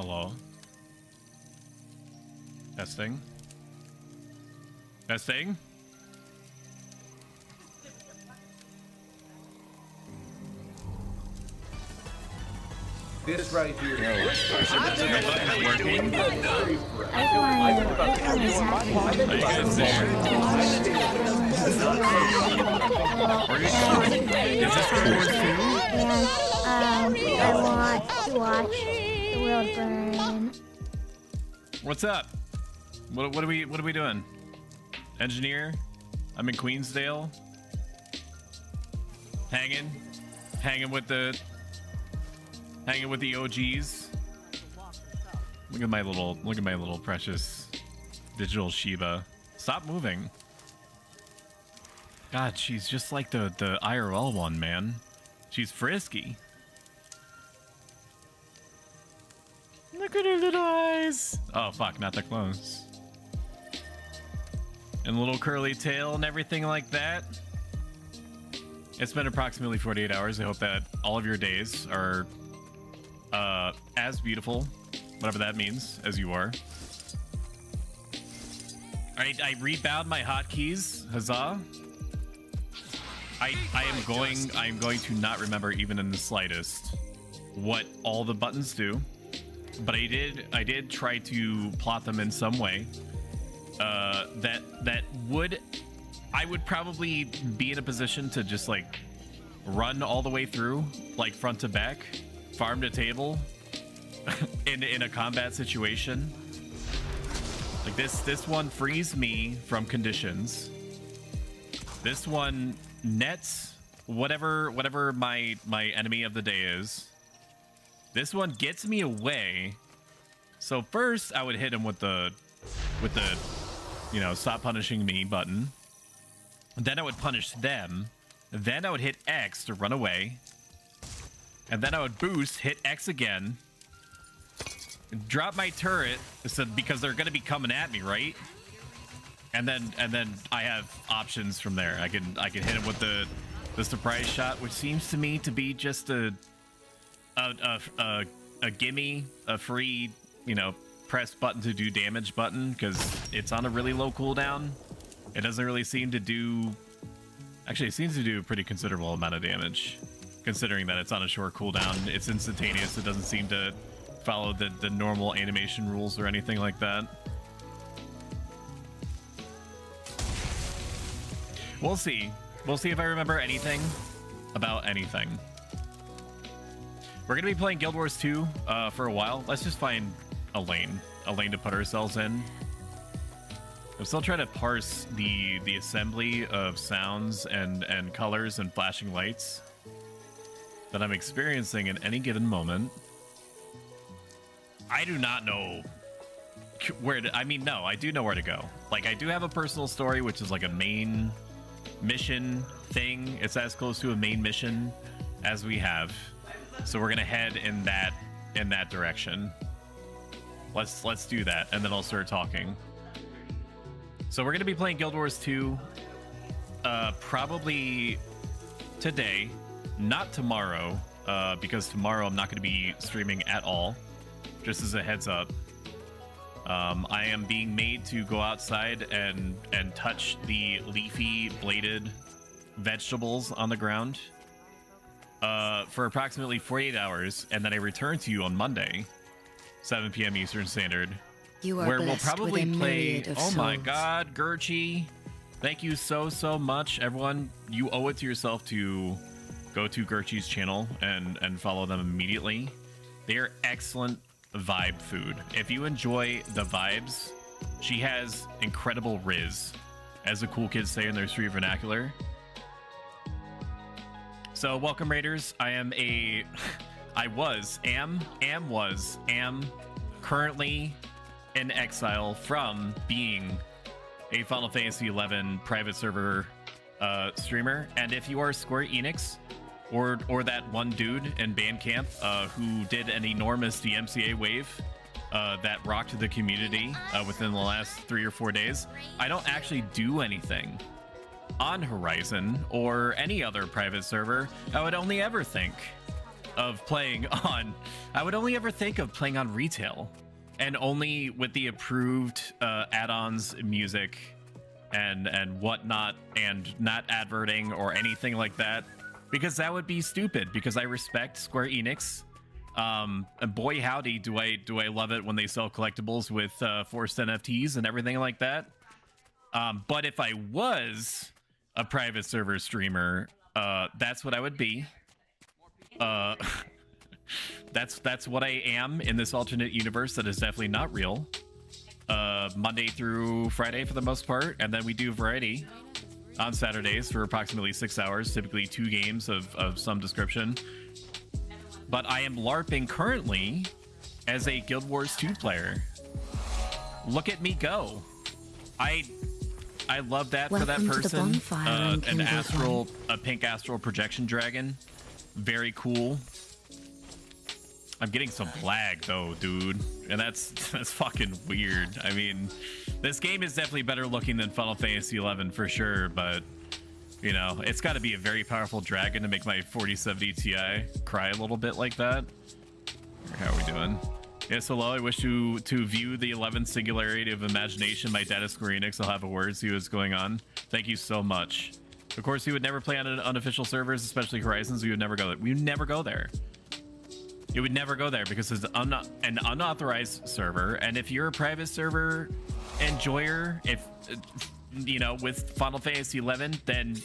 Hello. Testing. Testing. This right here. Working. Is this Cold I want to watch the world burn. What's up? What are we doing? Engineer? I'm in Queensdale. Hanging with the OGs. Look at my little precious digital Shiba. Stop moving. God, she's just like the IRL one, man. She's frisky. Look at her little eyes. Oh fuck, not that close. And a little curly tail and everything like that. It's been approximately 48 hours. I hope that all of your days are as beautiful, whatever that means, as you are. I rebound my hotkeys. Huzzah. I'm going to not remember even in the slightest what all the buttons do, but I did try to plot them in some way that I would probably be in a position to just like run all the way through, like front to back, farm to table in a combat situation. Like this one frees me from conditions. This one nets whatever my enemy of the day is. This one gets me away. So first I would hit him with the you know, stop punishing me button. Then I would punish them. Then I would hit X to run away. And then I would boost, hit X again. Drop my turret because they're gonna be coming at me, right? And then I have options from there. I can hit him with the surprise shot, which seems to me to be just a gimme, a free, you know, press button to do damage button, because it's on a really low cooldown. It doesn't really seem to do... Actually, it seems to do a pretty considerable amount of damage, considering that it's on a short cooldown. It's instantaneous. It doesn't seem to follow the normal animation rules or anything like that. We'll see. We'll see if I remember anything about anything. We're going to be playing Guild Wars 2 for a while. Let's just find a lane to put ourselves in. I'm still trying to parse the assembly of sounds and colors and flashing lights that I'm experiencing in any given moment. I do not know where to... I mean, no, I do know where to go. Like, I do have a personal story, which is like a main mission thing. It's as close to a main mission as we have. So we're gonna head in that direction. Let's do that, and then I'll start talking. So we're gonna be playing Guild Wars 2 probably today, not tomorrow, because tomorrow I'm not gonna be streaming at all. Just as a heads up. I am being made to go outside and touch the leafy bladed vegetables on the ground for approximately 48 hours, and then I return to you on Monday, 7 p.m. Eastern Standard, where we'll probably play... Oh my god, Gurchi, thank you so much, everyone. You owe it to yourself to go to Gurchi's channel and follow them immediately. They are excellent vibe food. If you enjoy the vibes, she has incredible riz, as the cool kids say in their street vernacular. So welcome, Raiders. I am currently in exile from being a Final Fantasy XI private server streamer. And if you are Square Enix, or that one dude in Bandcamp who did an enormous DMCA wave that rocked the community within the last 3 or 4 days, I don't actually do anything on Horizon or any other private server. I would only ever think of playing on. I would only ever think of playing on retail, and only with the approved add-ons, music, and whatnot, and not adverting or anything like that, because that would be stupid. Because I respect Square Enix. And boy howdy, do I love it when they sell collectibles with forced NFTs and everything like that. But if I was a private server streamer, that's what I would be. That's what I am in this alternate universe that is definitely not real. Monday through Friday for the most part, and then we do variety on Saturdays for approximately 6 hours, typically 2 games of some description. But I am LARPing currently as a Guild Wars 2 player. Look at me go. I love that. Welcome for that person. An a pink astral projection dragon. Very cool. I'm getting some lag though, dude, and that's fucking weird. I mean, this game is definitely better looking than Final Fantasy 11 for sure, but you know, it's got to be a very powerful dragon to make my 4070 Ti cry a little bit like that. How are we doing? Yes, hello. I wish to view the 11th singularity of imagination. My dad is Square Enix. I'll have a word, see what's going on. Thank you so much. Of course, we would never play on unofficial servers, especially Horizons. We would never go there. We would never go there. You would never go there because it's an unauthorized server. And if you're a private server enjoyer, if you know, with Final Fantasy 11, then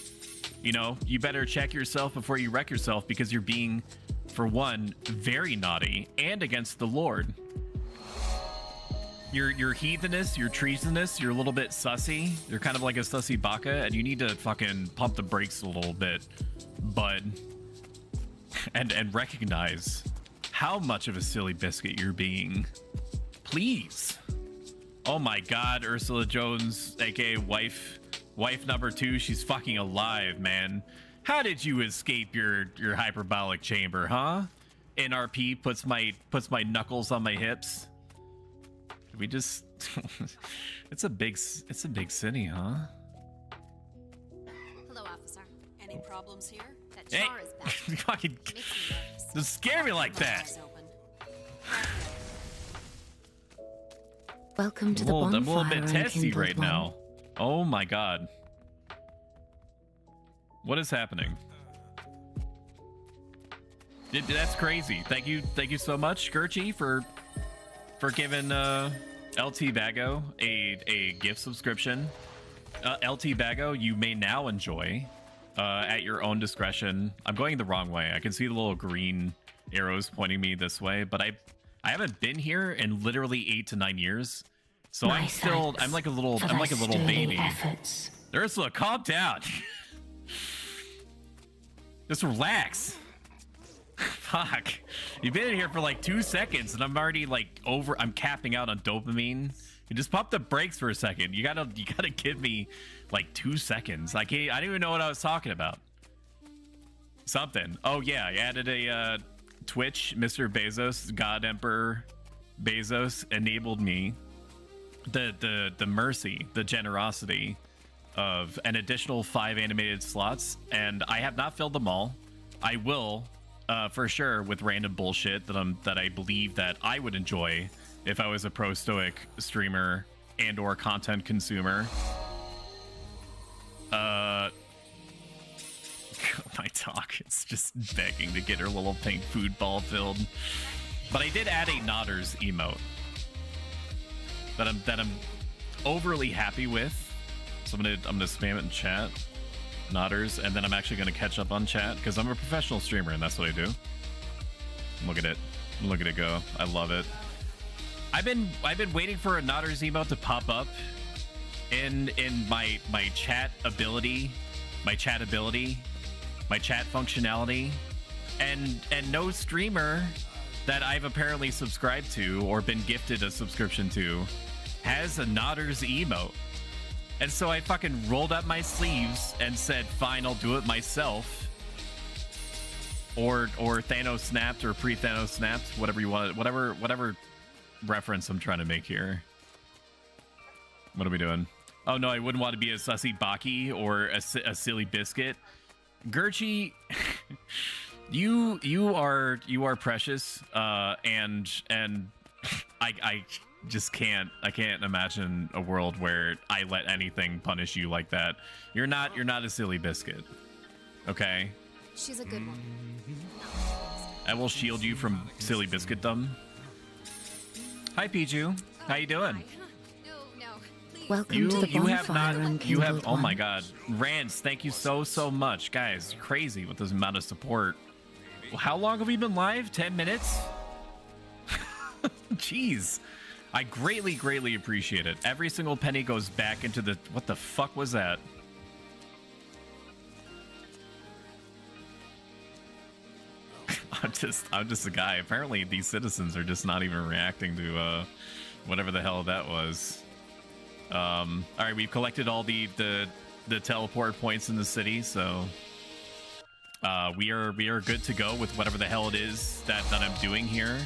you know you better check yourself before you wreck yourself, because you're being, for one, very naughty and against the Lord. You're heathenous, you're treasonous, you're a little bit sussy. You're kind of like a sussy baka, and you need to fucking pump the brakes a little bit, bud, and recognize how much of a silly biscuit you're being. Please. Oh my God, Ursula Jones, aka wife number 2, she's fucking alive, man. How did you escape your hyperbolic chamber, huh? NRP puts my knuckles on my hips. We just it's a big city, huh? Hello, officer. Any problems here? That Hey, char is back. you fucking Makes me nervous. don't scare me like that. Eyes open. Welcome to the I'm a little bonfire, bit testy unkindled right one. now. Oh my God. What is happening? That's crazy. Thank you so much, Skirchy, for giving LT Bago a gift subscription. LT Bago, you may now enjoy at your own discretion. I'm going the wrong way. I can see the little green arrows pointing me this way, but I haven't been here in literally 8 to 9 years. So My I'm still thanks I'm like a little for thy little sturdy baby. efforts. Ursula, calm down. Just relax. Fuck. You've been in here for like 2 seconds and I'm already like I'm capping out on dopamine. You just pop the brakes for a second. You gotta give me like 2 seconds. I don't even know what I was talking about. Something. Oh yeah, I added a Twitch. Mr. Bezos, God Emperor Bezos, enabled me the mercy, the generosity of an additional 5 animated slots, and I have not filled them all. I will for sure, with random bullshit that I believe that I would enjoy if I was a pro stoic streamer and or content consumer. My talk is just begging to get her little pink food ball filled. But I did add a Nodders emote that I'm overly happy with. So I'm gonna spam it in chat, Nodders, and then I'm actually gonna catch up on chat because I'm a professional streamer and that's what I do. Look at it go. I love it. I've been waiting for a Nodders emote to pop up in my chat ability, my chat functionality, and no streamer that I've apparently subscribed to or been gifted a subscription to has a Nodders emote. And so I fucking rolled up my sleeves and said, fine, I'll do it myself. Or Thanos snapped or pre-Thanos snapped, whatever you want, whatever reference I'm trying to make here. What are we doing? Oh no, I wouldn't want to be a sussy Baki or a silly biscuit. Gurchi, You are precious, and I just can't imagine a world where I let anything punish you like that. You're not a silly biscuit, okay? She's a good one. I will shield you from silly biscuitdom. Hi, Piju. How you doing? Welcome to the You have bonfire, not. You unkindled have. Oh my one. God, Rance, thank you so much, guys. Crazy with this amount of support. How long have we been live? 10 minutes? Jeez. I greatly appreciate it. Every single penny goes back into the... What the fuck was that? I'm just a guy. Apparently these citizens are just not even reacting to whatever the hell that was. All right, we've collected all the teleport points in the city, so we are good to go with whatever the hell it is that I'm doing here.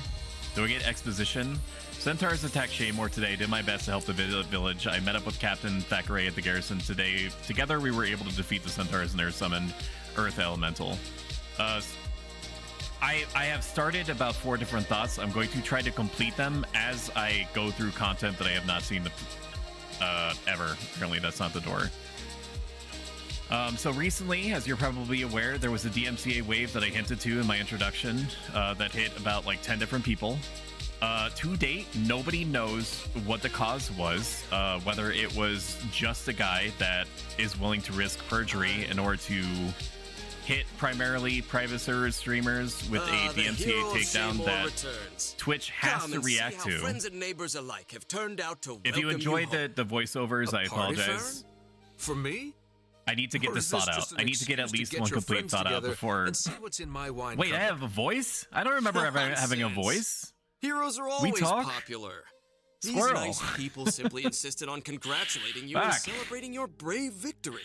Do we get exposition? Centaurs attacked Shaymore today. Did my best to help the village. I met up with Captain Thackeray at the garrison today. Together, we were able to defeat the Centaurs and their summoned Earth Elemental. I have started about 4 different thoughts. I'm going to try to complete them as I go through content that I have not seen ever. Apparently, that's not the door. So recently, as you're probably aware, there was a DMCA wave that I hinted to in my introduction that hit about like 10 different people. To date, nobody knows what the cause was, whether it was just a guy that is willing to risk perjury in order to hit primarily private server streamers with a DMCA takedown that returns. Twitch has to react to. Friends and neighbors alike have turned out to If you enjoyed the voiceovers, I apologize. For me? I need to get this thought out. I need to get at least one complete thought out before... And see what's in my wine Wait, I cupboard. have a voice? I don't remember ever having a voice. Heroes are always talk? popular. Squirrel. These nice people simply insisted on congratulating you and Back. celebrating your brave victory.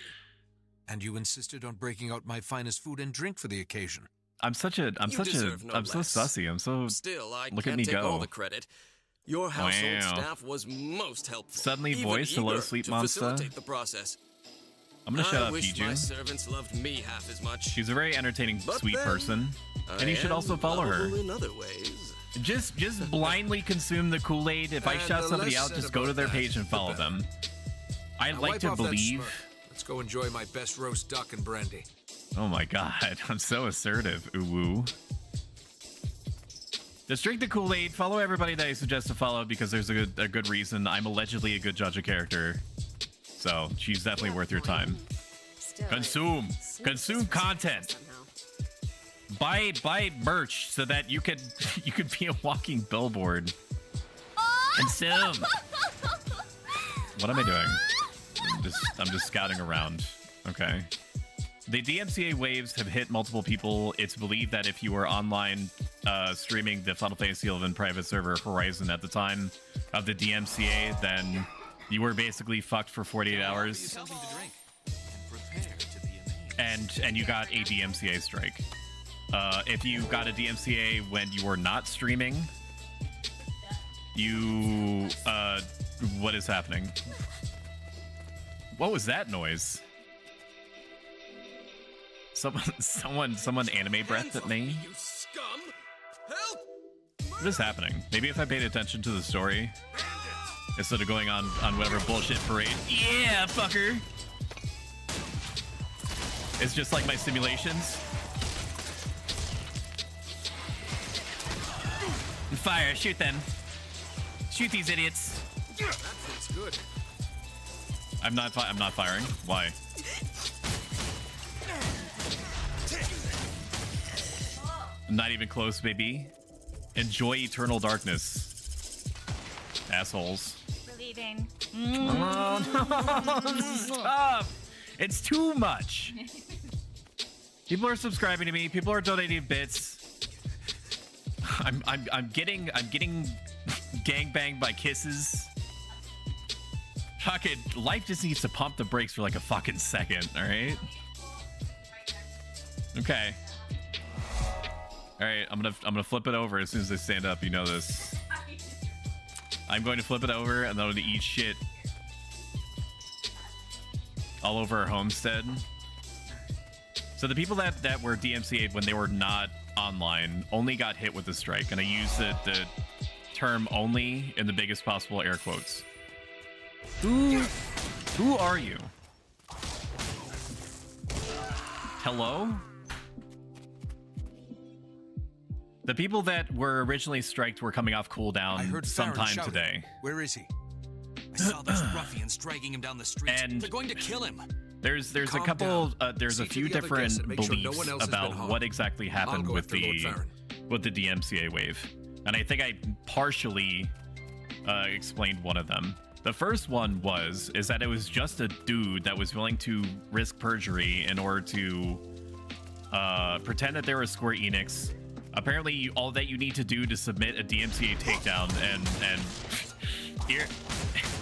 And you insisted on breaking out my finest food and drink for the occasion. I'm so deserve no so less. sussy. I'm so... Still, I Look at can't me take go. all the credit. Your household Wow. staff was most helpful. Suddenly even voiced Hello, eager Sleep to Monster. facilitate the process. I'm gonna shut I up, wish my Piju. servants loved me half as much. She's a very entertaining, But sweet then, person. And you should I also am follow her. lovable in other ways. Just blindly consume the Kool-Aid. If I And shout the somebody less out, said just go to about their that, page and the follow better. them. I'd Now like wipe to off that believe... smirk. Let's go enjoy my best roast duck and brandy. Oh my god, I'm so assertive. Ooh woo. Just drink the Kool-Aid, follow everybody that I suggest to follow because there's a good reason. I'm allegedly a good judge of character. So she's definitely worth your time. Still, Consume. it seems Consume suspicious content. somehow. Buy merch so that you could be a walking billboard. Consume. What am I doing? I'm just scouting around. Okay. The DMCA waves have hit multiple people. It's believed that if you were online streaming the Final Fantasy XI private server Horizon at the time of the DMCA, then you were basically fucked for 48 hours. And you got a DMCA strike. If you got a DMCA when you were not streaming, you what is happening? What was that noise? Someone anime breathed at me. You scum! Help! What is happening? Maybe if I paid attention to the story instead of going on whatever bullshit parade. Yeah, fucker. It's just like my simulations. Fire! Shoot them! Shoot these idiots! That feels good. I'm not firing. Why? Not even close, baby. Enjoy eternal darkness. Assholes. We're leaving. Oh, no. Stop. It's too much. People are subscribing to me. People are donating bits. I'm getting gangbanged by kisses. Fucking life just needs to pump the brakes for like a fucking second, all right? Okay. All right, I'm gonna flip it over as soon as they stand up. You know this. I'm going to flip it over and then I'm gonna eat shit all over our homestead. So the people that were DMCA'd when they were not online only got hit with the strike, and I use the term "only" in the biggest possible air quotes. Who are you? Hello? The people that were originally striked were coming off I cooldown heard Farron sometime shouting. today. Where is he? I saw those ruffians dragging him down the street. And They're going to kill him. there's a Calm couple down. there's a See to few the other different guests and make sure no beliefs one else has been about harmed. what exactly I'll happened go with after Lord Farron. the DMCA wave, and I think I partially explained one of them. The first one is that it was just a dude that was willing to risk perjury in order to pretend that they were Square Enix. Apparently, all that you need to do to submit a DMCA takedown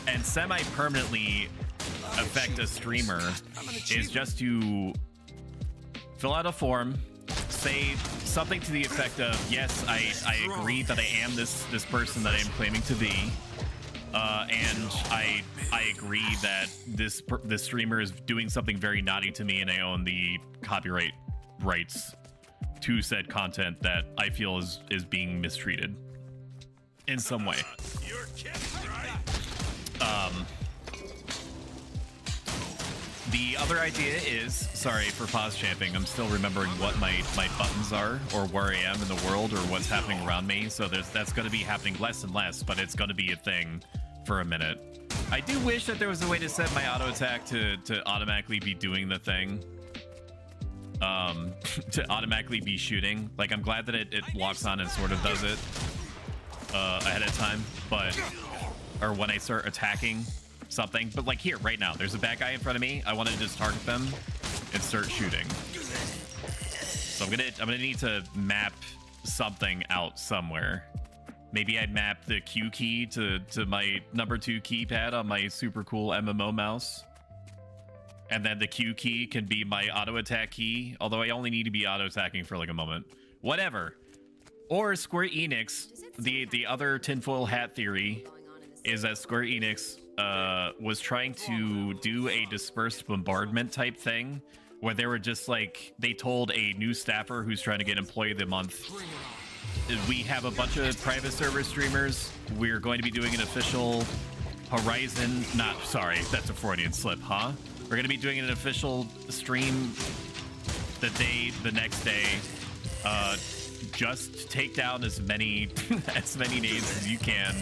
and semi-permanently affect a streamer is just to fill out a form, say something to the effect of, yes, I agree that I am this person that I am claiming to be, and I agree that this streamer is doing something very naughty to me, and I own the copyright rights to said content that I feel is being mistreated in some way. The other idea is, sorry for pause champing, I'm still remembering what my buttons are, or where I am in the world, or what's happening around me, so that's going to be happening less and less, but it's going to be a thing for a minute. I do wish that there was a way to set my auto attack to automatically be doing the thing. To automatically be shooting. Like, I'm glad that it locks on and sort of does it ahead of time, but, or when I start attacking something, but like here, right now, there's a bad guy in front of me. I want to just target them and start shooting. So I'm gonna need to map something out somewhere. Maybe I'd map the Q key to my number 2 keypad on my super cool MMO mouse. And then the Q key can be my auto attack key, although I only need to be auto attacking for like a moment. Whatever. Or Square Enix, the other tinfoil hat theory is that Square Enix was trying to do a dispersed bombardment type thing, where they were just like, they told a new staffer who's trying to get employee of the month, we have a bunch of private server streamers, we're going to be doing an official Horizon, sorry, that's a Freudian slip, huh? We're going to be doing an official stream the next day. Just take down as many names as you can,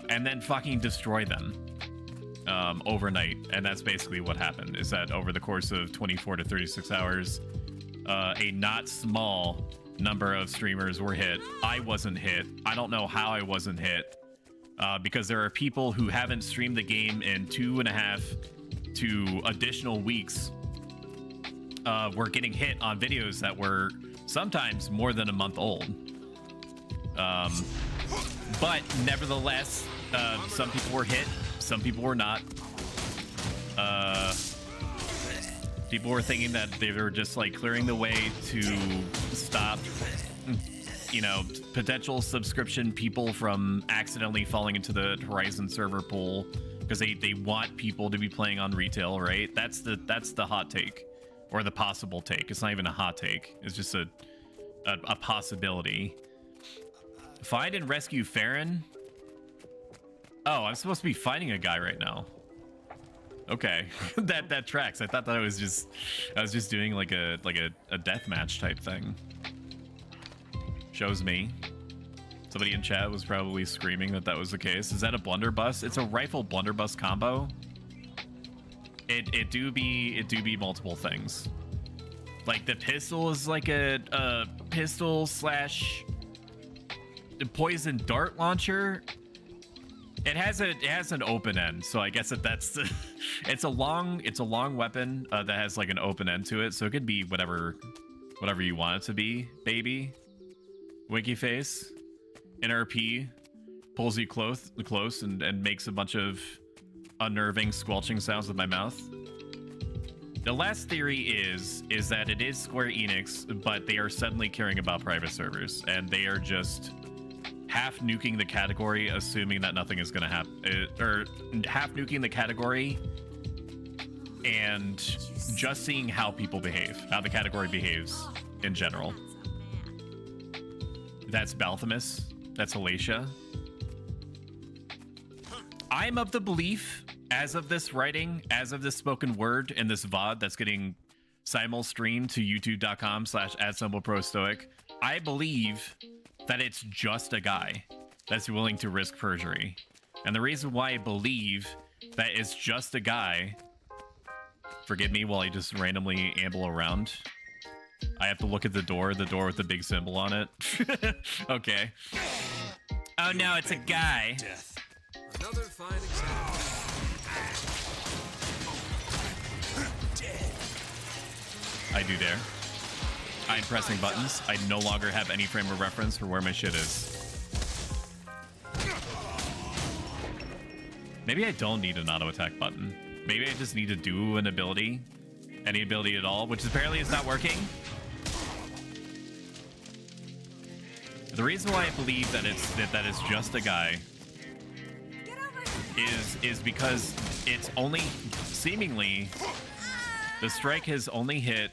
and then fucking destroy them overnight. And that's basically what happened. Is that over the course of 24 to 36 hours, a not small number of streamers were hit. I wasn't hit. I don't know how I wasn't hit, because there are people who haven't streamed the game in 2.5 to additional weeks were getting hit on videos that were sometimes more than a month old. But nevertheless, some people were hit, some people were not. People were thinking that they were just like clearing the way to stop, you know, potential subscription people from accidentally falling into the Horizon server pool, because they want people to be playing on retail, right? That's the hot take, or the possible take. It's not even a hot take. It's just a possibility. Find and rescue Farron. Oh, I'm supposed to be fighting a guy right now. Okay, that tracks. I thought that I was just doing like a deathmatch type thing. Shows me. Somebody in chat was probably screaming that was the case. Is that a blunderbuss? It's a rifle blunderbuss combo. It do be multiple things. Like the pistol is like a pistol slash poison dart launcher. It has an open end, so I guess that's the. It's a long weapon that has like an open end to it, so it could be whatever you want it to be, baby. Winky face. NRP pulls you close and makes a bunch of unnerving squelching sounds with my mouth. The last theory is that it is Square Enix, but they are suddenly caring about private servers, and they are just half nuking the category, assuming that nothing is going to happen, or half nuking the category and just seeing how people behave, how the category behaves in general. That's Balthamus. That's Alacia. I'm of the belief, as of this writing, as of this spoken word, and this VOD that's getting simul-streamed to youtube.com/@SimpleProStoic, I believe that it's just a guy that's willing to risk perjury. And the reason why I believe that it's just a guy, forgive me while I just randomly amble around. I have to look at the door with the big symbol on it. Okay. Oh no, it's a guy. Death. Another fine example. I do dare. I'm pressing buttons. I no longer have any frame of reference for where my shit is. Maybe I don't need an auto attack button. Maybe I just need to do an ability. Any ability at all, which apparently is not working. The reason why I believe that it's just a guy is because it's only seemingly the strike has only hit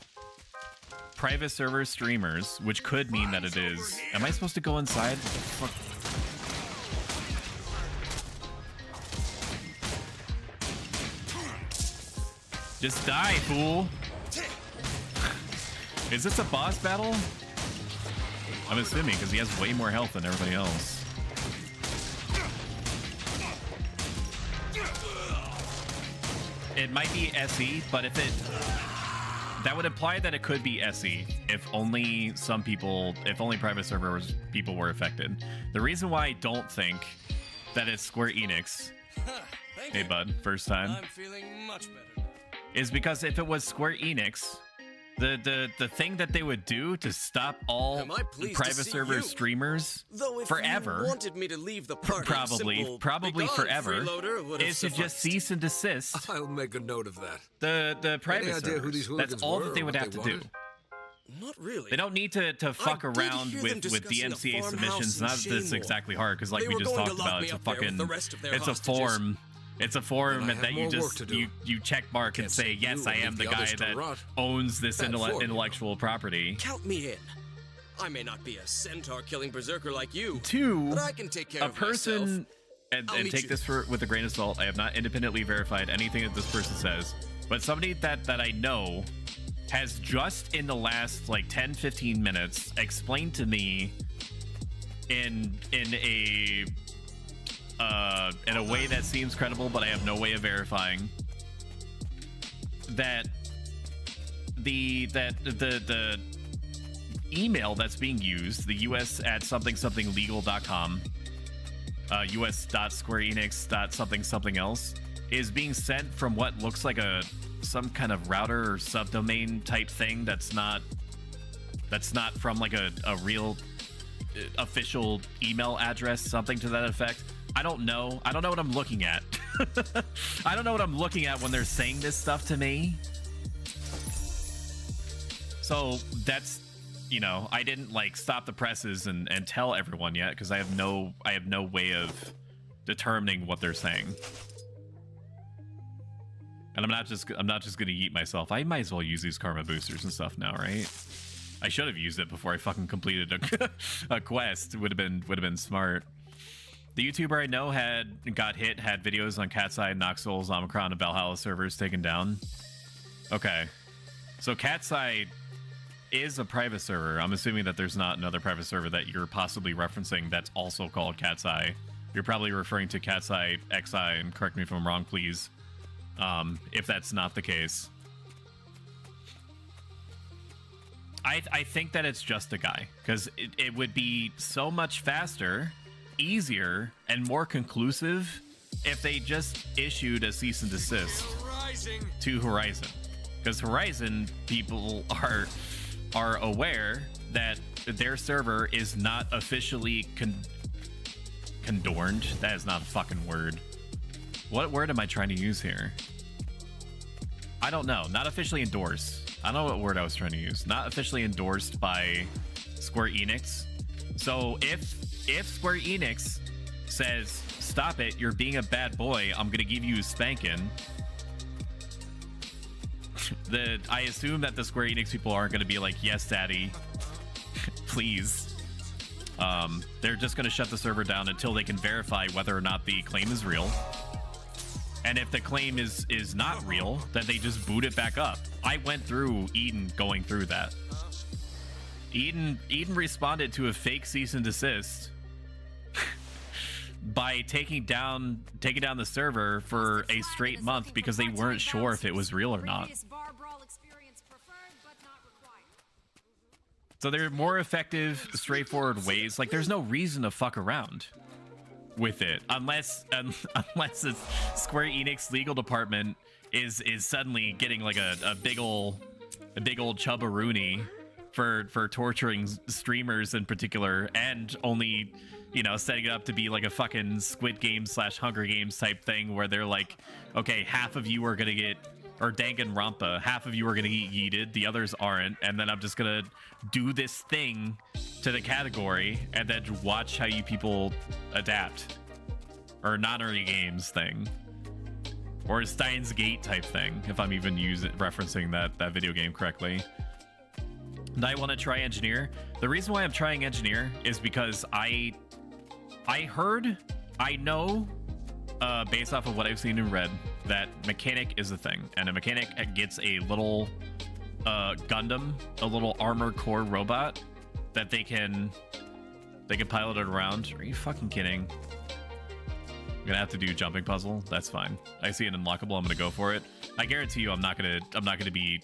private server streamers, which could mean that it is. Am I supposed to go inside? What the fuck? Just die, fool. Is this a boss battle? I'm assuming, because he has way more health than everybody else. It might be SE, but if it... That would imply that it could be SE if only some people, if only private servers people were affected. The reason why I don't think that it's Square Enix, hey bud, first time, I'm feeling much better now. is because if it was Square Enix, the thing that they would do to stop all Am I pleased to private see server you? streamers Though if forever, you wanted me to leave the party, probably simple, "Probably "Begone, forever," freeloader," would have is to just sufficed. cease and desist I'll make a note of that. the private idea who servers. these That's hooligans all were that they or would what have they to do. wanted? Not really. They don't need to fuck did around hear with them the discussing a MCA farmhouse submissions. in Not that it's Shaymore. exactly hard, because like They we were just going to talked lock about, me it's a up there with fucking, the rest of their it's a hostages. form. It's a form Then I that have you more work just to do. you check mark and Can't say, say yes, you I and am leave the the guy others to that rot. owns this Bad form, you know. intellectual property. Count me in. I may not be a centaur-killing berserker like you, Two, but I can take care a of myself. person, and I'll meet take you this with a grain of salt. I have not independently verified anything that this person says, but somebody that I know has just in the last like 10-15 minutes explained to me in a way that seems credible, but I have no way of verifying that the email that's being used, the US at something.legal.com, us.squareenix.something else, is being sent from what looks like some kind of router or subdomain type thing that's not from like a real official email address, something to that effect. I don't know what I'm looking at. I don't know what I'm looking at when they're saying this stuff to me. So that's, you know, I didn't like stop the presses and tell everyone yet, because I have no way of determining what they're saying. And I'm not just gonna yeet myself. I might as well use these karma boosters and stuff now, right? I should have used it before I fucking completed a quest. Would have been smart. The YouTuber I know had videos on Catside, Noxels, Omicron, and Valhalla servers taken down. Okay, so Catside is a private server. I'm assuming that there's not another private server that you're possibly referencing that's also called Cat's Eye. You're probably referring to Cat's Eye XI, and correct me if I'm wrong, please. If that's not the case. I think that it's just a guy, because it would be so much faster, easier, and more conclusive if they just issued a cease and desist to Horizon. Because Horizon people are aware that their server is not officially condorned. That is not a fucking word. What word am I trying to use here? I don't know. Not officially endorsed. I don't know what word I was trying to use. Not officially endorsed by Square Enix. So if Square Enix says, stop it, you're being a bad boy, I'm gonna give you a spanking, I assume that the Square Enix people aren't going to be like, yes, daddy, please. They're just going to shut the server down until they can verify whether or not the claim is real. And if the claim is not real, then they just boot it back up. I went through Eden going through that. Eden responded to a fake cease and desist by taking down the server for a straight month because they weren't sure if it was real or not. So there are more effective, straightforward ways. Like, there's no reason to fuck around with it unless the Square Enix legal department is suddenly getting like a big old chubbaroonie for torturing streamers in particular, and only, you know, setting it up to be like a fucking Squid Game / Hunger Games type thing where they're like, okay, half of you are gonna get, or Danganronpa, half of you are gonna get yeeted, the others aren't, and then I'm just gonna do this thing to the category and then watch how you people adapt. Or not early games thing. Or a Steins Gate type thing, if I'm even referencing that video game correctly. And I want to try Engineer. The reason why I'm trying Engineer is because I know, based off of what I've seen and read, that mechanic is a thing, and a mechanic gets a little Gundam, a little armored core robot that they can pilot it around. Are you fucking kidding? I'm gonna have to do jumping puzzle. That's fine. I see it unlockable. I'm gonna go for it. I guarantee you, I'm not gonna be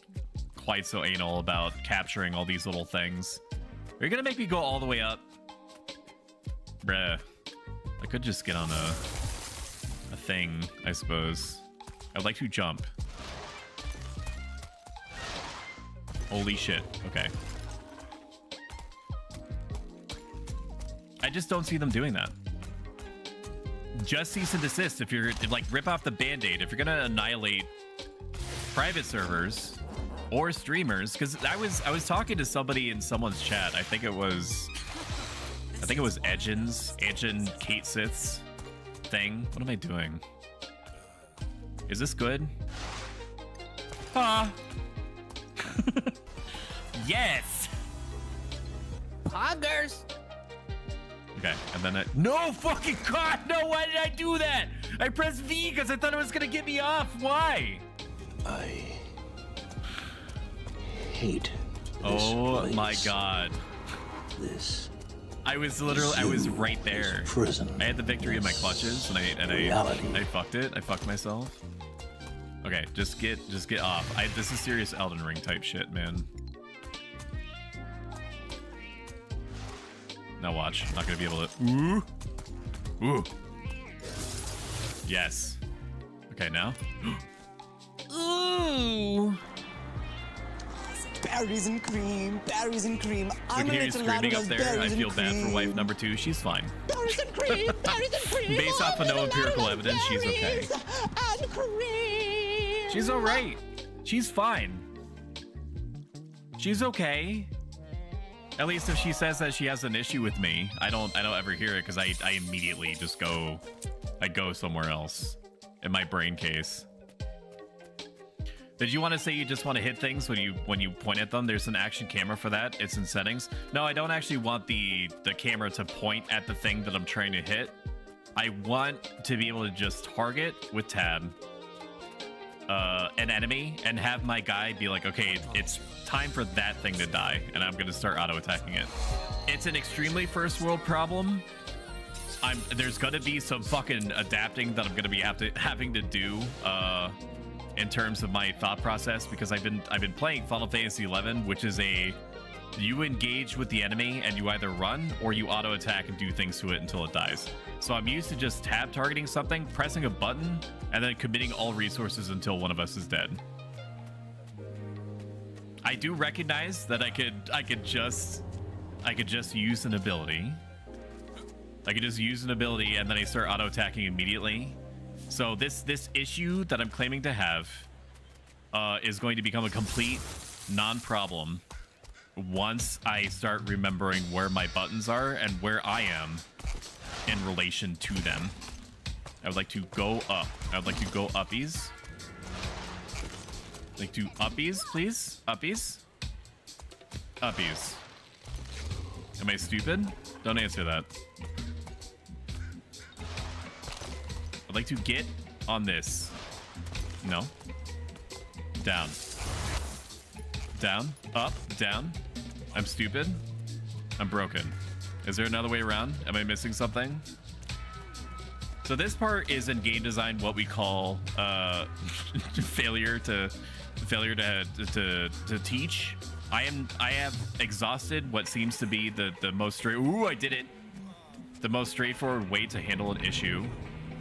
quite so anal about capturing all these little things. Are you gonna make me go all the way up? Bruh. I could just get on a thing, I suppose. I'd like to jump. Holy shit. Okay. I just don't see them doing that. Just cease and desist. If you're like, rip off the band-aid. If you're gonna annihilate private servers or streamers, because I was talking to somebody in someone's chat. I think it was Edgen Kate Sith's thing. What am I doing? Is this good? Ah. Yes. Poggers. Okay, and then no fucking god, no, why did I do that? I pressed V because I thought it was gonna get me off. Why? I hate this oh my place. God. This I was right there. Prison. I had the victory in my clutches, and I fucked it. I fucked myself. Okay, just get off. This is serious Elden Ring type shit, man. Now watch. I'm not gonna be able to. Ooh. Yes. Okay, now. Ooh. Berries and cream, berries and cream. We can hear you screaming up there. I feel bad for wife number 2. She's fine. Berries and cream, berries and cream. Based off of no empirical evidence, she's okay. And cream. She's alright. She's fine. She's okay. At least if she says that she has an issue with me, I don't ever hear it because I immediately just go somewhere else in my brain case. Did you want to say you just want to hit things when you point at them? There's an action camera for that. It's in settings. No, I don't actually want the camera to point at the thing that I'm trying to hit. I want to be able to just target with tab an enemy and have my guy be like, okay, it's time for that thing to die, and I'm gonna start auto-attacking it. It's an extremely first world problem. There's gonna be some fucking adapting that I'm gonna be having to do in terms of my thought process, because I've been playing Final Fantasy XI, which is you engage with the enemy and you either run or you auto attack and do things to it until it dies. So I'm used to just tab targeting something, pressing a button, and then committing all resources until one of us is dead. I do recognize that I could just use an ability. I could just use an ability and then I start auto attacking immediately. So this issue that I'm claiming to have is going to become a complete non-problem once I start remembering where my buttons are and where I am in relation to them. I would like to go up. I would like to go uppies. Like, do uppies, please? Uppies? Uppies. Am I stupid? Don't answer that. I'd like to get on this. No. Down. Down. Up. Down. I'm stupid. I'm broken. Is there another way around? Am I missing something? So this part is in game design what we call failure to teach. I have exhausted what seems to be the most straight. Ooh, I did it. The most straightforward way to handle an issue,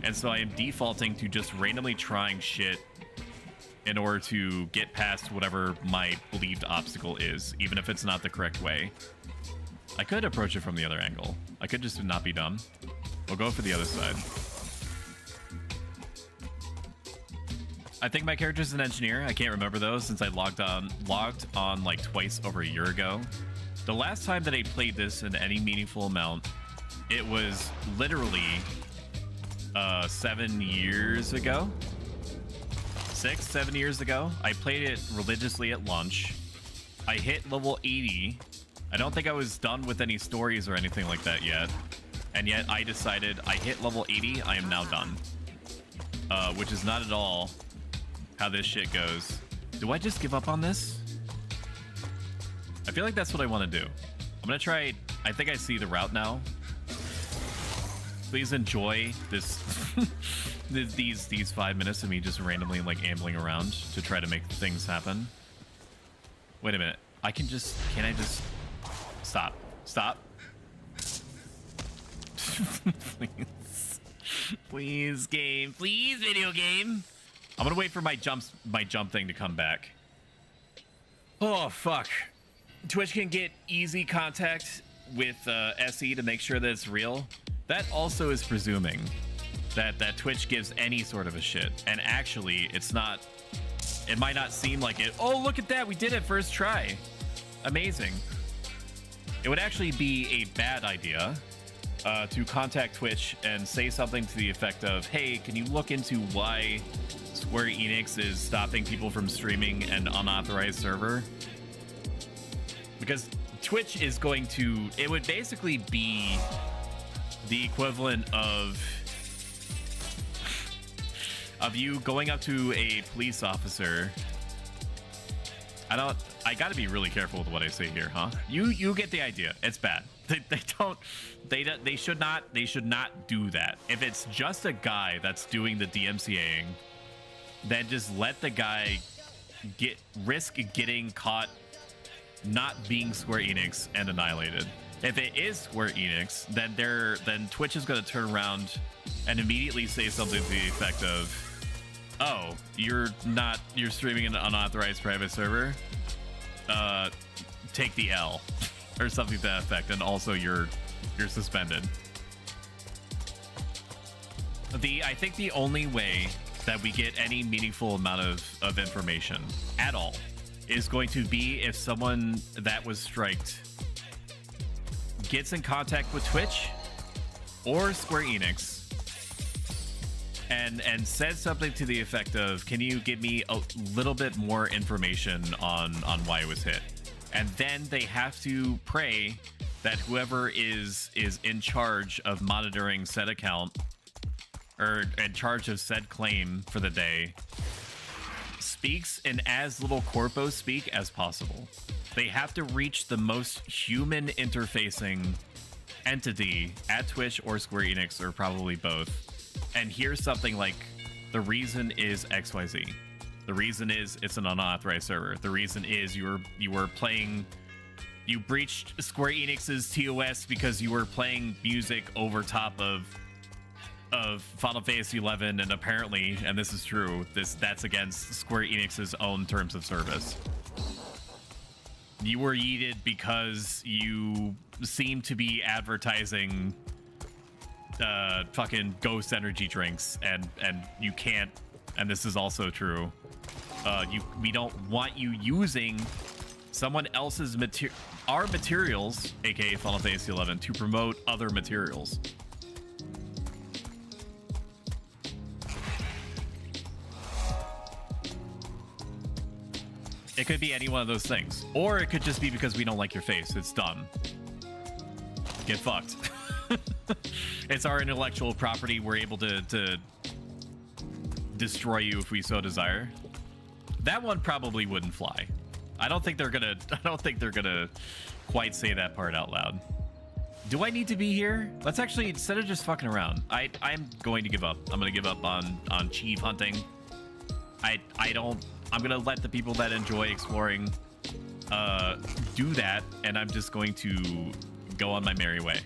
and so I am defaulting to just randomly trying shit in order to get past whatever my believed obstacle is, even if it's not the correct way. I could approach it from the other angle. I could just not be dumb. We'll go for the other side. I think my character's an engineer. I can't remember though, since I logged on like twice over a year ago. The last time that I played this in any meaningful amount, it was literally 7 years ago. 7 years ago. I played it religiously at launch. I hit level 80. I don't think I was done with any stories or anything like that yet. And yet I decided I hit level 80, I am now done. Which is not at all how this shit goes. Do I just give up on this? I feel like that's what I want to do. I'm gonna try, I think I see the route now. Please enjoy this these 5 minutes of me just randomly like ambling around to try to make things happen. Wait a minute. I can I just stop? Please. Please, game. Please, video game. I'm gonna wait for my jump thing to come back. Oh, fuck. Twitch can get easy contact with SE to make sure that it's real. That also is presuming that Twitch gives any sort of a shit. And actually, it's not... It might not seem like it. Oh, look at that. We did it first try. Amazing. It would actually be a bad idea to contact Twitch and say something to the effect of, hey, can you look into why Square Enix is stopping people from streaming an unauthorized server? Because Twitch is going to... It would basically be the equivalent of you going up to a police officer. I gotta be really careful with what I say here, huh? You get the idea. It's bad. They should not do that. If it's just a guy that's doing the DMCAing, then just let the guy risk getting caught not being Square Enix and annihilated. If it is Square Enix, then Twitch is going to turn around and immediately say something to the effect of, oh, you're streaming an unauthorized private server, take the L, or something to that effect, and also you're suspended. I think the only way that we get any meaningful amount of information at all is going to be if someone that was striked gets in contact with Twitch or Square Enix and says something to the effect of, can you give me a little bit more information on why it was hit? And then they have to pray that whoever is in charge of monitoring said account or in charge of said claim for the day speaks in as little corpo speak as possible. They have to reach the most human interfacing entity at Twitch or Square Enix, or probably both, and hear something like, the reason is XYZ. The reason is it's an unauthorized server. The reason is you breached Square Enix's TOS because you were playing music over top of Final Fantasy XI, and apparently, and this is true, that's against Square Enix's own terms of service. You were yeeted because you seem to be advertising fucking ghost energy drinks, and you can't, and this is also true. We don't want you using someone else's our materials, aka Final Fantasy XI, to promote other materials. It could be any one of those things. Or it could just be because we don't like your face. It's dumb. Get fucked. It's our intellectual property. We're able to destroy you if we so desire. That one probably wouldn't fly. I don't think they're gonna quite say that part out loud. Do I need to be here? Let's actually, instead of just fucking around, I'm going to give up. I'm gonna give up on Chief hunting. I'm gonna let the people that enjoy exploring do that, and I'm just going to go on my merry way.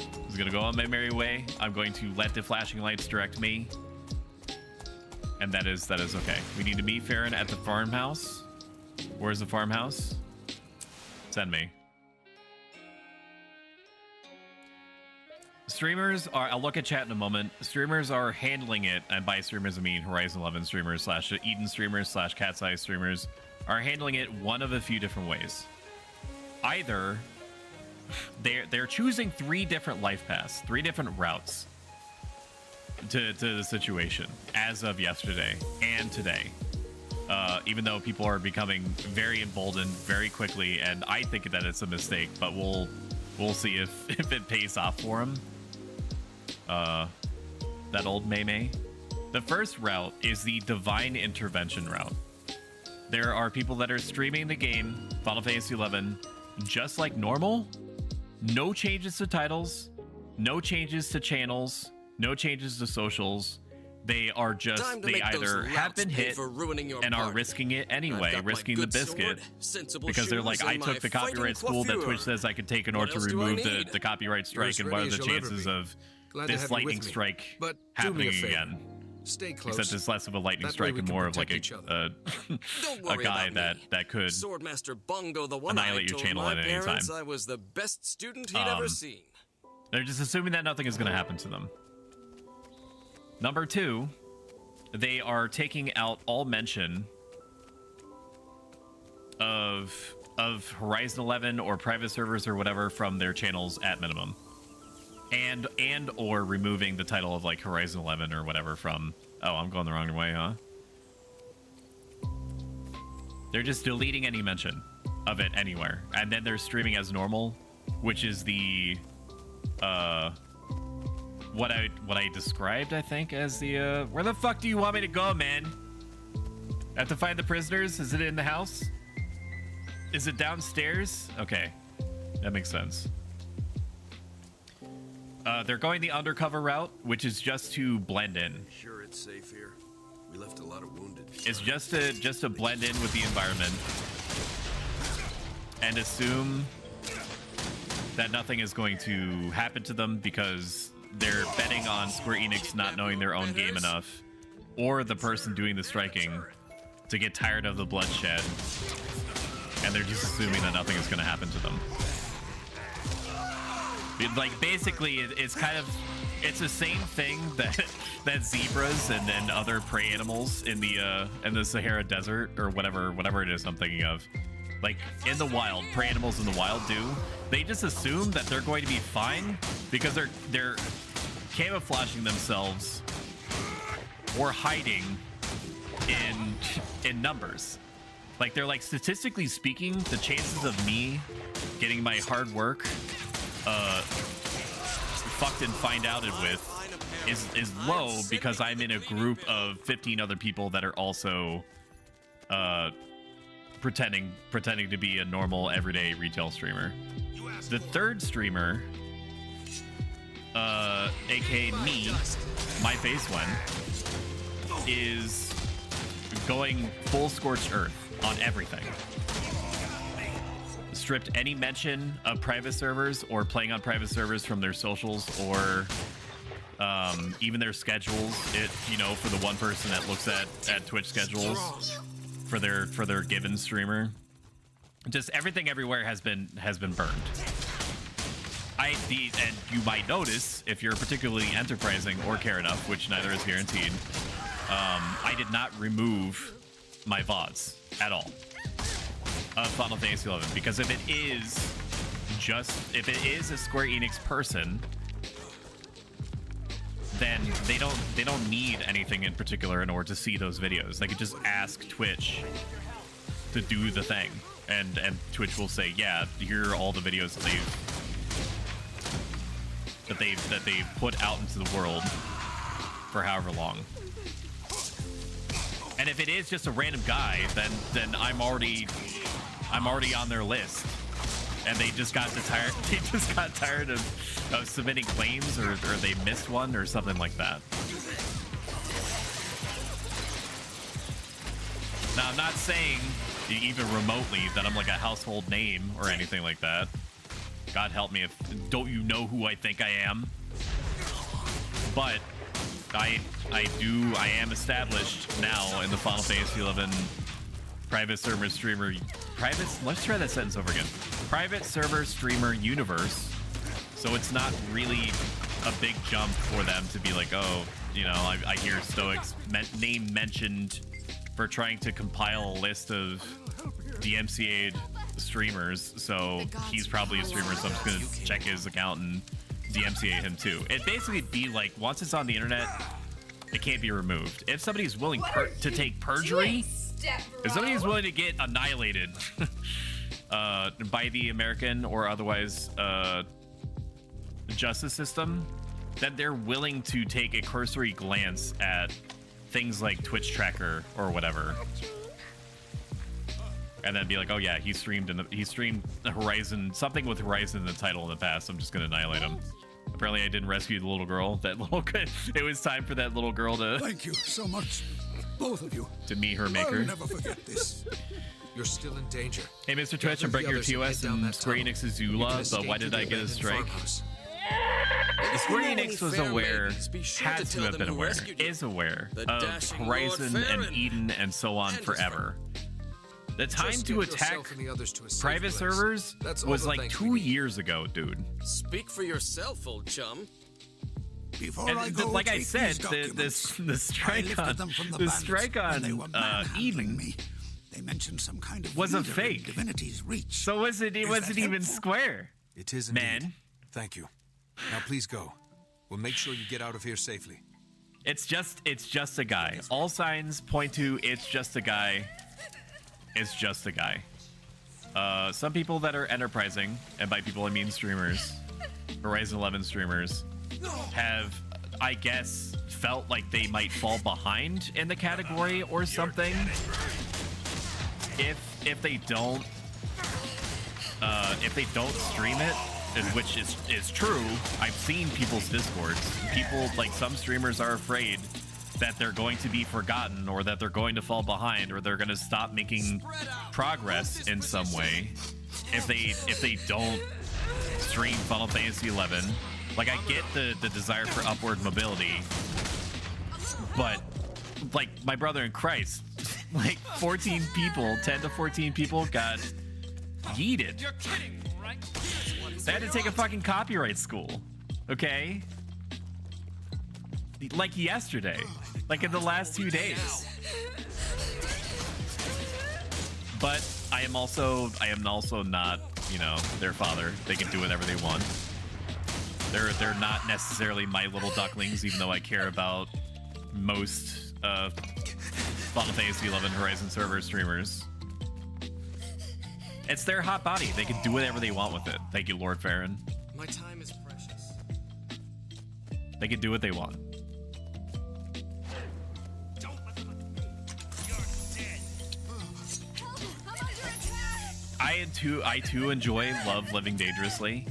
I'm just gonna go on my merry way. I'm going to let the flashing lights direct me. And that is okay. We need to meet Farron at the farmhouse. Where's the farmhouse? Send me. Streamers are, I'll look at chat in a moment. Streamers are handling it, and by streamers I mean Horizon 11 streamers / Eden streamers / Cat's Eye streamers are handling it one of a few different ways. Either they're choosing 3 different life paths, 3 different routes to the situation as of yesterday and today. Even though people are becoming very emboldened very quickly, and I think that it's a mistake, but we'll see if it pays off for them. That old May. The first route is the divine intervention route. There are people that are streaming the game Final Fantasy 11 just like normal. No changes to titles, no changes to channels, no changes to socials. They are just, they either have been hit and are risking it anyway, risking the biscuit, because they're like, I took the copyright school that Twitch says I could take in order to remove the copyright strike, and what are the chances of this lightning strike happening again? Stay close. Except it's less of a lightning strike and more of like a guy that could Swordmaster Bongo the one annihilate your channel at any time. I was the best student he'd ever seen. They're just assuming that nothing is going to happen to them. Number 2, they are taking out all mention of Horizon 11 or private servers or whatever from their channels at minimum, and or removing the title of like Horizon 11 or whatever from. Oh, I'm going the wrong way, huh? They're just deleting any mention of it anywhere, and then they're streaming as normal, which is the what I described, I think, as the where the fuck do you want me to go, man? I have to find the prisoners. Is it in the house? Is it downstairs? Okay, that makes sense. They're going the undercover route, which is just to blend in. Sure it's safe here. We left a lot of wounded. It's just to blend in with the environment and assume that nothing is going to happen to them because they're betting on Square Enix not knowing their own game enough, or the person doing the striking to get tired of the bloodshed, and they're just assuming that nothing is going to happen to them. Like, basically, it's kind of, it's the same thing that zebras and other prey animals in the Sahara Desert or whatever it is I'm thinking of, like in the wild, prey animals in the wild do. They just assume that they're going to be fine because they're camouflaging themselves or hiding in numbers. Like, they're like, statistically speaking, the chances of me getting my hard work fucked and find outed with is low because I'm in a group of 15 other people that are also pretending to be a normal everyday retail streamer. The third streamer, aka me, my face one, is going full scorched earth on everything. Stripped any mention of private servers or playing on private servers from their socials or even their schedules. For the one person that looks at Twitch schedules for their given streamer, just everything everywhere has been burned. And you might notice, if you're particularly enterprising or care enough, which neither is guaranteed, I did not remove my VODs at all of Final Fantasy 11, because if it is a Square Enix person, then they don't need anything in particular in order to see those videos. They could just ask Twitch to do the thing, and Twitch will say, yeah, here are all the videos that they've put out into the world for however long. And if it is just a random guy, then I'm already on their list, and they just got tired of submitting claims, or they missed one or something like that. Now, I'm not saying even remotely that I'm like a household name or anything like that. God help me if don't you know who I think I am. But I am established now in the Final Fantasy XI private server streamer let's try that sentence over again. Private server streamer universe. So it's not really a big jump for them to be like, oh, you know, I hear Stoic's name mentioned for trying to compile a list of DMCA'd streamers, so he's probably a streamer, so I'm just gonna check his account and DMCA him too. It'd basically be like, once it's on the internet, it can't be removed. If somebody's willing to take perjury, if somebody's willing to get annihilated by the American or otherwise justice system, then they're willing to take a cursory glance at things like Twitch tracker or whatever, and then be like, oh yeah, he streamed Horizon, something with Horizon in the title in the past. I'm just gonna annihilate him. Apparently I didn't rescue the little girl. It was time for that little girl to Thank you so much, both of you. to meet her maker. I'll never forget this. You're still in danger. Hey, Mr. Twitch, I'm breaking your TOS and Square Enix's Zula, but why did I get a strike? Square Enix was aware, had to have been aware, is aware of Horizon and Eden and so on forever. The time to attack private servers was like 2 years ago, dude. Speak for yourself, old chum. And like I said, the strike on Eden They mentioned some kind of was a fake. Divinity's reach. So it wasn't even Square. It is indeed. Man. Thank you. Now please go. We'll make sure you get out of here safely. It's just a guy. All signs point to it's just a guy. It's just a guy. Some people that are enterprising, and by people I mean streamers, Horizon 11 streamers, have, I guess, felt like they might fall behind in the category or something if they don't stream it, which is true. I've seen people's discords. People, like, some streamers are afraid that they're going to be forgotten, or that they're going to fall behind, or they're going to stop making progress in some way if they don't stream Final Fantasy XI. Like, I get the desire for upward mobility, but like my brother in Christ, like 10 to 14 people got yeeted. You're kidding, right? They had to take a fucking copyright school, okay? Like yesterday, like in the last 2 days. But I am also not, you know, their father. They can do whatever they want. They're not necessarily my little ducklings, even though I care about most Final Fantasy XI Horizon server streamers. It's their hot body. They can do whatever they want with it. Thank you, Lord Farron. My time is precious. They can do what they want. I too love living dangerously.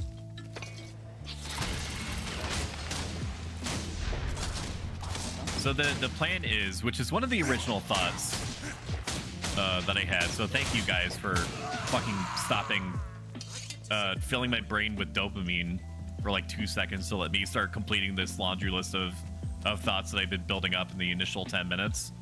So the plan is, which is one of the original thoughts that I had. So thank you guys for fucking stopping filling my brain with dopamine for like 2 seconds to let me start completing this laundry list of thoughts that I've been building up in the initial 10 minutes.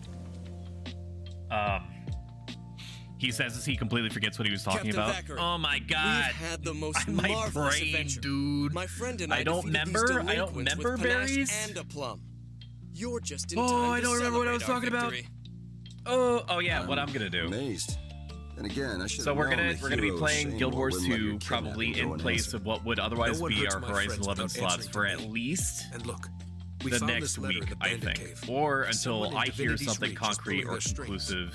He says as he completely forgets what he was talking about. Thacker, oh my god. We've had the most my marvelous brain, adventure. dude. My friend and I don't remember. I don't remember berries. And a plum. You're just in Oh, time I don't remember what I was talking about. Oh yeah, what I'm gonna do. Amazed. And again, I should. So we're gonna be playing Guild Wars 2 probably in place of what would otherwise be our Horizon 11 slots for at least the next week, I think, or until I hear something concrete or conclusive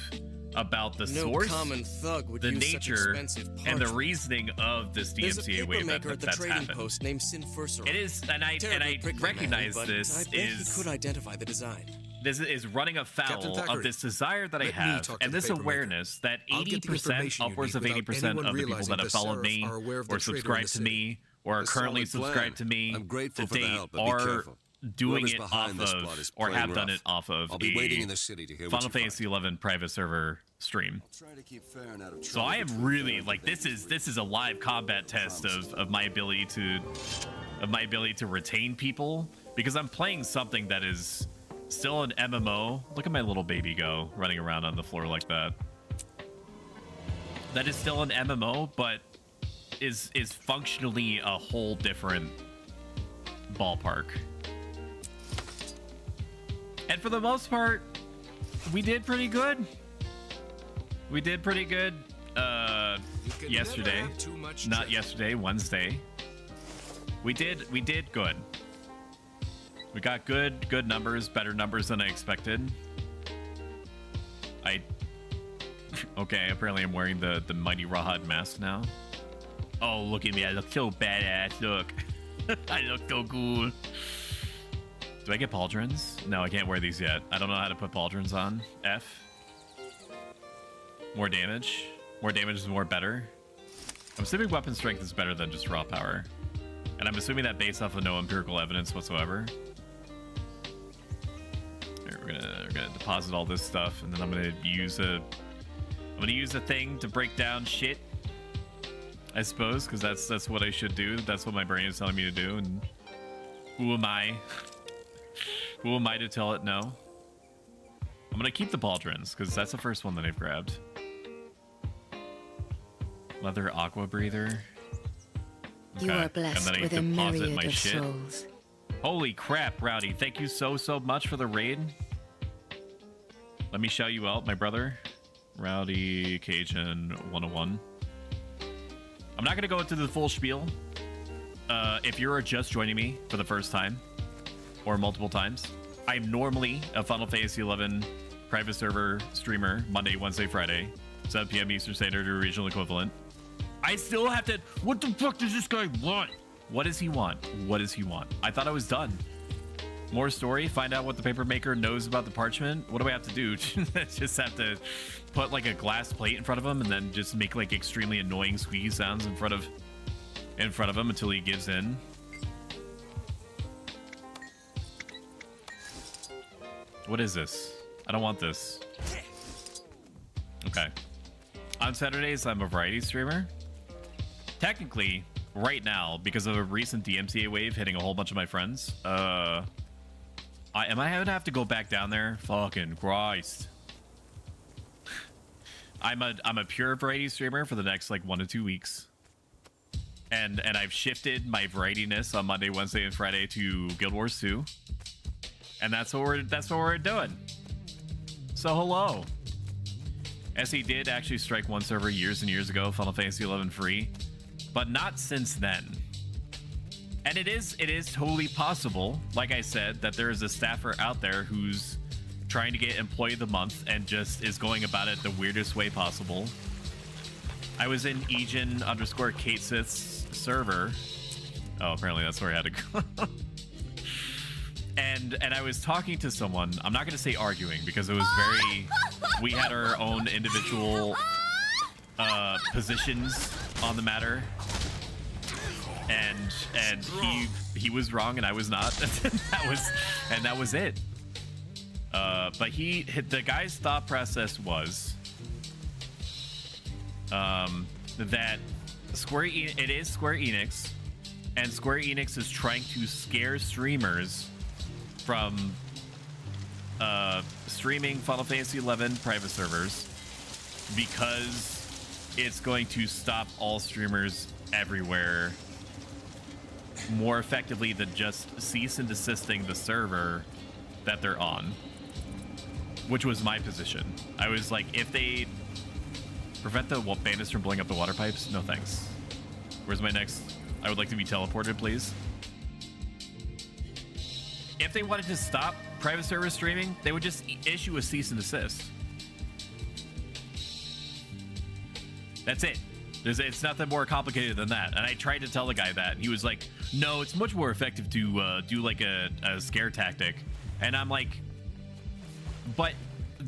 about the No source, common thug would the use such nature, expensive and the parchment. reasoning of this There's a DMCA paper wave maker at the that's trading happened. post named Sinfurser. It is, and I Terribly prickly recognize man, but this I bet is he could identify the design. this is running Captain afoul of Thackeray, this desire that I let me have talk to and the this paper maker. awareness that I'll get the 80%, information you upwards need of without 80% anyone of the people realizing that have the followed Seraph me are aware of the or traitor in subscribed the to city. me or are A currently solid plan. subscribed to me I'm grateful to for the date help, but be are careful. doing Whoever's it behind off this of plot is or playing have done rough. it off of I'll be a waiting in the city to hear Final what you Fantasy 11 private server stream. Try to keep fair and out of So trouble I am between really fair like and this is a live combat test of my ability to retain people because I'm playing something that is still an MMO. Look at my little baby go running around on the floor like that. That is still an MMO, but is functionally a whole different ballpark. And for the most part, we did pretty good. We did pretty good yesterday. Not yesterday, Wednesday. We did good. We got good numbers, better numbers than I expected. Okay, apparently I'm wearing the Mighty Rahad mask now. Oh, look at me, I look so badass, look. I look so cool. Do I get pauldrons? No, I can't wear these yet. I don't know how to put pauldrons on. F. More damage. More damage is more better. I'm assuming weapon strength is better than just raw power. And I'm assuming that based off of no empirical evidence whatsoever. Here, we're gonna deposit all this stuff, and then I'm gonna use a thing to break down shit. I suppose, because that's what I should do. That's what my brain is telling me to do, and who am I? Who am I to tell it no? I'm gonna keep the pauldrons, because that's the first one that I've grabbed. Leather aqua breather. You Okay, are blessed and then I with a deposit myriad my of shit. souls. Holy crap, Rowdy. Thank you so much for the raid. Let me shout you out, my brother. Rowdy Cajun 101. I'm not going to go into the full spiel. If you're just joining me for the first time or multiple times, I'm normally a Final Fantasy 11 private server streamer Monday, Wednesday, Friday, 7 p.m. Eastern Standard or regional equivalent. I still have to... What the fuck does this guy want? What does he want? What does he want? I thought I was done. More story? Find out what the paper maker knows about the parchment? What do I have to do? Just have to put like a glass plate in front of him and then just make like extremely annoying squeaky sounds in front of him until he gives in. What is this? I don't want this. Okay. On Saturdays, I'm a variety streamer. Technically, right now, because of a recent DMCA wave hitting a whole bunch of my friends, am I gonna have to go back down there? Fucking Christ. I'm a pure variety streamer for the next like 1 to 2 weeks. And I've shifted my varietyness on Monday, Wednesday, and Friday to Guild Wars 2. And that's what we're doing. So hello. SE did actually strike one server years and years ago, Final Fantasy 11 free, but not since then. And it is totally possible, like I said, that there is a staffer out there who's trying to get Employee of the Month and just is going about it the weirdest way possible. I was in Egen_Katesith's server. Oh, apparently that's where I had to go. And I was talking to someone. I'm not going to say arguing because it was very... We had our own individual positions on the matter. And he was wrong and I was not. that was it. But the guy's thought process was that it is Square Enix, and Square Enix is trying to scare streamers from streaming Final Fantasy 11 private servers because it's going to stop all streamers everywhere more effectively than just cease and desisting the server that they're on, which was my position. I was like, if they prevent the bandits from blowing up the water pipes, no thanks. Where's my next? I would like to be teleported, please. If they wanted to stop private server streaming, they would just issue a cease and desist. That's it. It's nothing more complicated than that. And I tried to tell the guy that, and he was like, no, it's much more effective to do like a scare tactic. And I'm like, but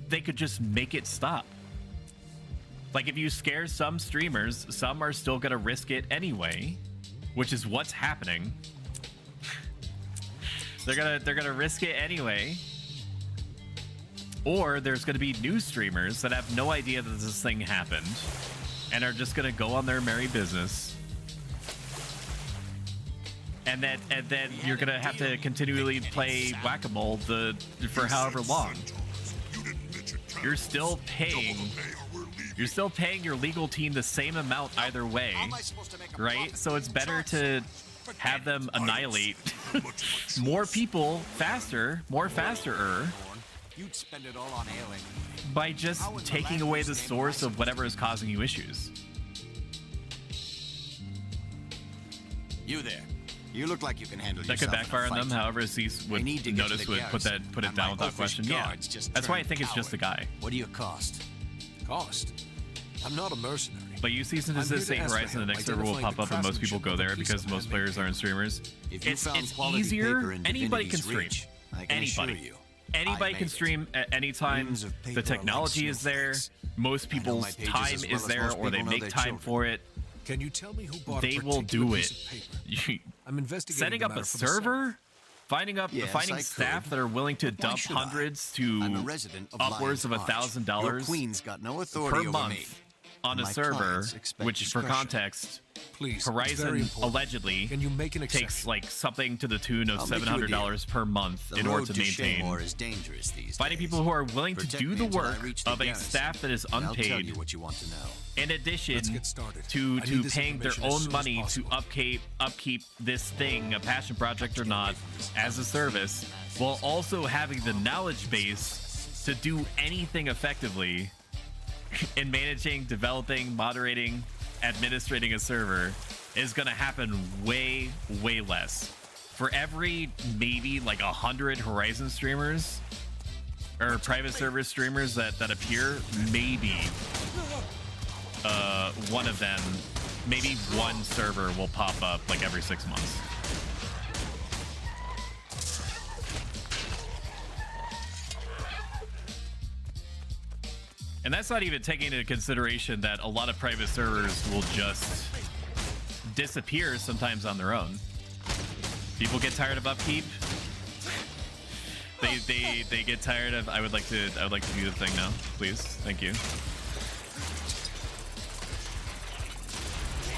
they could just make it stop. Like, if you scare some streamers, some are still gonna risk it anyway, which is what's happening. they're gonna risk it anyway. Or there's gonna be new streamers that have no idea that this thing happened and are just gonna go on their merry business. And then you're gonna have to continually play whack-a-mole for however long. You're still paying your legal team the same amount either way, right? So it's better to have them annihilate more people faster, You'd spend it all on ailing. by just taking away the source of whatever is causing you issues. You there. You look like you can handle That could backfire on them. However, Cease would need to get to notice the would put garrison, it and down my without oafish question. Yeah, guards just that's why I turned think it's just the coward. guy. What do you cost? Cost? I'm not a mercenary. But you Cease and I'm here Desist to saying ask for Horizon, the help next server will identifying pop the up and most people go there craftsmanship because of most the players aren't streamers. If you It's found quality easier. paper in Anybody can Divinity's stream. reach, I can assure Anybody. you, Anybody I can made stream at any time. Reams of paper The are like technology is there. snowflakes. Most I know people's my pages time as well is as there, most or they people know make their time children. for it. Can you tell me who bought They a will particular do piece it. of paper? I'm investigating Setting the up a matter for myself. server, finding Yes, finding I staff could. that are willing to But why dump should I? hundreds I'm a to resident of upwards of Lion's Lodge. $1,000 Your queen's got no per authority over me. month on a My server, clients expect which for discretion. context, Please, it's Horizon very important. allegedly Can you make an takes exception? like something to the tune of I'll make you a $700 per month The in order road to to maintain. Shaymore is dangerous these Finding days. people who are willing to Protect do me the until I work reach the of a garrison, staff that is and I'll tell unpaid, you what you want to know. in addition Let's get started. to I need this paying their information as own soon as money to possible. upkeep this thing, a passion project or not, as a service, while also having the knowledge base to do anything effectively in managing, developing, moderating, administrating a server is going to happen way less. For every maybe like 100 Horizon streamers or private server streamers that appear, maybe one of them, maybe one server will pop up like every 6 months. And that's not even taking into consideration that a lot of private servers will just disappear sometimes on their own. People get tired of upkeep. They get tired of I would like to do the thing now, please. Thank you.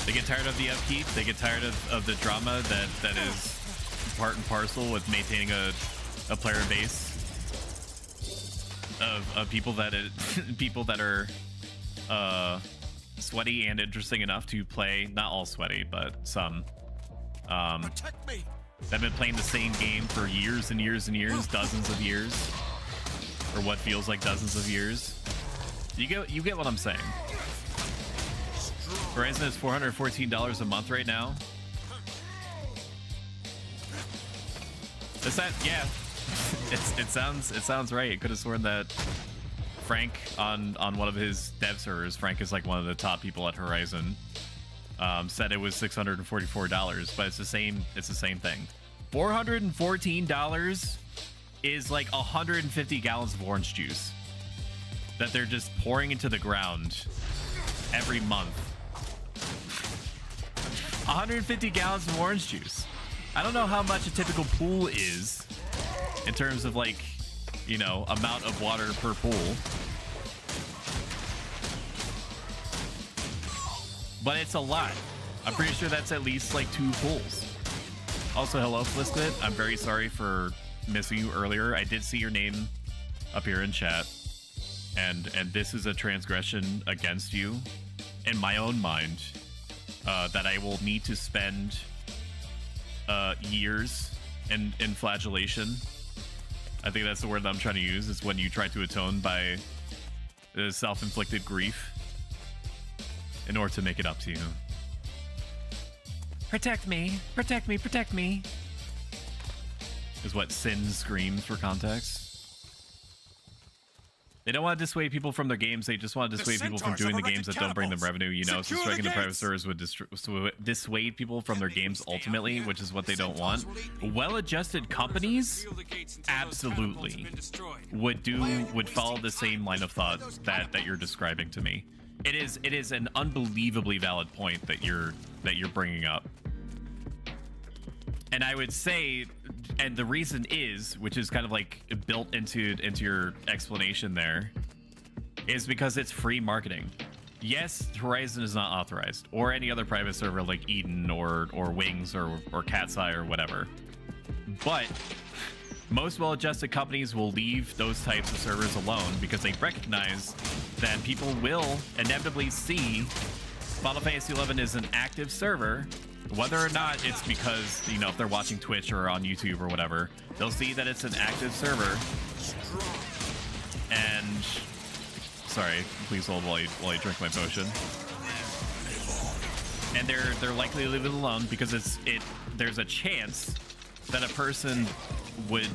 They get tired of the upkeep. They get tired of the drama that is part and parcel with maintaining a player base of people that are sweaty and interesting enough to play. Not all sweaty, but some. Protect me. That have been playing the same game for years and years and years, dozens of years, or what feels like dozens of years. You get what I'm saying. Horizon is $414 a month right now. Is that, yeah? It sounds right. I could have sworn that Frank on one of his dev servers, Frank is like one of the top people at Horizon, said it was $644, but it's the same thing. $414 is like 150 gallons of orange juice that they're just pouring into the ground every month. 150 gallons of orange juice. I don't know how much a typical pool is in terms of like, you know, amount of water per pool. But it's a lot. I'm pretty sure that's at least like 2 pools. Also, hello, Flisbit. I'm very sorry for missing you earlier. I did see your name up here in chat. And this is a transgression against you in my own mind that I will need to spend years in flagellation. I think that's the word that I'm trying to use, is when you try to atone by self-inflicted grief in order to make it up to you. Protect me, protect me, protect me, is what sin screams for context. They don't want to dissuade people from their games. They just want to dissuade people from doing the games that don't bring them revenue. You know, so striking the private servers would dissuade people from their games ultimately, which is what they don't want. Well-adjusted companies, absolutely, would follow the same line of thought that you're describing to me. It is an unbelievably valid point that you're bringing up. And I would say, and the reason is, which is kind of like built into your explanation there, is because it's free marketing. Yes, Horizon is not authorized, or any other private server like Eden or Wings or Cat's Eye or whatever. But most well-adjusted companies will leave those types of servers alone because they recognize that people will inevitably see Final Fantasy XI is an active server. Whether or not it's because, you know, if they're watching Twitch or on YouTube or whatever, they'll see that it's an active server. And sorry, please hold while I drink my potion. And they're likely to leave it alone because there's a chance that a person would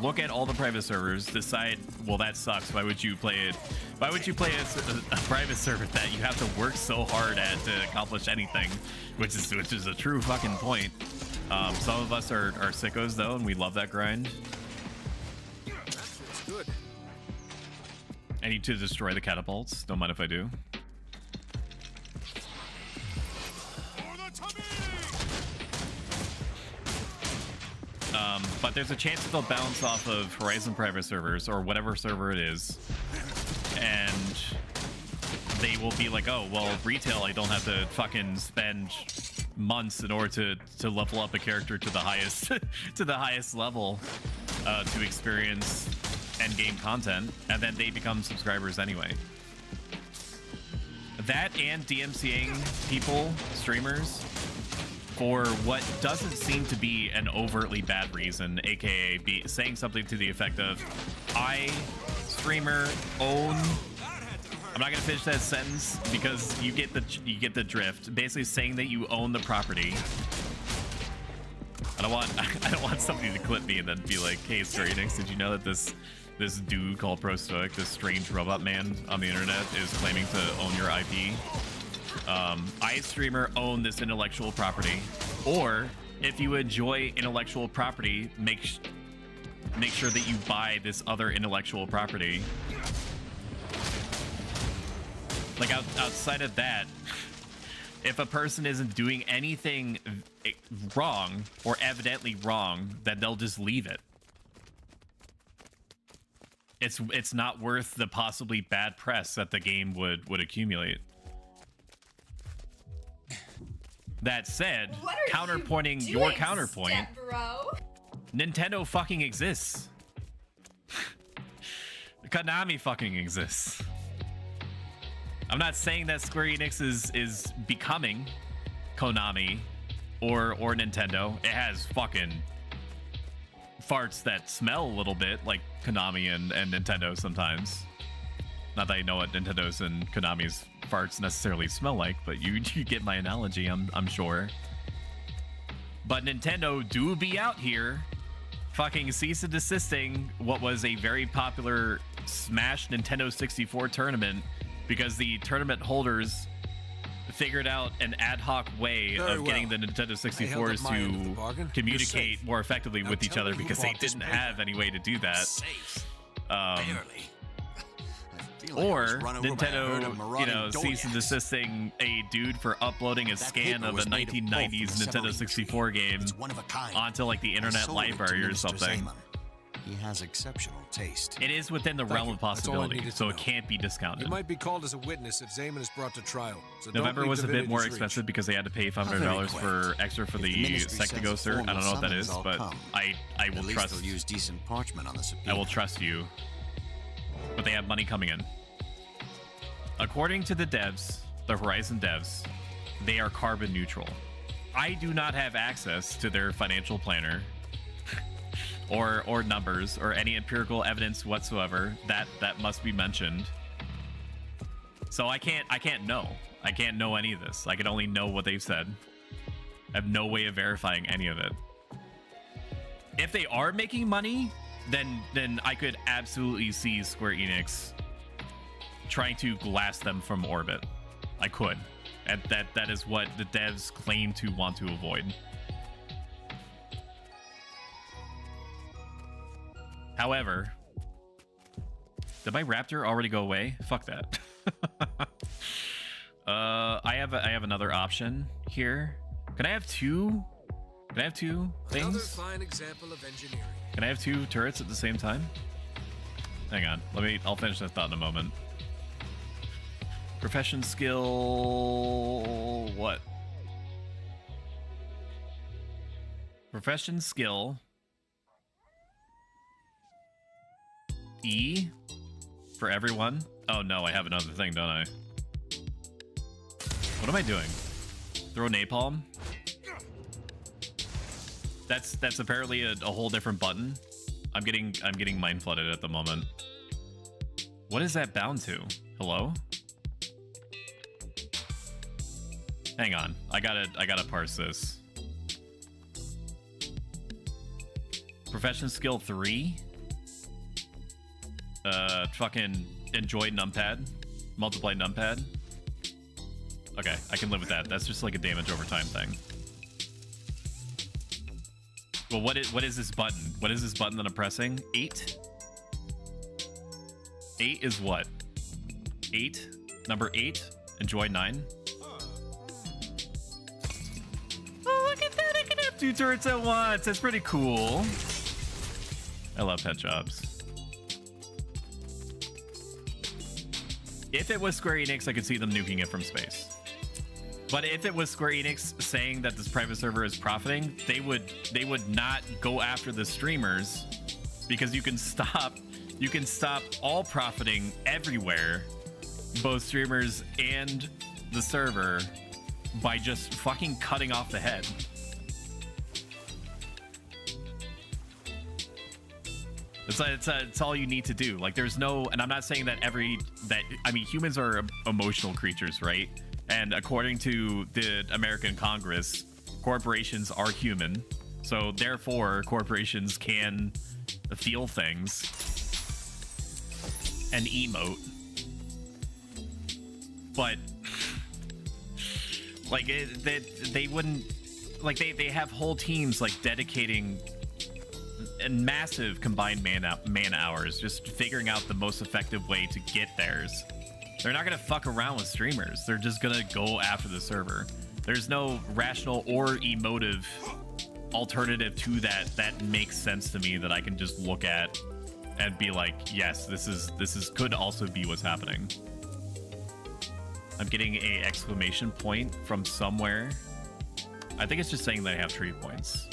look at all the private servers, decide, well, that sucks. Why would you play it? Why would you play a private server that you have to work so hard at to accomplish anything? Which is a true fucking point. Some of us are sickos though, and we love that grind. That's good. I need to destroy the catapults. Don't mind if I do. But there's a chance that they'll bounce off of Horizon private servers or whatever server it is, and they will be like, oh, well, retail, I don't have to fucking spend months in order to level up a character to the highest to the highest level to experience end game content, and then they become subscribers anyway. That and DMCAing people, streamers, for what doesn't seem to be an overtly bad reason, aka saying something to the effect of, I, streamer, own. I'm not gonna finish that sentence because you get the drift. Basically saying that you own the property. I don't want somebody to clip me and then be like, hey, Square Enix, did you know that this dude called Pro Stoic, this strange robot man on the internet, is claiming to own your IP? I, streamer, own this intellectual property. Or if you enjoy intellectual property, make sure that you buy this other intellectual property. Like outside of that, if a person isn't doing anything wrong or evidently wrong, then they'll just leave it. It's not worth the possibly bad press that the game would accumulate. That said, counterpointing your counterpoint, Nintendo fucking exists. Konami fucking exists. I'm not saying that Square Enix is becoming Konami or Nintendo. It has fucking farts that smell a little bit like Konami and Nintendo sometimes. Not that I know what Nintendo's and Konami's farts necessarily smell like, but you get my analogy, I'm sure. But Nintendo do be out here fucking cease and desisting what was a very popular Smash Nintendo 64 tournament because the tournament holders figured out an ad hoc way of getting the Nintendo 64s to communicate more effectively with each other because they didn't have any way to do that. Or Nintendo, you know, cease and desisting a dude for uploading a scan of a 1990s Nintendo 64 game onto like the internet library or something. He has exceptional taste. It is within the realm of possibility, so it can't be discounted. You might be called as a witness if Zaman is brought to trial. So November was a bit more expensive because they had to pay $500 for extra for the Sectigo cert. I don't know what that is, but I will trust. Use decent parchment on the I will trust you. But they have money coming in. According to the devs, the Horizon devs, they are carbon neutral. I do not have access to their financial planner or numbers or any empirical evidence whatsoever that must be mentioned. So I can't know. I can't know any of this. I can only know what they've said. I have no way of verifying any of it. If they are making money, then I could absolutely see Square Enix trying to glass them from orbit. I could. And that is what the devs claim to want to avoid. However, did my raptor already go away? Fuck that. I have another option here. Can I have two? Can I have two things? Another fine example of engineering. Can I have two turrets at the same time? Hang on. I'll finish that thought in a moment. Profession skill. What? Profession skill. E for everyone. Oh no, I have another thing, don't I? What am I doing? Throw napalm? That's apparently a whole different button. I'm getting mind flooded at the moment. What is that bound to? Hello? Hang on. I gotta parse this. Profession skill 3. Fucking enjoy numpad. Multiply numpad. Okay, I can live with that. That's just like a damage over time thing. Well, what is this button? What is this button that I'm pressing? 8? 8 is what? 8? Number 8? Enjoy 9? Oh, look at that! I can have 2 turrets at once! That's pretty cool. I love pet jobs. If it was Square Enix, I could see them nuking it from space. But if it was Square Enix saying that this private server is profiting, they would not go after the streamers, because you can stop all profiting everywhere, both streamers and the server, by just fucking cutting off the head. It's all you need to do. Like, there's no, and I'm not saying that I mean, humans are emotional creatures, right? And according to the American Congress, corporations are human. So therefore, corporations can feel things and emote. But like they wouldn't, like they have whole teams like dedicating and massive combined man hours just figuring out the most effective way to get theirs. They're not gonna fuck around with streamers. They're just gonna go after the server. There's no rational or emotive alternative to that makes sense to me that I can just look at and be like, yes, this is could also be what's happening. I'm getting a exclamation point from somewhere. I think it's just saying that I have 3 points.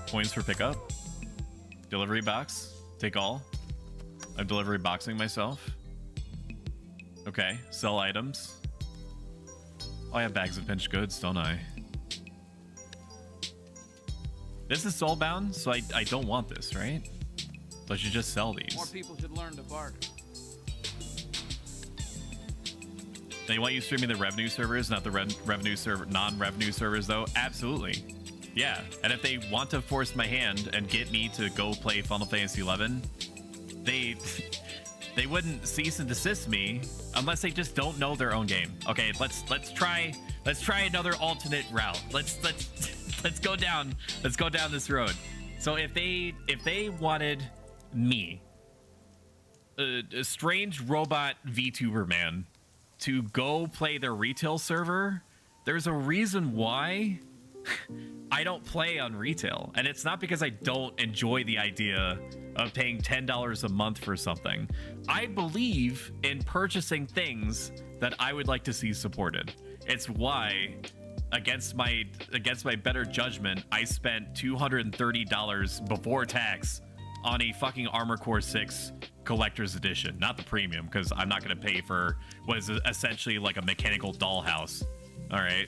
Points for pickup. Delivery box. Take all. I'm delivery boxing myself. Okay. Sell items. Oh, I have bags of pinched goods, don't I? This is soulbound, so I don't want this, right? So I should just sell these. More people should learn to barter. They want you streaming the revenue servers, not the non-revenue servers, though. Absolutely, yeah. And if they want to force my hand and get me to go play Final Fantasy XI, they wouldn't cease and desist me unless they just don't know their own game. Okay, let's try another alternate route. Let's go down this road. So if they wanted me, a strange robot VTuber man, to go play their retail server, there's a reason why I don't play on retail. And it's not because I don't enjoy the idea of paying $10 a month for something. I believe in purchasing things that I would like to see supported. It's why, against my better judgment, I spent $230 before tax on a fucking Armor Core 6 collector's edition, not the premium, because I'm not going to pay for what is essentially like a mechanical dollhouse. All right.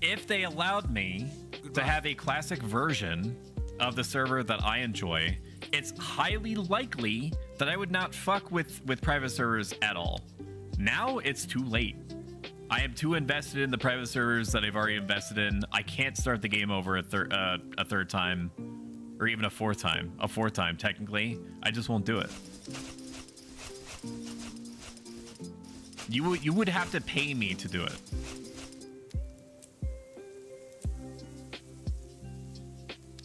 If they allowed me to have a classic version of the server that I enjoy, it's highly likely that I would not fuck with private servers at all. Now it's too late. I am too invested in the private servers that I've already invested in. I can't start the game over a third time. or even a fourth time technically, I just won't do it. You would have to pay me to do it.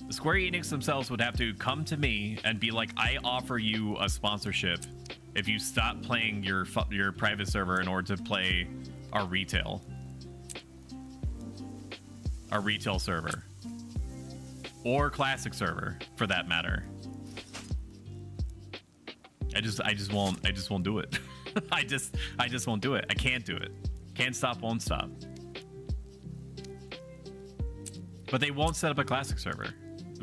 Square Enix themselves would have to come to me and be like, I offer you a sponsorship if you stop playing your private server in order to play our retail server, or classic server for that matter. I just won't do it. I just won't do it. I can't do it. Can't stop, won't stop. But they won't set up a classic server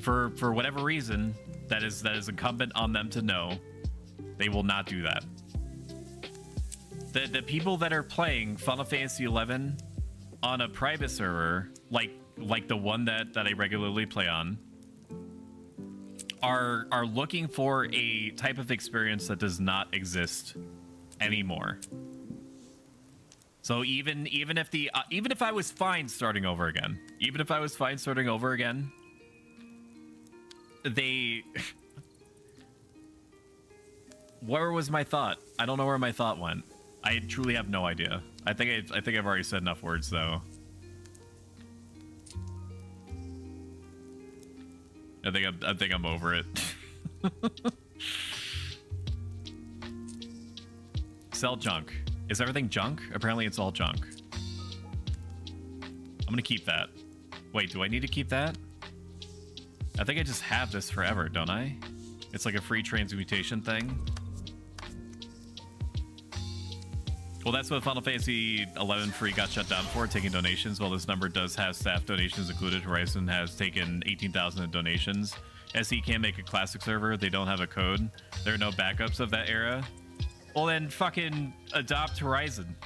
for whatever reason that is incumbent on them to know. They will not do that. The people that are playing Final Fantasy XI on a private server, like the one that I regularly play on, are looking for a type of experience that does not exist anymore. So even if I was fine starting over again, they where was my thought? I don't know where my thought went. I truly have no idea. I think I've already said enough words though. I think I'm over it. Sell junk. Is everything junk? Apparently it's all junk. I'm gonna keep that. Wait, do I need to keep that? I think I just have this forever, don't I? It's like a free transmutation thing. Well, that's what Final Fantasy XI Free got shut down for, taking donations. While this number does have staff donations included, Horizon has taken 18,000 in donations. SE can't make a classic server. They don't have a code. There are no backups of that era. Well, then fucking adopt Horizon.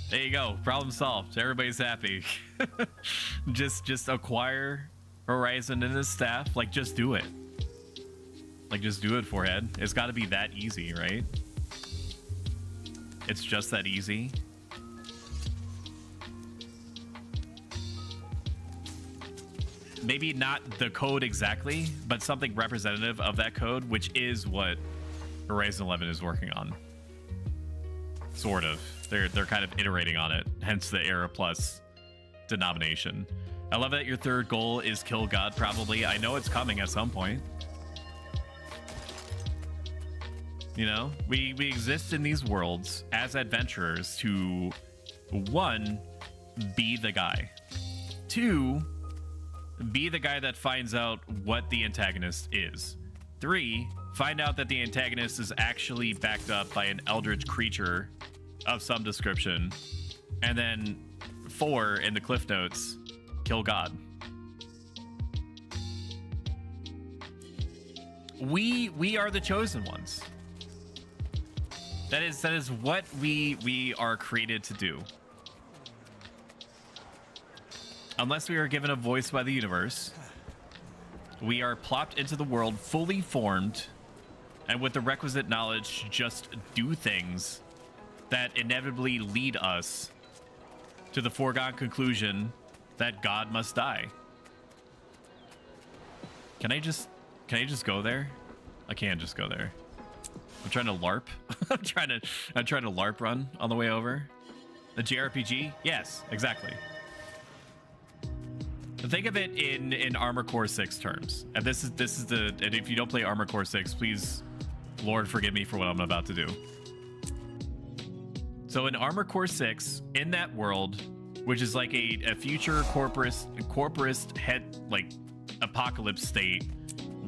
There you go. Problem solved. Everybody's happy. just acquire Horizon and his staff. Like, just do it. Like, just do it, Forehead. It's got to be that easy, right? It's just that easy. Maybe not the code exactly, but something representative of that code, which is what Horizon 11 is working on. Sort of. They're kind of iterating on it, hence the Era Plus denomination. I love that your third goal is kill God, probably. I know it's coming at some point. You know, we exist in these worlds as adventurers to, 1, be the guy. 2, be the guy that finds out what the antagonist is. 3, find out that the antagonist is actually backed up by an eldritch creature of some description. And then 4, in the cliff notes, kill God. We are the chosen ones. That is what we are created to do. Unless we are given a voice by the universe, we are plopped into the world fully formed and with the requisite knowledge to just do things that inevitably lead us to the foregone conclusion that God must die. Can I just go there? I can't just go there. I'm trying to LARP. I'm trying to LARP run on the way over. The JRPG? Yes, exactly. Think of it in Armor Core 6 terms. And this is the, and if you don't play Armor Core 6, please, Lord, forgive me for what I'm about to do. So in Armor Core 6, in that world, which is like a future corporist head, like apocalypse state,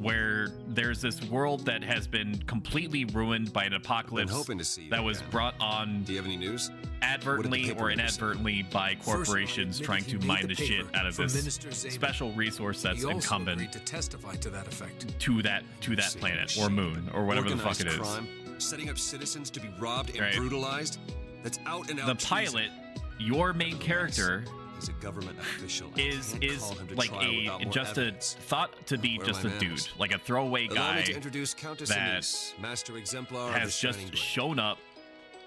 where there's this world that has been completely ruined by an apocalypse that was brought on, do you have any news? Advertently or inadvertently by corporations trying to mine the shit out of this special resource that's incumbent to testify to that effect. to that planet or moon or whatever the fuck it is. Crime, setting up citizens to be robbed and brutalized. That's out and out. The pilot, your main character, is a government official. Is like just a thought to be just a dude, like a throwaway guy to introduce Countess that Anise, master exemplar has just shown up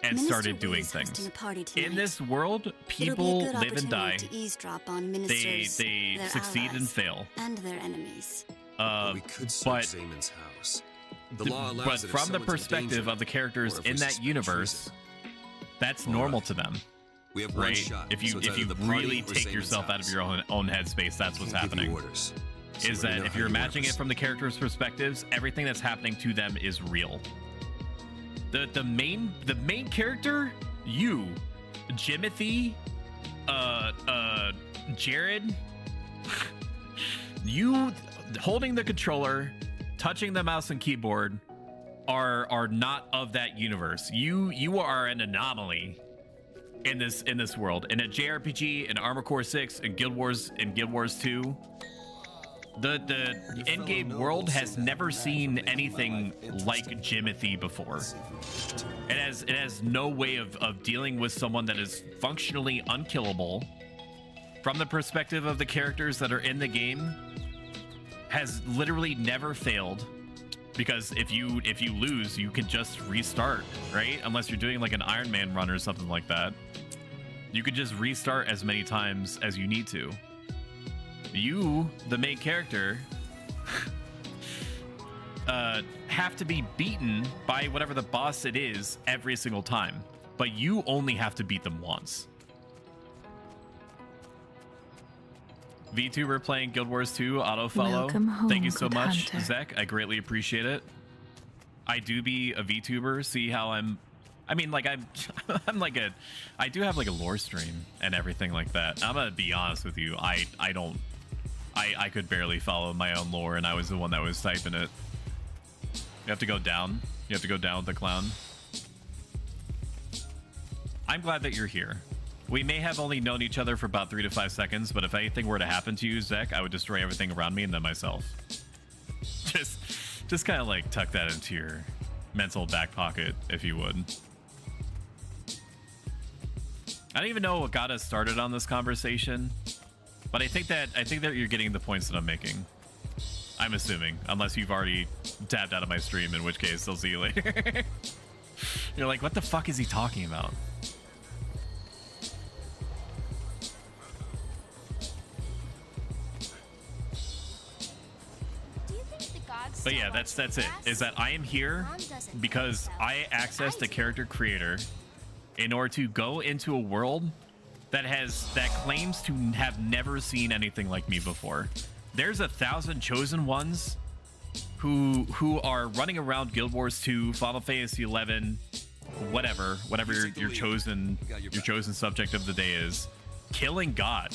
and Minister started Wei doing is hosting things. a party tonight. In this world, It'll be a people good live and die. opportunity to eavesdrop on They ministers, their succeed and allies, fail. and their enemies. We could search But Zamon's house. The law allows but it if from the someone's in perspective danger, of the characters or if in we that suspect universe, treason. that's All normal right. to them. We have one Right? shot. If you so it's if either you the party really or take Zamon's yourself out of house. your own headspace, that's what's Can't give you happening. orders. So Is let me that know if how you're you imagining work it from the characters' perspectives, everything that's happening to them is real. The main character, you, Jimothy, Jared, you holding the controller, touching the mouse and keyboard, are not of that universe. You are an anomaly in this world. In a JRPG, in Armor Core 6, in Guild Wars 2, the in-game world has never seen anything like Jimothy before. It has no way of dealing with someone that is functionally unkillable. From the perspective of the characters that are in the game, has literally never failed. Because if you lose, you can just restart, right? Unless you're doing like an Iron Man run or something like that. You can just restart as many times as you need to. You, the main character, have to be beaten by whatever the boss it is every single time. But you only have to beat them once. VTuber playing Guild Wars 2 auto follow. Welcome home, Thank you so good much, hunter. Zach. I greatly appreciate it. I do be a VTuber. See how I'm like I'm like I do have like a lore stream and everything like that. I'm gonna be honest with you. I could barely follow my own lore, and I was the one that was typing it. You have to go down. You have to go down with the clown. I'm glad that you're here. We may have only known each other for about 3 to 5 seconds, but if anything were to happen to you, Zach, I would destroy everything around me and then myself. Just kind of like tuck that into your mental back pocket, if you would. I don't even know what got us started on this conversation, but I think that you're getting the points that I'm making. I'm assuming, unless you've already tapped out of my stream, in which case I'll see you later. You're like, what the fuck is he talking about? But yeah, that's it. Is that I am here because I accessed the character creator in order to go into a world that claims to have never seen anything like me before. There's 1,000 chosen ones who are running around Guild Wars 2, Final Fantasy 11, whatever your chosen subject of the day is, killing God.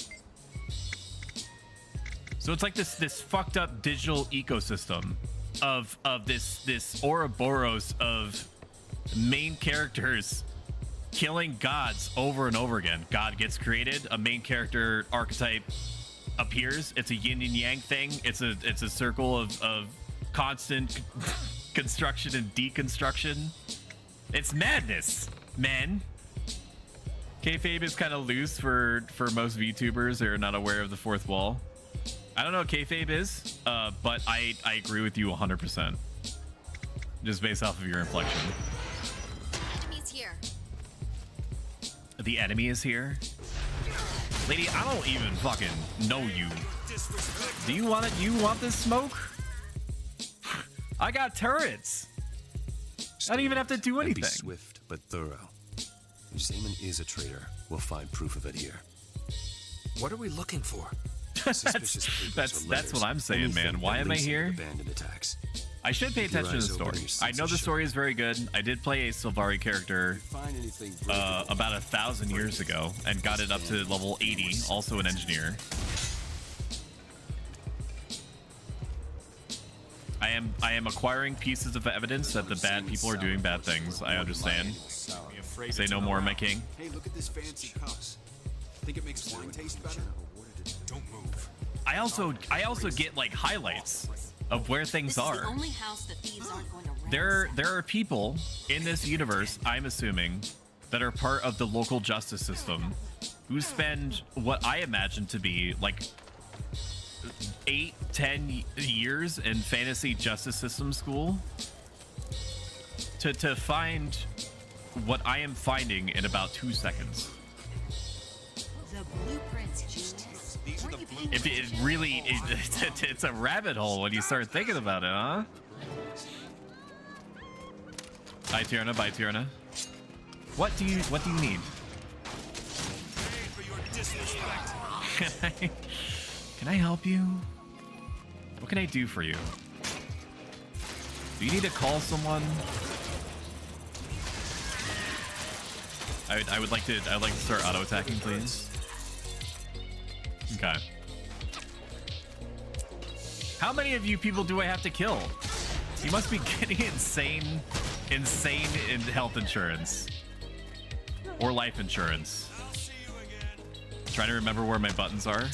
So it's like this fucked up digital ecosystem of this Ouroboros of main characters killing gods over and over again. God gets created, a main character archetype appears. It's a yin and yang thing. It's a circle of constant construction and deconstruction. It's madness, man. Kayfabe is kind of loose for most VTubers that are not aware of the fourth wall. I don't know what kayfabe is, but I agree with you 100%. Just based off of your inflection. Enemy's here. The enemy is here? Lady, I don't even fucking know you. Do you want it? You want this smoke? I got turrets. I don't even have to do anything. Be swift but thorough. If Zaman is a traitor, we'll find proof of it here. What are we looking for? That's what I'm saying, man. Why am I here? Attacks. I should pay attention to the story. I know the story is very good. I did play a Sylvari character about 1,000 years ago and got it up to level 80, also an engineer. I am acquiring pieces of evidence that the bad people are doing bad things. I understand. Say no more, my king. Hey, look at this fancy cuss. Think it makes wine taste better? Don't move. I also get like highlights of where things This is are. the only house that thieves aren't going to There are people in this universe, I'm assuming, that are part of the local justice system who spend what I imagine to be like 8-10 years in fantasy justice system school to find what I am finding in about 2 seconds. The blueprints, genius. These are the If it really, it's a rabbit hole when you start thinking about it, huh? Bye, Tierna. Bye, Tierna. What do you need? Can I help you? What can I do for you? Do you need to call someone? I would like to start auto attacking, please. Okay. How many of you people do I have to kill? You must be getting insane in health insurance or life insurance. Trying to remember where my buttons are.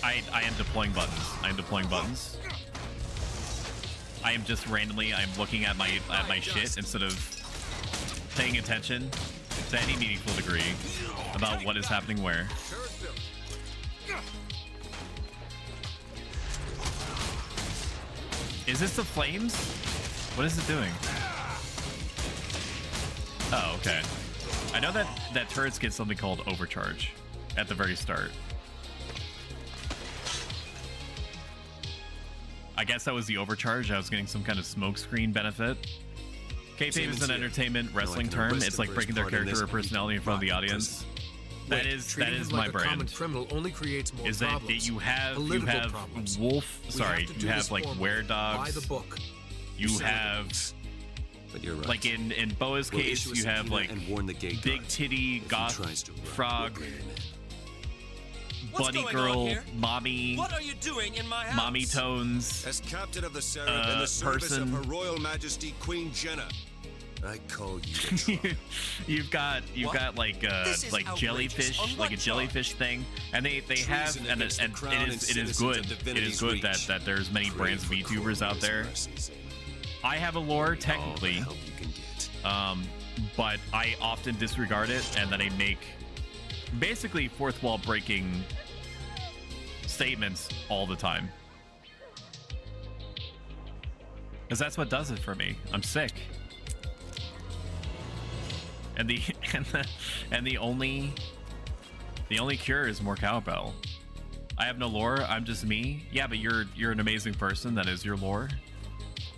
I am deploying buttons. I am deploying buttons. I am just randomly. I'm looking at my shit instead of paying attention to any meaningful degree about what is happening where. Is this the flames? What is it doing? Oh, okay. I know that turrets get something called overcharge at the very start. I guess that was the overcharge. I was getting some kind of smoke screen benefit. Kayfabe is an entertainment wrestling term. It's like breaking their character or personality in front of the audience. That is my brand. Criminal only creates more is that you have wolf? Sorry, you have like were dogs. By the book. You have, but you're right. Like in Boa's case, you have like big titty goth frog. Bunny girl, mommy. What are you doing in my house? Mommy tones. As captain of the Seraph in the service of Her Royal Majesty Queen Jenna, I call you. you've got like jellyfish, like a jellyfish thing, and they have and it is good that there's many brands of VTubers out there. I have a lore technically, but I often disregard it, and then I make basically fourth wall breaking statements all the time, because that's what does it for me. I'm sick, and the only cure is more cowbell. I have no lore. I'm just me. Yeah, but you're an amazing person. That is your lore.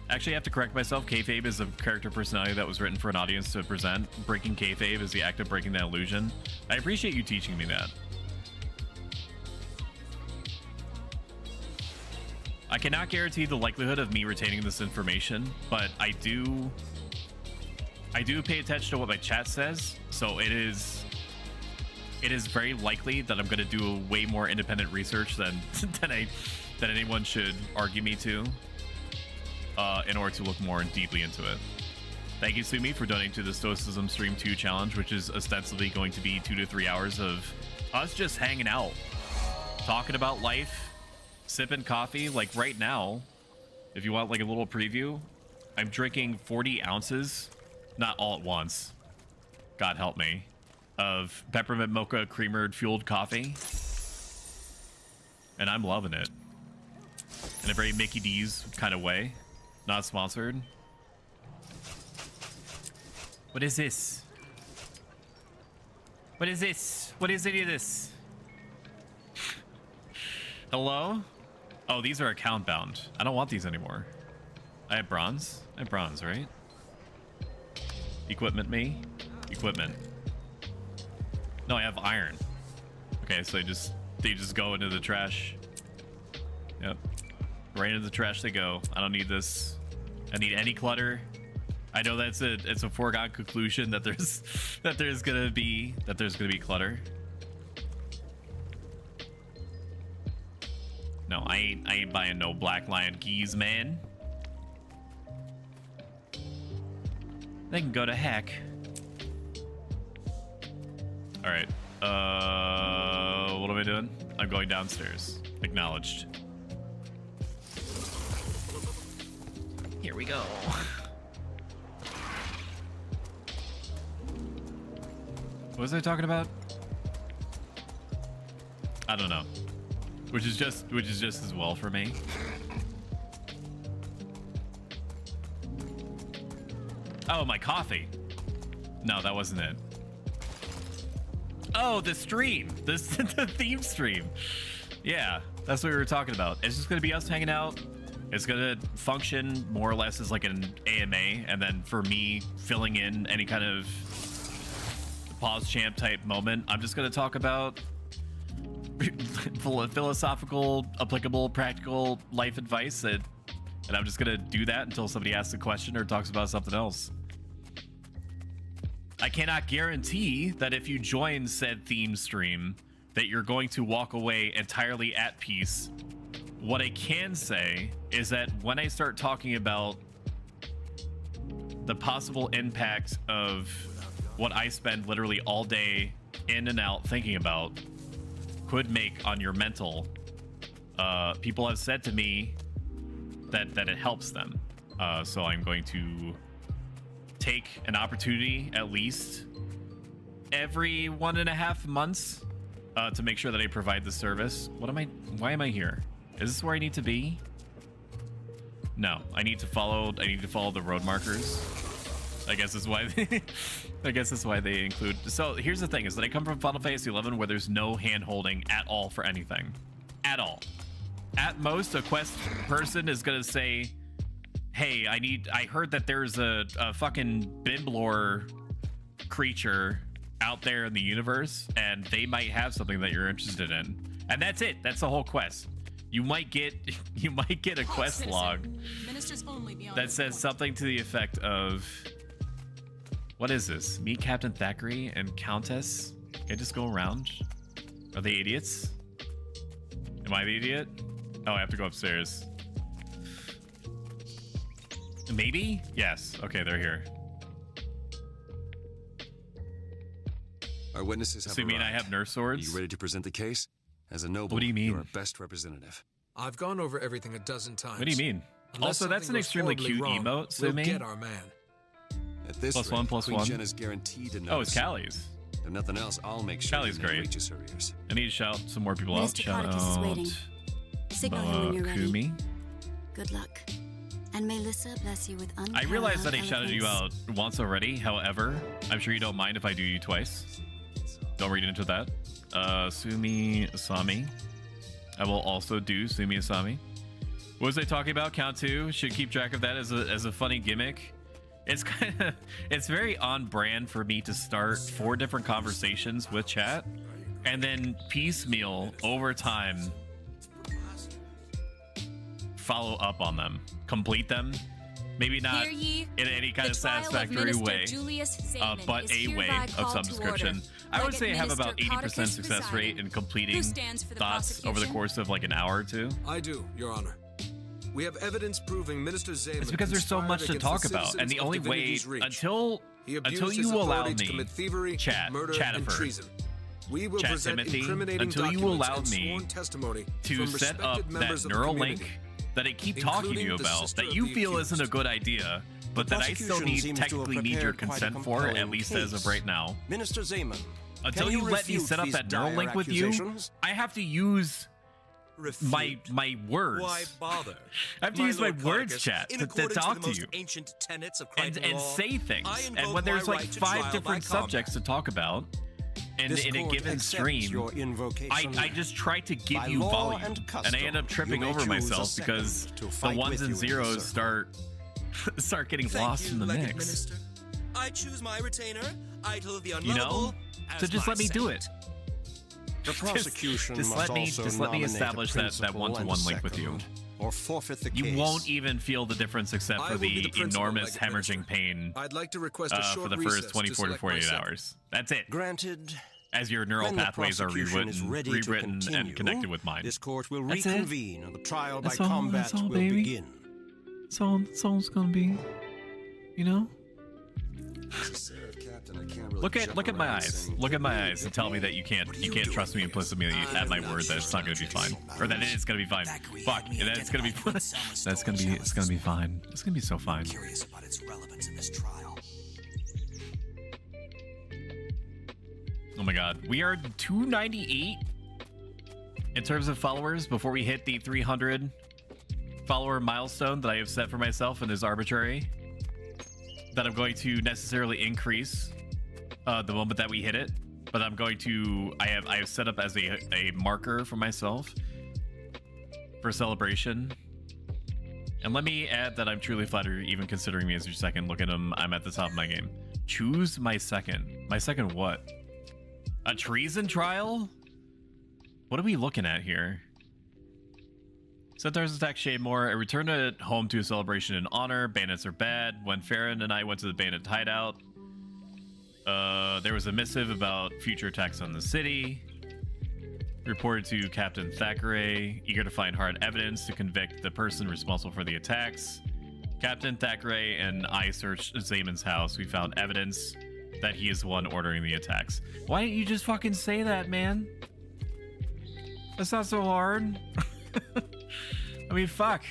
Actually, I have to correct myself. Kayfabe is a character personality that was written for an audience to present. Breaking kayfabe is the act of breaking that illusion. I appreciate you teaching me that. I cannot guarantee the likelihood of me retaining this information, but I do pay attention to what my chat says, so it is very likely that I'm going to do way more independent research than anyone should argue me to. In order to look more deeply into it. Thank you, Sumi, for donating to the Stoicism Stream 2 challenge, which is ostensibly going to be 2 to 3 hours of us just hanging out, talking about life, sipping coffee. Like right now, if you want like a little preview, I'm drinking 40 ounces, not all at once, God help me, of peppermint mocha creamer fueled coffee, and I'm loving it in a very Mickey D's kind of way. Not sponsored. What is this? What is this? What is any of this? Hello? Oh, these are account bound. I don't want these anymore. I have bronze. I have bronze, right? Equipment me? Equipment. No, I have iron. Okay, so they just go into the trash. Yep. Right into the trash they go. I don't need this. I need any clutter. I know it's a foregone conclusion that there's gonna be clutter. No, I ain't buying no Black Lion keys, man. They can go to heck. All right. What am I doing? I'm going downstairs. Acknowledged. Here we go. What was I talking about? I don't know. Which is just as well for me. Oh, my coffee. No, that wasn't it. Oh, the stream. The theme stream. Yeah, that's what we were talking about. It's just going to be us hanging out. It's going to function more or less as like an AMA, and then for me filling in any kind of pause champ type moment, I'm just going to talk about philosophical, applicable, practical life advice, and I'm just going to do that until somebody asks a question or talks about something else. I cannot guarantee that if you join said theme stream that you're going to walk away entirely at peace. What I can say is that when I start talking about the possible impact of what I spend literally all day in and out thinking about could make on your mental, people have said to me that it helps them. So I'm going to take an opportunity at least every 1.5 months to make sure that I provide the service. Why am I here? Is this where I need to be? No, I need to follow the road markers. I guess that's why they include. So here's the thing, is that I come from Final Fantasy 11 where there's no hand holding at all for anything. At all. At most, a quest person is gonna say, hey, I heard that there's a fucking Bimblor creature out there in the universe, and they might have something that you're interested in. And that's it. That's the whole quest. You might get a quest log that says something to the effect of, what is this? Meet Captain Thackeray and Countess? Can I just go around? Are they idiots? Am I the idiot? Oh, I have to go upstairs. Maybe? Yes. Okay, they're here. Our witnesses have So you mean I have nurse swords? Are you ready to present the case? As a noble, what do you mean? You're our best representative. I've gone over everything a dozen times. What do you mean? Unless Also, that's an something extremely goes cute horribly wrong, emote, Sumi. we'll get our man. At this Plus rate, one, plus Queen one. Jenna's guaranteed to notice. Oh, it's Callie's. If nothing else, I'll make sure Callie's your name great. reaches her ears. I need to shout some more people out. Mr. Shout Codicus is out waiting. Signal him when you're ready. Kumi. Good luck. And may Lissa bless you with I realized that I shouted you eloquence. out once already. However, I'm sure you don't mind if I do you twice. Don't read into that. Sumi Asami. I will also do Sumi Asami. What was I talking about? Count 2. Should keep track of that as a funny gimmick. It's very on brand for me to start 4 different conversations with chat and then piecemeal over time follow up on them, complete them. Maybe not in any kind of satisfactory way, but a way of some description. I would say I have about 80% success rate in completing thoughts over the course of like an hour or 2. I do, Your Honor. We have evidence proving Minister Zayman. It's because there's so much to talk about, and the only way until you allow me thievery, chat and for treason. We will chat present Timothy incriminating until you documents allow and me sworn testimony to from set up respected that members of the neural community, link that I keep talking to you including the about sister that of you the feel accused. isn't a good idea, but that I still technically need your consent for, at least as of right now. Minister Zayman, Until you let me set up that neural link with you, I have to use my words. Why bother? I have to use my words, chat, to talk to you Ancient tenets of and Crichton law, say things. I And invoke when there's my like right to 5 trial different by combat. subjects to talk about in a given stream, I just try to give you volume, and I end up tripping over myself because the ones and zeros start getting lost in the Legged mix. Minister. I choose my retainer, Idol of the You know? Unlovable, So as just my let me do it. the prosecution just must let me also just let me nominate a establish that principal one-to-one and a link with you. second, or forfeit the You case. won't even feel the difference except I for will be the the principal, enormous Legged hemorrhaging Minister. pain I'd like to request a short for the recess first 24 to select 48 my second. hours. That's it. Granted. As your neural When the pathways are prosecution is ready to rewritten and continue, connected with mine. This court will That's it. reconvene and the trial by That's all- combat that's all, will baby. begin. That's all it's gonna be. You know? Look at my eyes. Look at my eyes and tell me that you can't trust me implicitly at my word that it's not gonna be fine, or that it is gonna be fine. Fuck, and that it's gonna be fine. It's gonna be fine. It's gonna be so fine. Curious about its relevance in this trial. Oh my god, we are 298 in terms of followers before we hit the 300 follower milestone that I have set for myself and is arbitrary. that I'm going to necessarily increase the moment that we hit it, but I'm going to I have set up as a marker for myself for celebration. And let me add that I'm truly flattered even considering me as your second. Look at him, I'm at the top of my game. Choose my second. My second what? A treason trial? What are we looking at here? Centaurs attack Shademore. I returned it home to a celebration in honor. Bandits are bad. When Farron and I went to the bandit hideout, there was a missive about future attacks on the city. Reported to Captain Thackeray, eager to find hard evidence to convict the person responsible for the attacks. Captain Thackeray and I searched Zamon's house. We found evidence that he is the one ordering the attacks. Why didn't you just fucking say that, man? That's not so hard. I mean, fuck.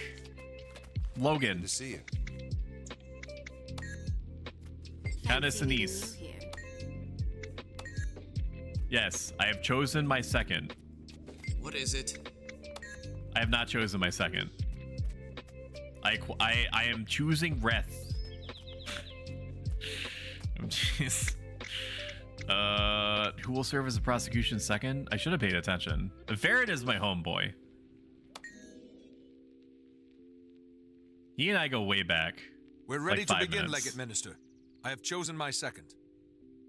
Logan. Good to see you. Countess Anise. Yes, I have chosen my second. What is it? I have not chosen my second. I am choosing Reth. Jeez. Who will serve as the prosecution second? I should have paid attention. Farron is my homeboy. He and I go way back. We're ready like to 5 begin, minutes. Legate Minister. I have chosen my second.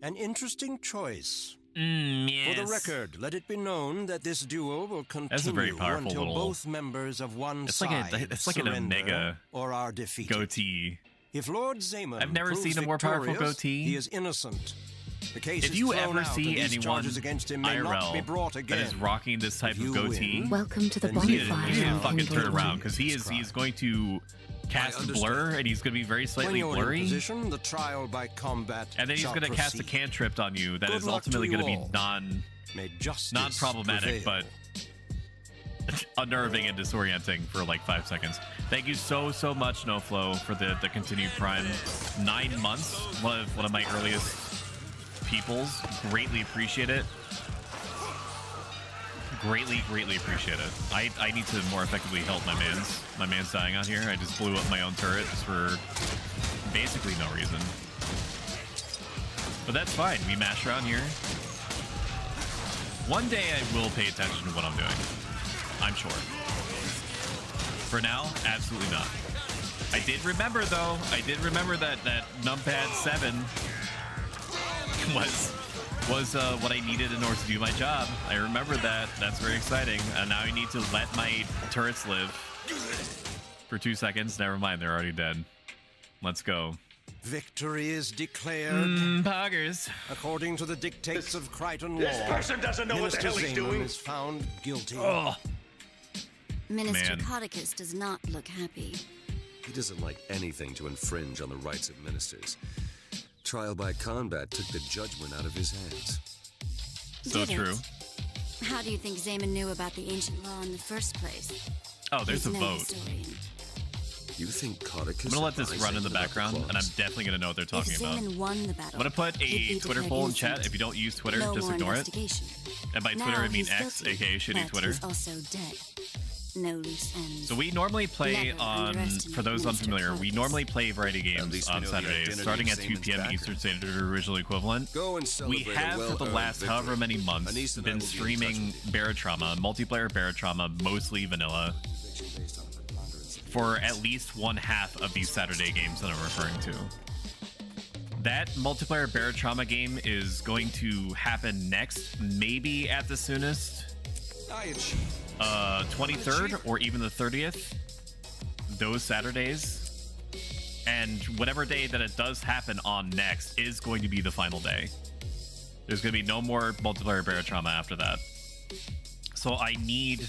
An interesting choice. Yes. For the record, let it be known that this duel will That's a very continue powerful until little- both members of one It's side like it's like an surrender omega or are defeated. goatee. If Lord Zaman I've never proves seen a more powerful victorious, goatee. He is innocent. The case If is you thrown ever out, see and these anyone charges against him may not be IRL brought that again. is rocking this type If you of goatee, win, Welcome to the then he is- bonfire. he didn't Yeah. fucking turn in around Brooklyn. because he's going to cast blur and he's going to be very When slightly you're in blurry, position, the trial by combat and then he's shall going to cast a proceed. cantrip on you that Good is luck to ultimately you going to be all. May justice non-problematic, prevail. but unnerving and disorienting for like 5 seconds. Thank you so much, NoFlow, for the continued prime. 9 months, one of my earliest peoples. Greatly appreciate it. Greatly appreciate it. I need to more effectively help my man's. My man's dying out here. I just blew up my own turret just for basically no reason. But that's fine. We mash around here. One day I will pay attention to what I'm doing. I'm sure. For now, absolutely not. I did remember though. I did remember that numpad 7 was what I needed in order to do my job. I remember that. That's very exciting. And now I need to let my turrets live for 2 seconds. Never mind, they're already dead. Let's go. Victory is declared Poggers. according to the dictates of Crichton law. This person doesn't know what the hell he's Zaman doing. is found guilty. Oh, Minister Man. Codicus does not look happy. He doesn't like anything to infringe on the rights of ministers. Trial by combat took the judgment out of his hands. so Did it? true. How do you think Zaman knew about the ancient law in the first place? Oh, there's a He's no vote. historian. You think Codicus... I'm gonna let this advised run in the Zaman about background, and I'm clause? definitely gonna know what they're talking If about. Zaman won the battle, I'm gonna put he'd a be Twitter declared poll in chat. innocent. If you don't use Twitter, No just more ignore it. investigation. And by Now Twitter, I mean he's X, guilty, aka shitty but Twitter. He's also dead. No loose ends. So we normally play Never on, underestimate for those Minister unfamiliar, we Codicus. normally play variety games least we on know the Saturdays, identity starting of at 2 Zamon's p.m. backer. Eastern Standard Original Equivalent. Go and We celebrate a have for the well-earned last victory. however many months Anise and I been will be in touch streaming with you. Barotrauma, multiplayer Barotrauma, mostly vanilla, for at least one half of these Saturday games that I'm referring to. That multiplayer Barotrauma game is going to happen next, maybe at the soonest, 23rd or even the 30th. Those Saturdays, and whatever day that it does happen on next is going to be the final day. There's going to be no more multiplayer Barotrauma after that. So I need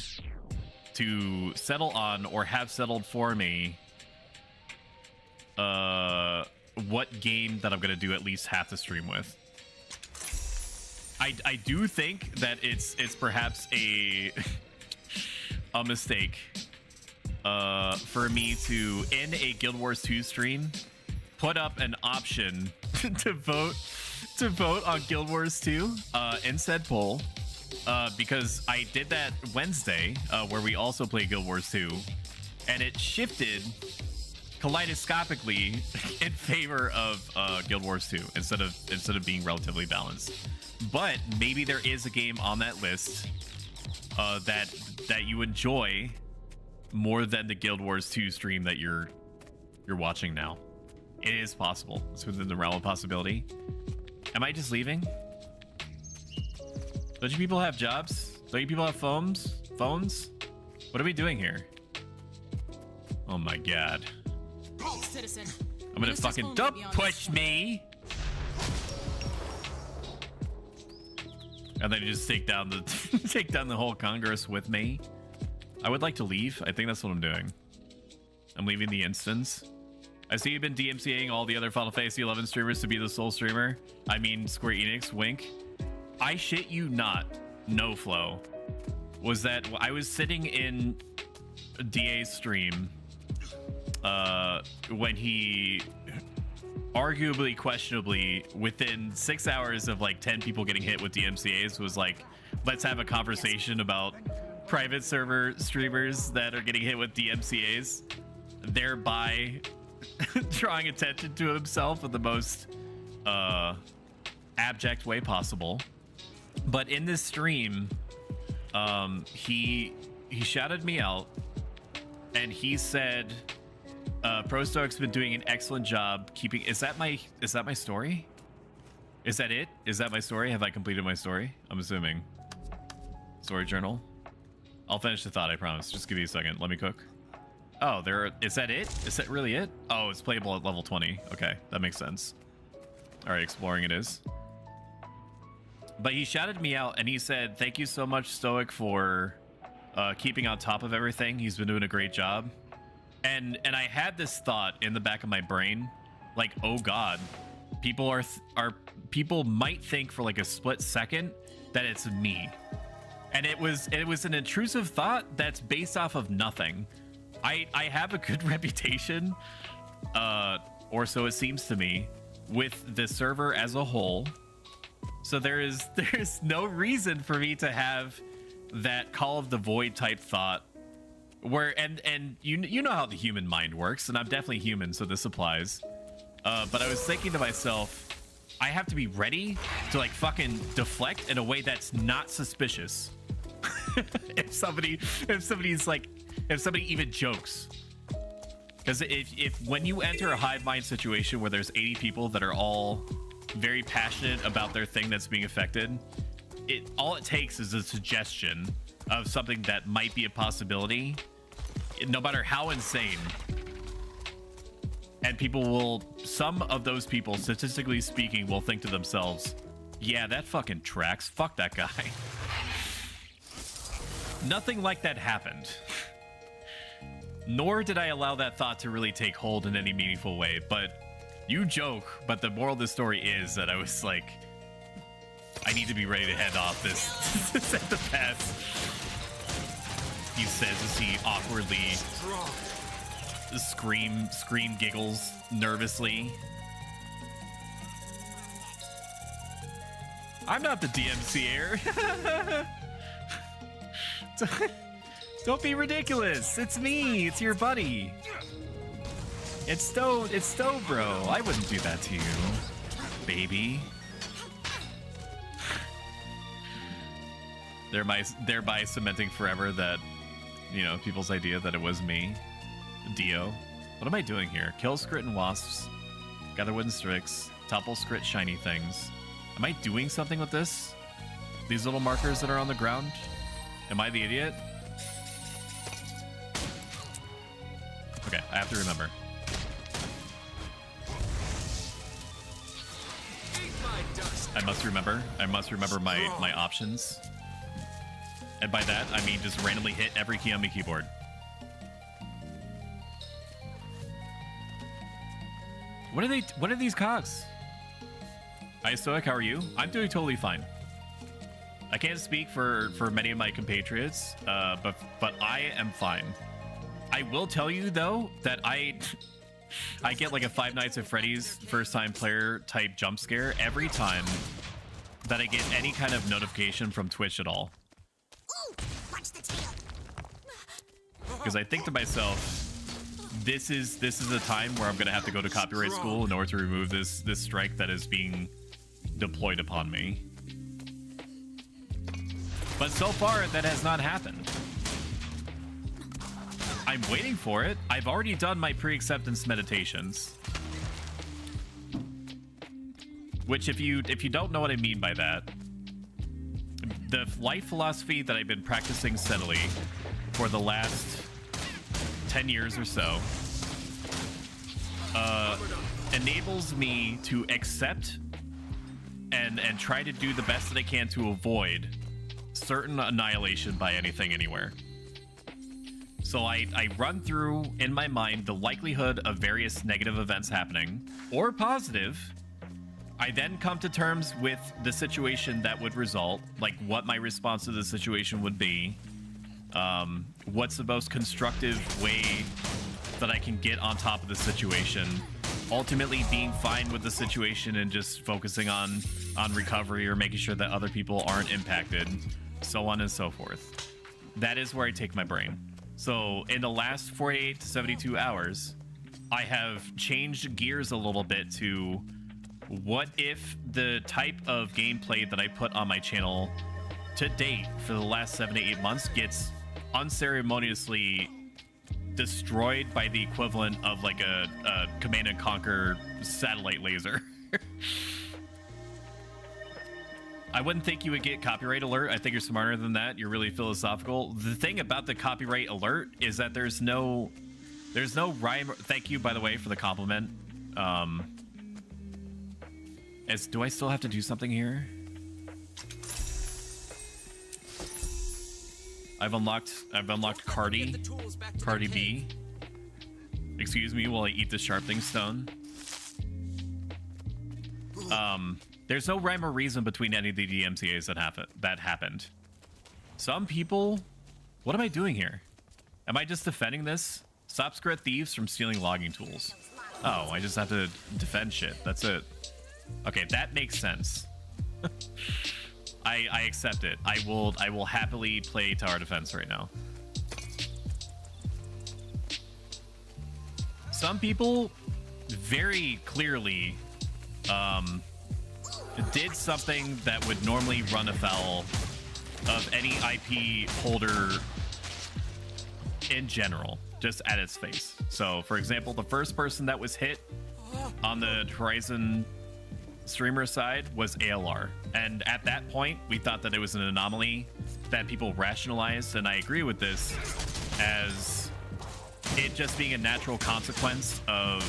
to settle on, or have settled for me, what game that I'm going to do at least half the stream with. I do think that it's perhaps a a mistake for me to, in a Guild Wars 2 stream, put up an option to vote on Guild Wars 2 in said poll, because I did that Wednesday, where we also play Guild Wars 2, and it shifted kaleidoscopically in favor of Guild Wars 2 instead of being relatively balanced. But maybe there is a game on that list that you enjoy more than the Guild Wars 2 stream that you're watching now. It is possible. It's within the realm of possibility. Am I just leaving? Don't you people have jobs? Don't you people have phones? What are we doing here? Oh my god. Hey, citizen. I'm gonna fucking don't push me. And then you just take down the whole Congress with me. I would like to leave. I think that's what I'm doing. I'm leaving the instance. I see you've been DMCAing all the other Final Fantasy 11 streamers to be the sole streamer. I mean, Square Enix, wink. I shit you not, no flow. Was that I was sitting in DA's stream when he arguably, questionably, within 6 hours of like 10 people getting hit with DMCAs, was like, let's have a conversation about private server streamers that are getting hit with DMCAs, thereby drawing attention to himself in the most abject way possible. But in this stream, he shouted me out, and he said, Pro Stoic's been doing an excellent job keeping. Is that my story? Is that it? Is that my story? Have I completed my story? I'm assuming. Story journal. I'll finish the thought, I promise. Just give me a second. Let me cook. Oh, is that it? Is that really it? Oh, it's playable at level 20. Okay, that makes sense. All right, exploring it is. But he shouted me out and he said, thank you so much, Stoic, for keeping on top of everything. He's been doing a great job. And I had this thought in the back of my brain, like, oh god, people might think for like a split second that it's me. And it was an intrusive thought that's based off of nothing. I have a good reputation, or so it seems to me, with the server as a whole. So there's no reason for me to have that Call of the Void type thought where, and you know how the human mind works, and I'm definitely human, so this applies. But I was thinking to myself, I have to be ready to like fucking deflect in a way that's not suspicious. if somebody even jokes. Because if when you enter a hive mind situation where there's 80 people that are all very passionate about their thing that's being affected, all it takes is a suggestion of something that might be a possibility, no matter how insane. And some of those people, statistically speaking, will think to themselves, yeah, that fucking tracks. Fuck that guy. Nothing like that happened. Nor did I allow that thought to really take hold in any meaningful way. But you joke, but the moral of the story is that I was like, I need to be ready to head off this at the pass. He says as he awkwardly scream giggles nervously. I'm not the DMCA. Don't be ridiculous. It's me. It's your buddy. It's Stowe, bro. I wouldn't do that to you, baby. Thereby cementing forever that, you know, people's idea that it was me. Dio. What am I doing here? Kill Scrit and Wasps. Gather wooden sticks. Topple Scrit shiny things. Am I doing something with this? These little markers that are on the ground? Am I the idiot? Okay, I have to remember. I must remember my options. And by that, I mean just randomly hit every key on my keyboard. What are these cogs? Hi, Stoic, how are you? I'm doing totally fine. I can't speak for many of my compatriots, but I am fine. I will tell you though that I get like a Five Nights at Freddy's first time player type jump scare every time that I get any kind of notification from Twitch at all. Because I think to myself, this is a time where I'm gonna have to go to copyright school in order to remove this strike that is being deployed upon me. But so far, that has not happened. I'm waiting for it. I've already done my pre-acceptance meditations. Which, if you don't know what I mean by that, the life philosophy that I've been practicing steadily for the last 10 years or so enables me to accept and try to do the best that I can to avoid certain annihilation by anything anywhere. So I run through in my mind the likelihood of various negative events happening or positive. I then come to terms with the situation that would result, like what my response to the situation would be, what's the most constructive way that I can get on top of the situation, ultimately being fine with the situation and just focusing on recovery or making sure that other people aren't impacted, so on and so forth. That is where I take my brain. So in the last 48 to 72 hours, I have changed gears a little bit to what if the type of gameplay that I put on my channel to date for the last 7 to 8 months gets unceremoniously destroyed by the equivalent of like a Command and Conquer satellite laser. I wouldn't think you would get copyright alert. I think you're smarter than that. You're really philosophical. The thing about the copyright alert is that there's no rhyme. Thank you, by the way, for the compliment. Do I still have to do something here? I've unlocked Cardi B. Excuse me while I eat the sharpening stone. There's no rhyme or reason between any of the DMCAs that happened. Some people, what am I doing here? Am I just defending this? Stop scrap thieves from stealing logging tools. Oh, I just have to defend shit. That's it. Okay, that makes sense. I accept it. I will happily play tower defense right now. Some people very clearly did something that would normally run afoul of any IP holder in general, just at its face. So, for example, the first person that was hit on the Horizon streamer side was ALR, and at that point we thought that it was an anomaly that people rationalized, and I agree with this as it just being a natural consequence of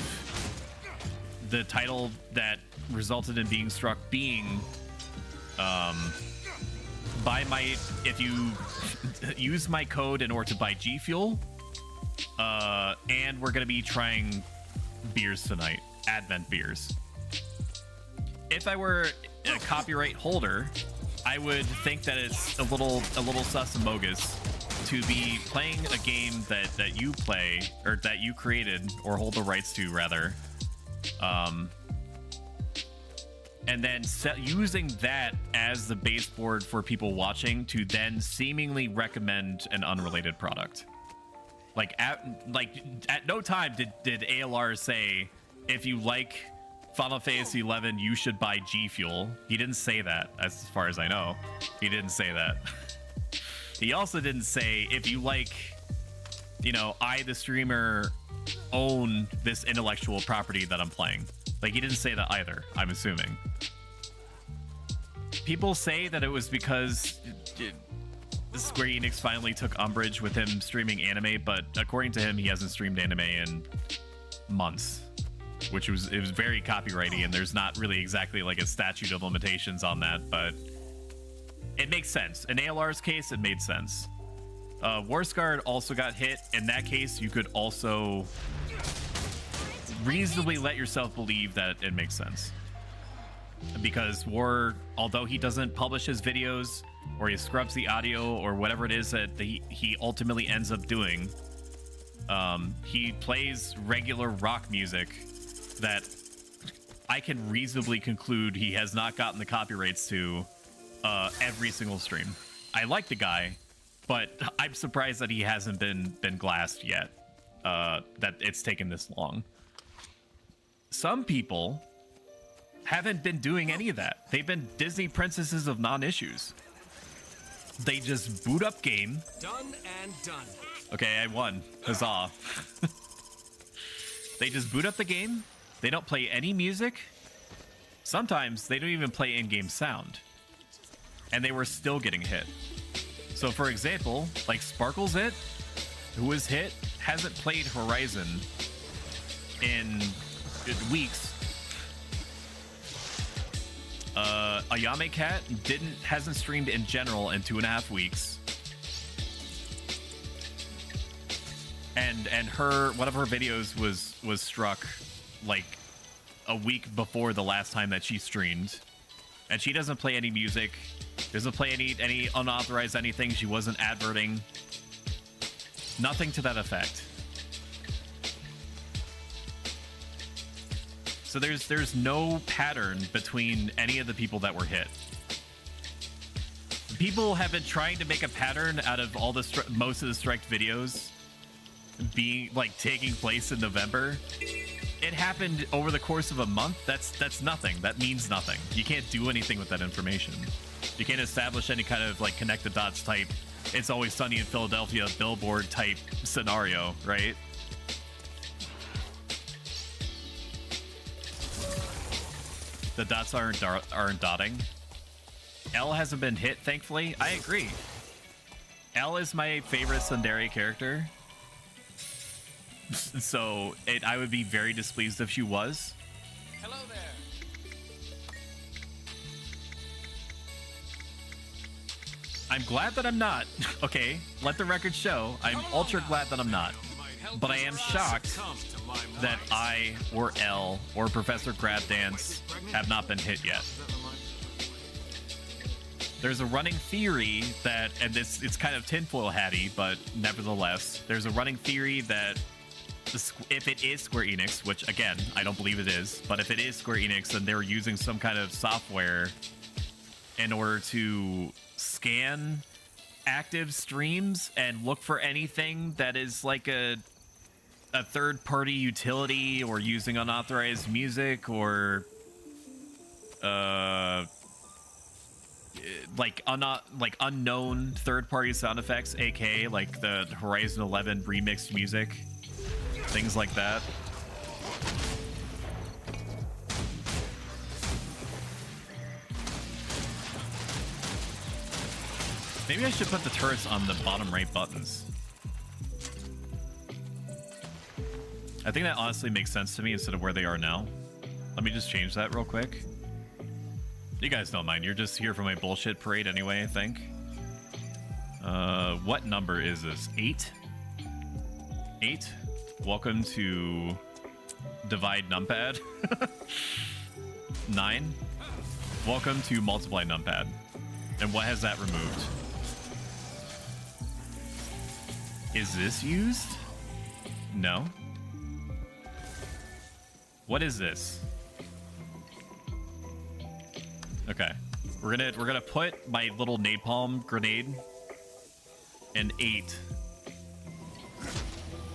the title that resulted in being struck being if you use my code in order to buy G Fuel, and we're gonna be trying beers tonight, Advent beers. If I were a copyright holder, I would think that it's a little sus and bogus to be playing a game that you play, or that you created or hold the rights to rather, and then using that as the baseboard for people watching to then seemingly recommend an unrelated product. Like at no time did ALR say, if you like Final Fantasy 11, you should buy G Fuel. He didn't say that, as far as I know. He didn't say that. He also didn't say, if you like, I, the streamer, own this intellectual property that I'm playing. Like, he didn't say that either, I'm assuming. People say that it was because Square Enix finally took umbrage with him streaming anime, but according to him, he hasn't streamed anime in months. It was very copyrighty, and there's not really exactly like a statute of limitations on that, but it makes sense. In ALR's case, it made sense. Warsguard also got hit. In that case, you could also reasonably let yourself believe that it makes sense. Because War, although he doesn't publish his videos, or he scrubs the audio, or whatever it is that he ultimately ends up doing, he plays regular rock music that I can reasonably conclude he has not gotten the copyrights to every single stream. I like the guy, but I'm surprised that he hasn't been glassed yet. that it's taken this long. Some people haven't been doing any of that. They've been Disney princesses of non-issues. They just boot up game. Done and done. Okay, I won. Huzzah. They just boot up the game. They don't play any music. Sometimes they don't even play in-game sound. And they were still getting hit. So for example, like Sparkles It, who was hit, hasn't played Horizon in weeks. Ayame Cat hasn't streamed in general in 2.5 weeks. And one of her videos was struck like a week before the last time that she streamed. And she doesn't play any music, doesn't play any unauthorized anything. She wasn't adverting. Nothing to that effect. So there's no pattern between any of the people that were hit. People have been trying to make a pattern out of all the most of the striked videos being like taking place in November. It happened over the course of a month. That's nothing. That means nothing. You can't do anything with that information. You can't establish any kind of like connect the dots type It's Always Sunny in Philadelphia billboard type scenario, right? The dots aren't dotting. L hasn't been hit, thankfully. I agree. L is my favorite Tsundere character. So I would be very displeased if she was. Hello there. I'm glad that I'm not. Okay, let the record show. I'm ultra glad that I'm not. But I am shocked that I or L or Professor Crab Dance have not been hit yet. There's a running theory that, and it's kind of tinfoil hatty, but nevertheless, there's a running theory that if it is Square Enix, which again, I don't believe it is, but if it is Square Enix, then they're using some kind of software in order to scan active streams and look for anything that is like a third-party utility or using unauthorized music or like unknown third-party sound effects, aka like the Horizon 11 remixed music, things like that. Maybe I should put the turrets on the bottom right buttons. I think that honestly makes sense to me instead of where they are now. Let me just change that real quick. You guys don't mind. You're just here for my bullshit parade anyway, I think. What number is this? 8? 8? Welcome to Divide Numpad. 9? Welcome to Multiply Numpad. And what has that removed? Is this used? No. What is this? Okay, we're gonna put my little napalm grenade in 8.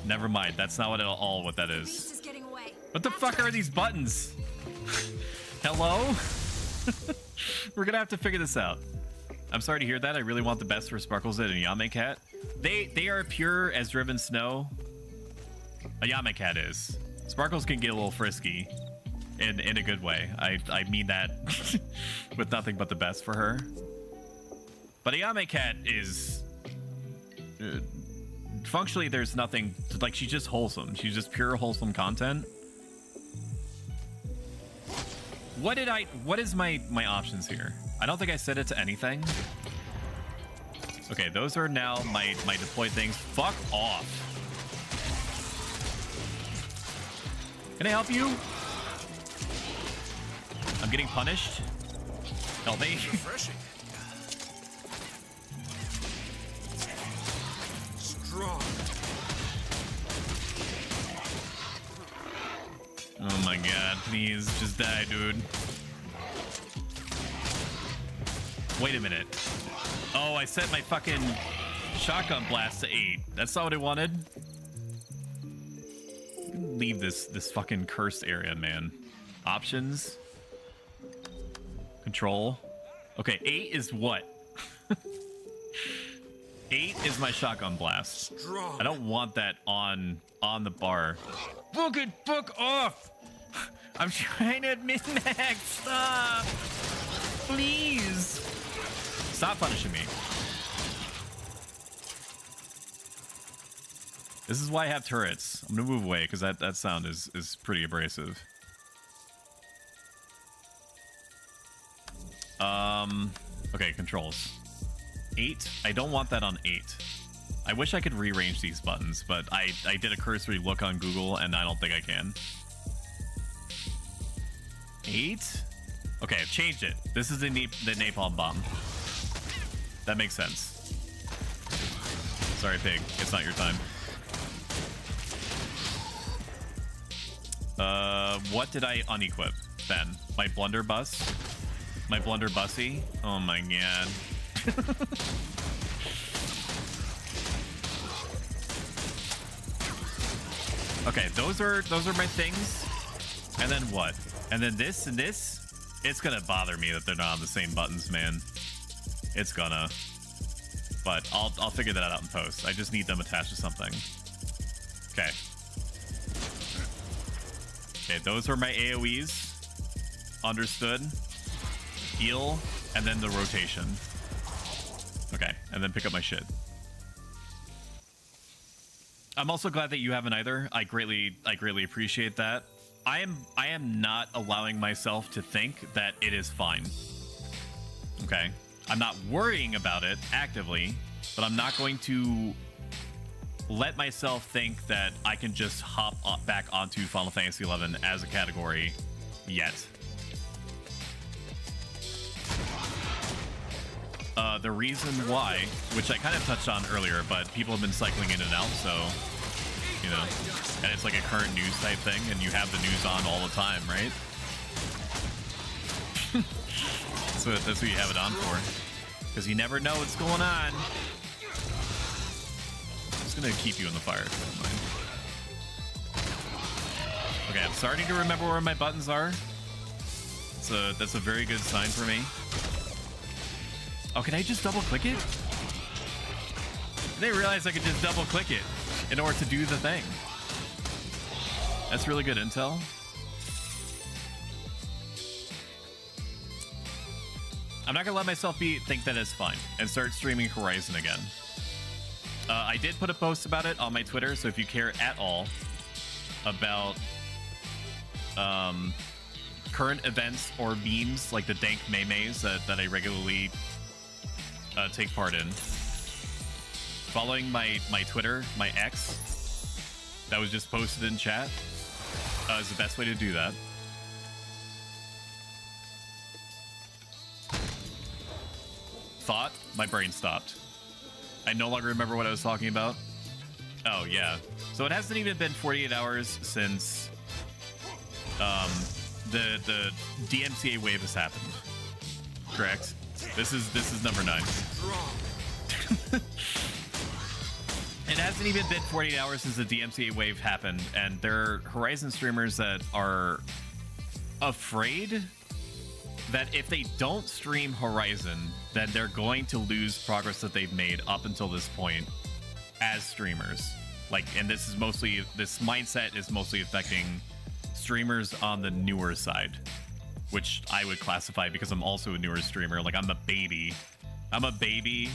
Never mind, that's not what that is. What the fuck are these buttons? Hello? We're gonna have to figure this out. I'm sorry to hear that. I really want the best for Sparkles and Ayame Cat. They are pure as driven snow. Ayame Cat is. Sparkles can get a little frisky in a good way. I mean that with nothing but the best for her. But Ayame Cat is functionally there's nothing like, she's just wholesome. She's just pure wholesome content. What is my options here? I don't think I set it to anything. Okay, those are now my deployed things. Fuck off. Can I help you? I'm getting punished. Help me. Strong. Oh my god, please just die, dude. Wait a minute. Oh, I set my fucking shotgun blast to 8. That's not what I wanted. leave this fucking cursed area, man. Options. Control. Okay, 8 is what? 8 is my shotgun blast. I don't want that on the bar. Fuck off! I'm trying to min-max. Stop! Please! Stop punishing me. This is why I have turrets. I'm gonna move away because that sound is pretty abrasive. Okay, controls. 8. I don't want that on 8. I wish I could rearrange these buttons, but I did a cursory look on Google and I don't think I can. 8? Okay, I've changed it. This is the napalm bomb. That makes sense. Sorry, pig. It's not your time. What did I unequip then? My blunderbuss? My blunderbussy? Oh my god. Okay, those are my things. And then what? And then this and this? It's gonna bother me that they're not on the same buttons, man. It's gonna. But I'll figure that out in post. I just need them attached to something. Okay. Okay, those are my AoEs. Understood. Heal, and then the rotation. Okay, and then pick up my shit. I'm also glad that you haven't either. I greatly appreciate that. I am not allowing myself to think that it is fine. Okay? I'm not worrying about it actively, but I'm not going to let myself think that I can just hop back onto Final Fantasy XI as a category yet. The reason why, which I kind of touched on earlier, but people have been cycling in and out, so, you know, and it's like a current news type thing, and you have the news on all the time, right? That's what you have it on for. Because you never know what's going on. I'm just going to keep you in the fire, if you don't mind. Okay, I'm starting to remember where my buttons are. So that's a very good sign for me. Oh, can I just double click it? I didn't realize I could just double click it in order to do the thing. That's really good intel. I'm not gonna let myself think that it's fine and start streaming Horizon again. I did put a post about it on my Twitter, so if you care at all about current events or memes like the dank memes that I regularly take part in, following my Twitter, my X, that was just posted in chat, is the best way to do that. Thought, my brain stopped. I no longer remember what I was talking about. Oh, yeah. So it hasn't even been 48 hours since the DMCA wave has happened. Correct? This is number 9. It hasn't even been 48 hours since the DMCA wave happened, and there are Horizon streamers that are afraid that if they don't stream Horizon, then they're going to lose progress that they've made up until this point as streamers. Like, and this mindset is mostly affecting streamers on the newer side, which I would classify because I'm also a newer streamer. Like, I'm a baby,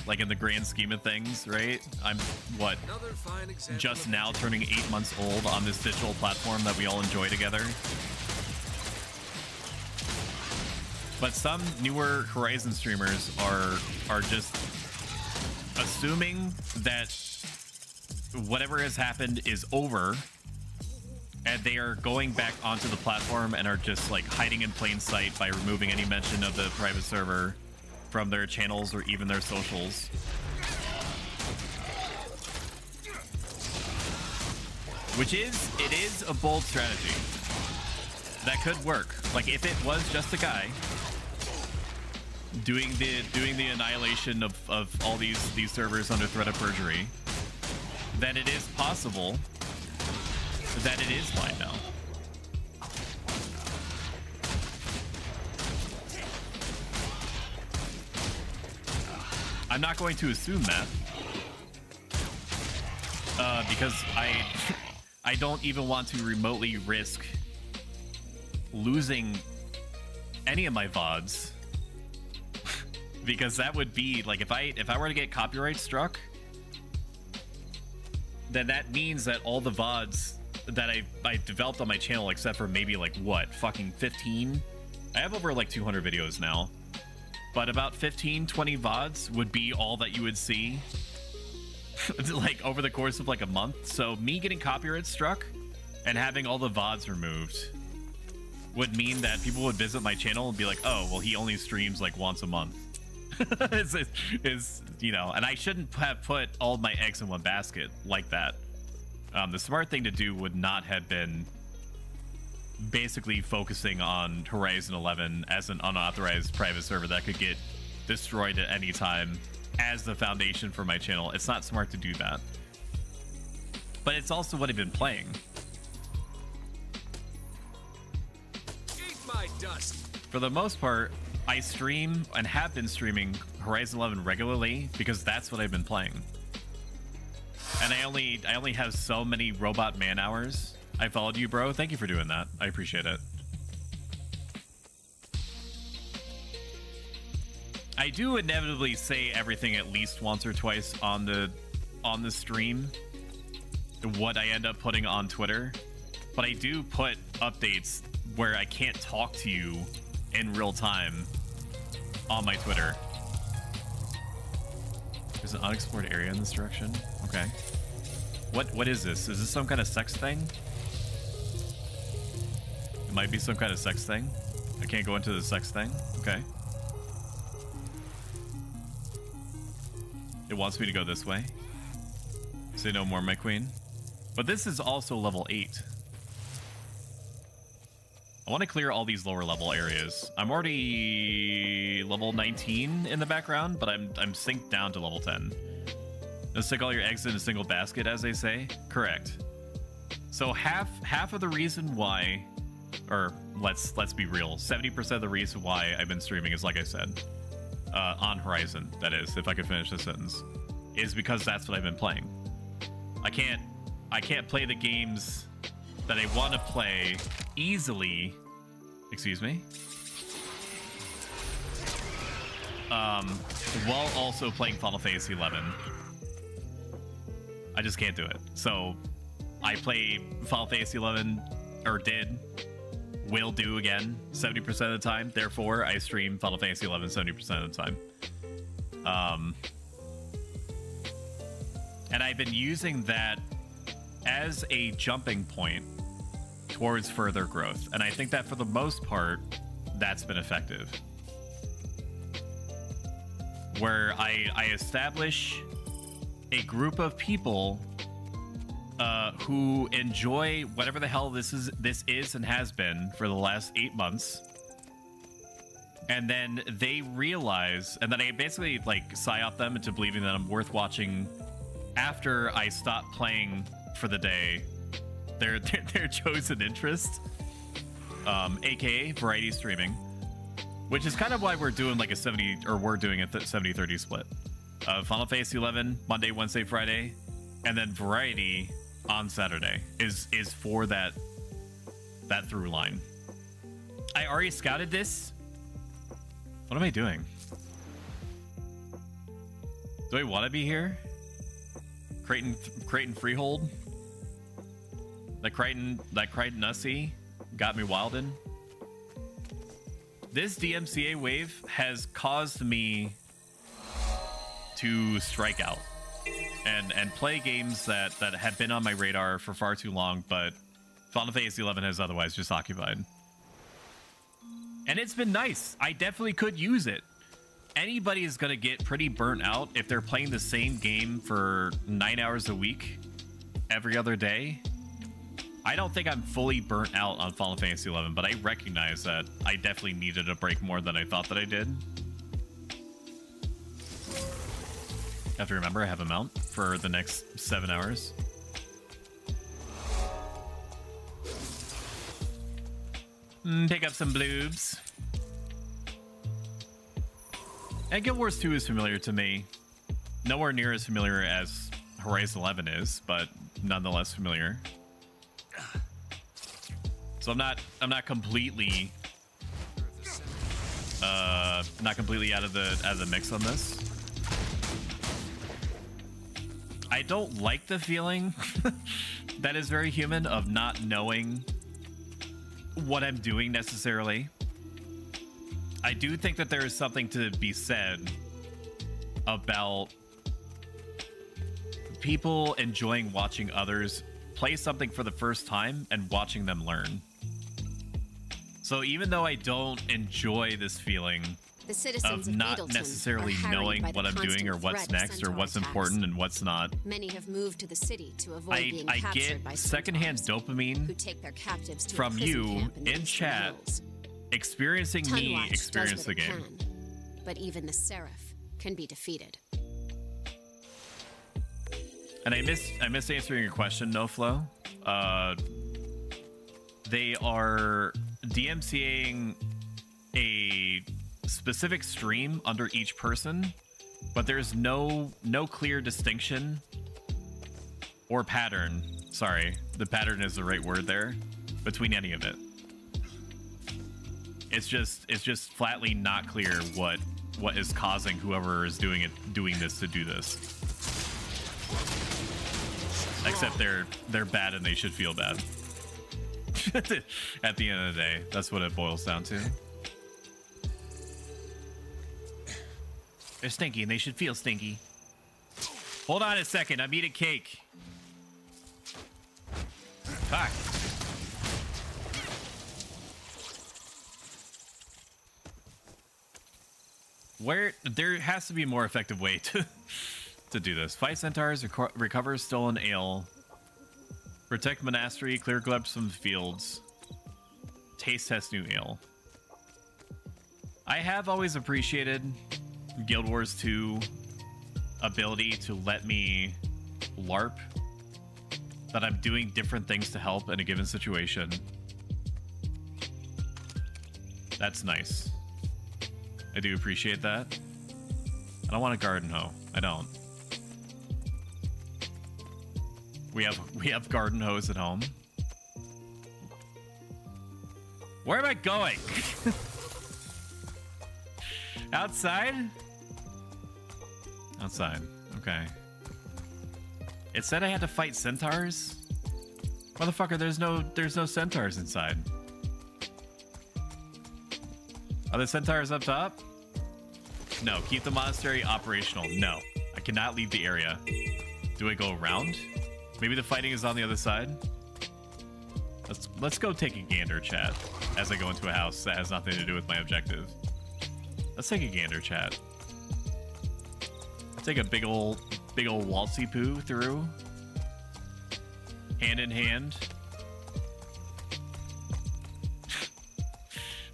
like in the grand scheme of things, right? I'm what, just now turning 8 months old on this digital platform that we all enjoy together. But some newer Horizon streamers are just assuming that whatever has happened is over, and they are going back onto the platform and are just like hiding in plain sight by removing any mention of the private server from their channels or even their socials. Which it is a bold strategy that could work. Like, if it was just a guy doing the annihilation of all these servers under threat of perjury, then it is possible that it is fine now. I'm not going to assume that because I don't even want to remotely risk losing any of my VODs because that would be like if I were to get copyright struck, then that means that all the VODs that I developed on my channel, except for maybe like what, fucking 15? I have over like 200 videos now. But about 15, 20 VODs would be all that you would see like over the course of like a month. So me getting copyright struck and having all the VODs removed would mean that people would visit my channel and be like, oh, well, he only streams like once a month. is you know, and I shouldn't have put all my eggs in one basket like that. The smart thing to do would not have been basically focusing on Horizon 11 as an unauthorized private server that could get destroyed at any time as the foundation for my channel. It's not smart to do that. But it's also what I've been playing. Eat my dust. For the most part, I stream and have been streaming Horizon 11 regularly because that's what I've been playing. And I only have so many robot man hours. I followed you, bro. Thank you for doing that. I appreciate it. I do inevitably say everything at least once or twice on the stream, what I end up putting on Twitter, but I do put updates where I can't talk to you in real time on my Twitter. There's an unexplored area in this direction. Okay. What is this? Is this some kind of sex thing? It might be some kind of sex thing. I can't go into the sex thing. Okay. It wants me to go this way. Say no more, my queen. But this is also level 8. I want to clear all these lower level areas. I'm already level 19 in the background, but I'm synced down to level 10. Just stick all your eggs in a single basket, as they say. Correct. So half of the reason why, or let's be real, 70% of the reason why I've been streaming is, like I said, on Horizon, that is, if I could finish this sentence, is because that's what I've been playing. I can't play the games that I want to play easily, excuse me, while also playing Final Fantasy 11. I just can't do it. So I play Final Fantasy 11, or did, will do again 70% of the time. Therefore, I stream Final Fantasy 11 70% of the time. And I've been using that as a jumping point towards further growth. And I think that for the most part, that's been effective. Where I establish a group of people who enjoy whatever the hell this is and has been for the last 8 months. And then they realize, and then I basically like psyop them into believing that I'm worth watching after I stop playing for the day, their chosen interest, aka variety streaming, which is kind of why we're doing like a 70, or we're doing a 70-30 split. Final Fantasy 11 Monday, Wednesday, Friday, and then variety on Saturday is for that through line. I already scouted this. What am I doing? Do I want to be here? Creighton Freehold? That Creighton Nussy got me wildin'. This DMCA wave has caused me to strike out and play games that have been on my radar for far too long, but Final Fantasy 11 has otherwise just occupied. And it's been nice. I definitely could use it. Anybody is going to get pretty burnt out if they're playing the same game for 9 hours a week every other day. I don't think I'm fully burnt out on Final Fantasy 11, but I recognize that I definitely needed a break more than I thought that I did. I have to remember I have a mount for the next 7 hours. Pick up some bloobs. And Guild Wars 2 is familiar to me. Nowhere near as familiar as Horizon 11 is, but nonetheless familiar. So I'm not completely out of the mix on this. I don't like the feeling that is very human of not knowing what I'm doing necessarily. I do think that there is something to be said about people enjoying watching others play something for the first time and watching them learn. So even though I don't enjoy this feeling The citizens of not Beetleton necessarily are harried knowing by the what I'm doing or constant what's threat of next or centaur what's attacks. important and what's not, Many have moved to the city to avoid being I captured by get secondhand centaurs, dopamine who take their captives to a from prison you camp in the in eastern chat hills. experiencing me Tunwatch experience does the what it game. can, but even the Seraph can be defeated. And I missed answering your question, NoFlow. They are DMCAing a specific stream under each person, but there's no clear distinction or pattern. Sorry, the pattern is the right word there, between any of it. It's just flatly not clear what is causing whoever is doing this to do this. Except they're bad and they should feel bad. At the end of the day, that's what it boils down to. They're stinky and they should feel stinky. Hold on a second, I'm eating cake. Fuck. There has to be a more effective way to do this. Fight centaurs, recover stolen ale, protect monastery, clear glebs from the fields, taste test new ale. I have always appreciated Guild Wars 2 ability to let me LARP, that I'm doing different things to help in a given situation. That's nice. I do appreciate that. I don't want a garden hoe. I don't. We have garden hose at home. Where am I going? Outside? Outside. Okay. It said I had to fight centaurs? Motherfucker, there's no centaurs inside. Are the centaurs up top? No, keep the monastery operational. No, I cannot leave the area. Do I go around? Maybe the fighting is on the other side? Let's go take a gander, chat, as I go into a house that has nothing to do with my objective. Let's take a gander, chat. Take a big ol' waltzy poo through. Hand in hand.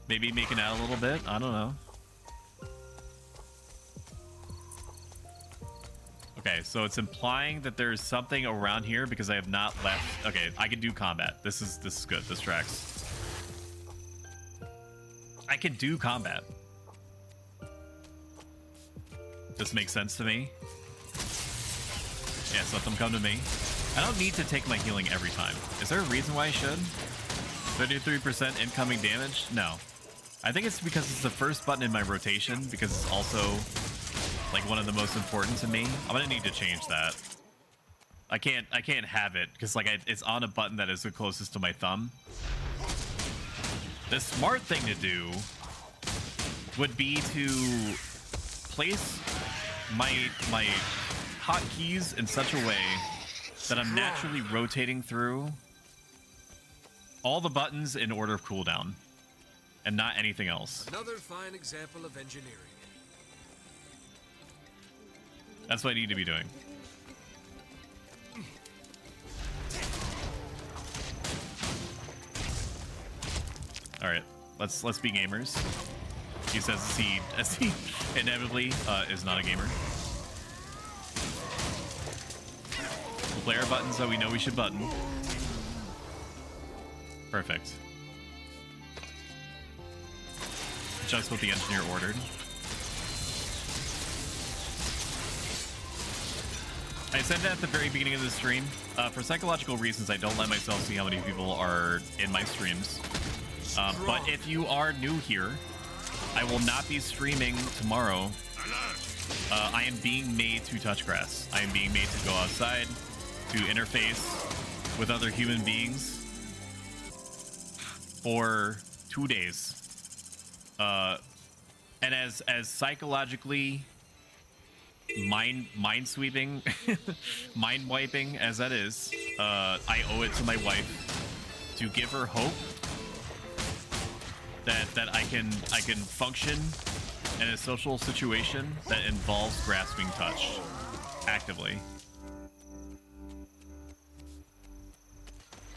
Maybe making out a little bit. I don't know. Okay, so it's implying that there's something around here because I have not left. Okay, I can do combat. This is good. This tracks. I can do combat. This makes sense to me. Yes, let them come to me. I don't need to take my healing every time. Is there a reason why I should? 33% incoming damage? No. I think it's because it's the first button in my rotation, because it's also like one of the most important to me. I'm gonna need to change that. I can't have it because like it's on a button that is the closest to my thumb. The smart thing to do would be to place my hotkeys in such a way that I'm naturally rotating through all the buttons in order of cooldown and not anything else. Another fine example of engineering. That's what I need to be doing. All right, let's be gamers. He says as he inevitably is not a gamer. We'll play our buttons that we know we should button. Perfect. just what the engineer ordered. I said that at the very beginning of the stream. For psychological reasons, I don't let myself see how many people are in my streams. But if you are new here, I will not be streaming tomorrow. I am being made to touch grass. I am being made to go outside, to interface with other human beings for 2 days. And as psychologically mind sweeping, mind wiping as that is, I owe it to my wife to give her hope that I can function in a social situation that involves grasping touch actively.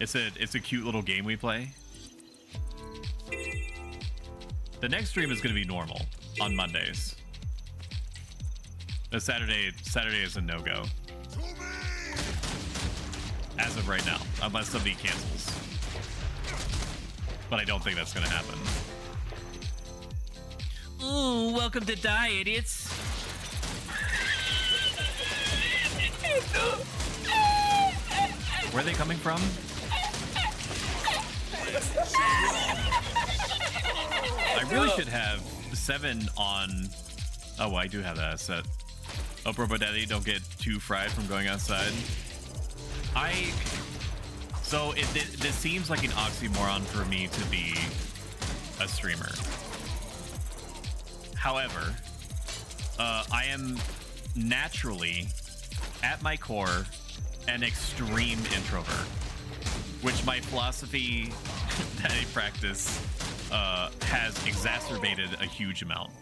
It's a cute little game we play. The next stream is going to be normal on Mondays. The Saturday is a no-go. As of right now, unless somebody cancels. But I don't think that's going to happen. Ooh, welcome to Die, idiots. Where are they coming from? I really should have 7 on... Oh, well, I do have that set. Oh, Bro Daddy, don't get too fried from going outside. So this seems like an oxymoron for me to be a streamer. However, I am naturally, at my core, an extreme introvert, which my philosophy that I practice has exacerbated a huge amount.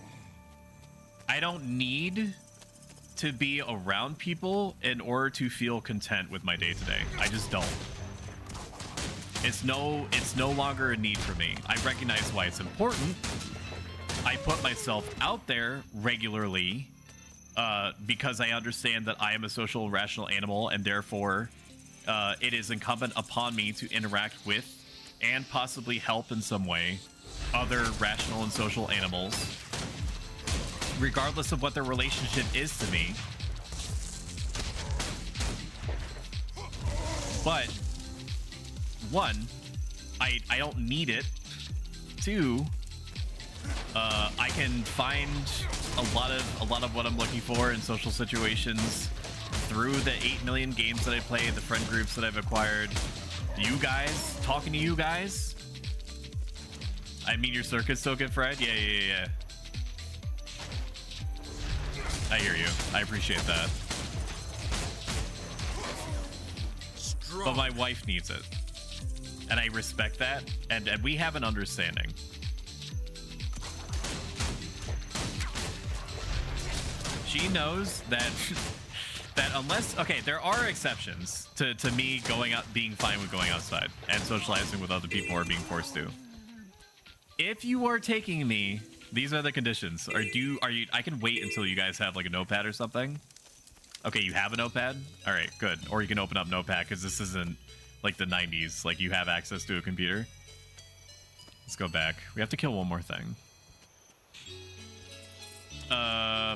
I don't need to be around people in order to feel content with my day-to-day. I just don't. It's no longer a need for me. I recognize why it's important. I put myself out there regularly because I understand that I am a social, rational animal, and therefore it is incumbent upon me to interact with and possibly help in some way other rational and social animals, regardless of what their relationship is to me. But one, I don't need it. Two, I can find a lot of what I'm looking for in social situations through the 8 million games that I play, the friend groups that I've acquired, you guys, talking to you guys. I mean, your circuit's still good, Fred? Yeah. I hear you. I appreciate that. But my wife needs it. And I respect that. And we have an understanding. She knows that unless... Okay, there are exceptions to me going out, being fine with going outside and socializing with other people or being forced to. If you are taking me... These are the conditions. Are you? I can wait until you guys have like a notepad or something. Okay, you have a notepad? All right, good. Or you can open up Notepad because this isn't like the 90s. Like you have access to a computer. Let's go back. We have to kill one more thing.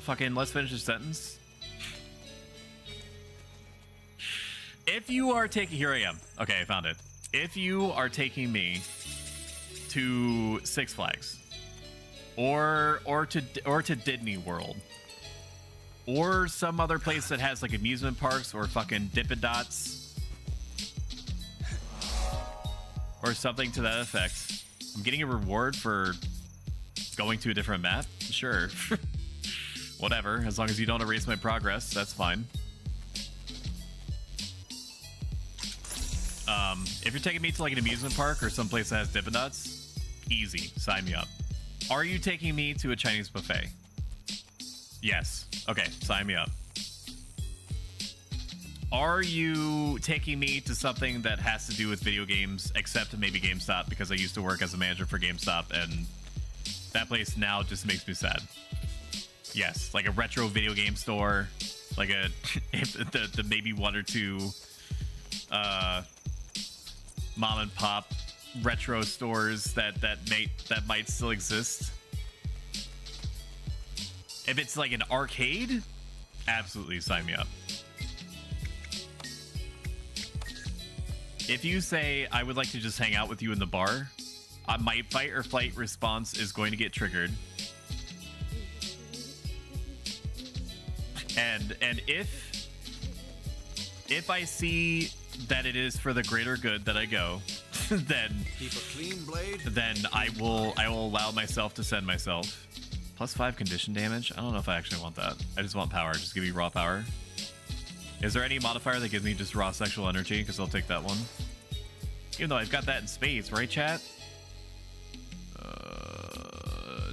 Fucking let's finish this sentence. If you are taking... Here I am. Okay, I found it. If you are taking me to Six Flags... or to Disney World, or some other place that has like amusement parks or fucking Dippin' Dots or something to that effect. I'm getting a reward for going to a different map. Sure. Whatever, as long as you don't erase my progress, that's fine. If you're taking me to like an amusement park or someplace that has Dippin' Dots, easy, sign me up. Are you taking me to a Chinese buffet? Yes. Okay, sign me up. Are you taking me to something that has to do with video games, except maybe GameStop, because I used to work as a manager for GameStop, and that place now just makes me sad. Yes, like a retro video game store, like the maybe 1 or 2 mom and pop retro stores that might still exist. If it's like an arcade, absolutely sign me up. If you say, I would like to just hang out with you in the bar, my fight or flight response is going to get triggered. And if I see that it is for the greater good that I go, then Keep a clean blade. Then I will allow myself to send myself. +5 condition damage. I don't know if I actually want that. I just want power. Just give me raw power. Is there any modifier that gives me just raw sexual energy? Because I'll take that one. Even though I've got that in spades, right, chat?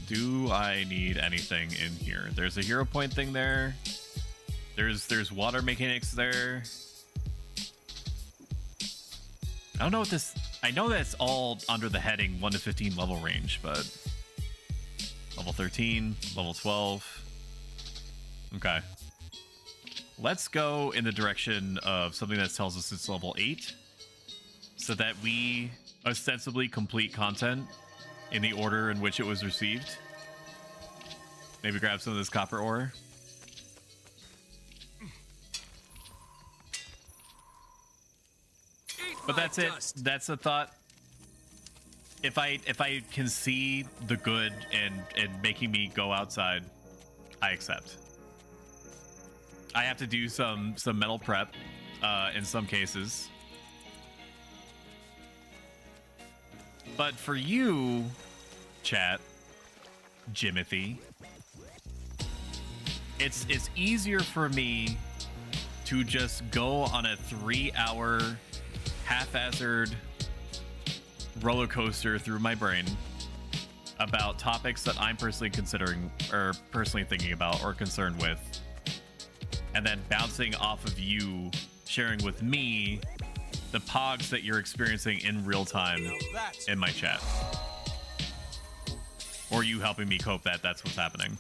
Do I need anything in here? There's a hero point thing there. There's water mechanics there. I don't know what this... I know that's all under the heading 1 to 15 level range, but... Level 13, level 12. Okay. Let's go in the direction of something that tells us it's level 8, so that we ostensibly complete content in the order in which it was received. Maybe grab some of this copper ore. But that's it. That's the thought. If I can see the good and making me go outside, I accept. I have to do some metal prep in some cases. But for you, chat, Jimothy, it's easier for me to just go on a 3-hour haphazard roller coaster through my brain about topics that I'm personally considering or personally thinking about or concerned with, and then bouncing off of you sharing with me the pogs that you're experiencing in real time in my chat, or you helping me cope that's what's happening.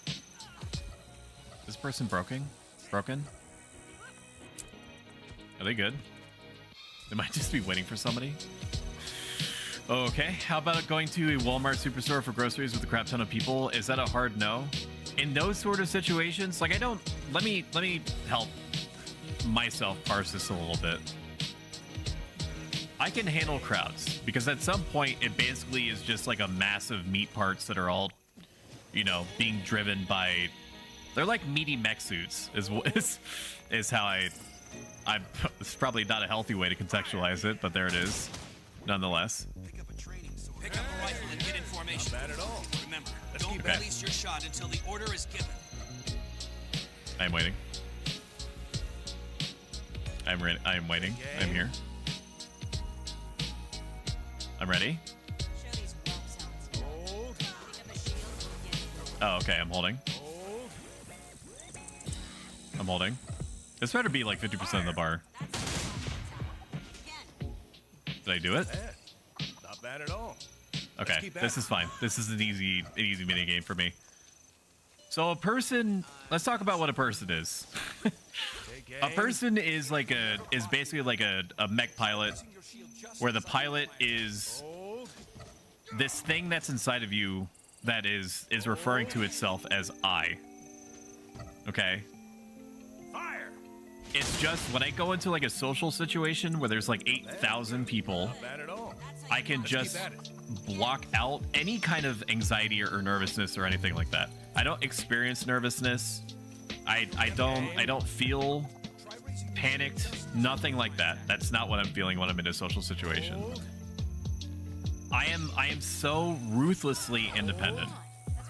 Is this person broken? Are they good? They might just be waiting for somebody. Okay, how about going to a Walmart superstore for groceries with a crap ton of people? Is that a hard no? In those sort of situations, like let me help myself parse this a little bit. I can handle crowds because at some point it basically is just like a mass of meat parts that are all, you know, being driven by, they're like meaty mech suits is how it's probably not a healthy way to contextualize it, but there it is, nonetheless. Pick up a rifle and get in formation. Not bad at all. Remember, don't release your shot until the order is given. I'm waiting. I'm waiting. Okay. I'm here. I'm ready. Oh, okay. I'm holding. I'm holding. This better be like 50% of the bar. Did I do it? Not bad at all. Okay, this is fine. This is an easy mini game for me. So a person, let's talk about what a person is. A person is basically like a mech pilot, where the pilot is this thing that's inside of you that is referring to itself as I. Okay? Fire. It's just when I go into like a social situation where there's like 8,000 people, I can just block out any kind of anxiety or nervousness or anything like that. I don't experience nervousness. I don't feel panicked. Nothing like that. That's not what I'm feeling when I'm in a social situation. I am so ruthlessly independent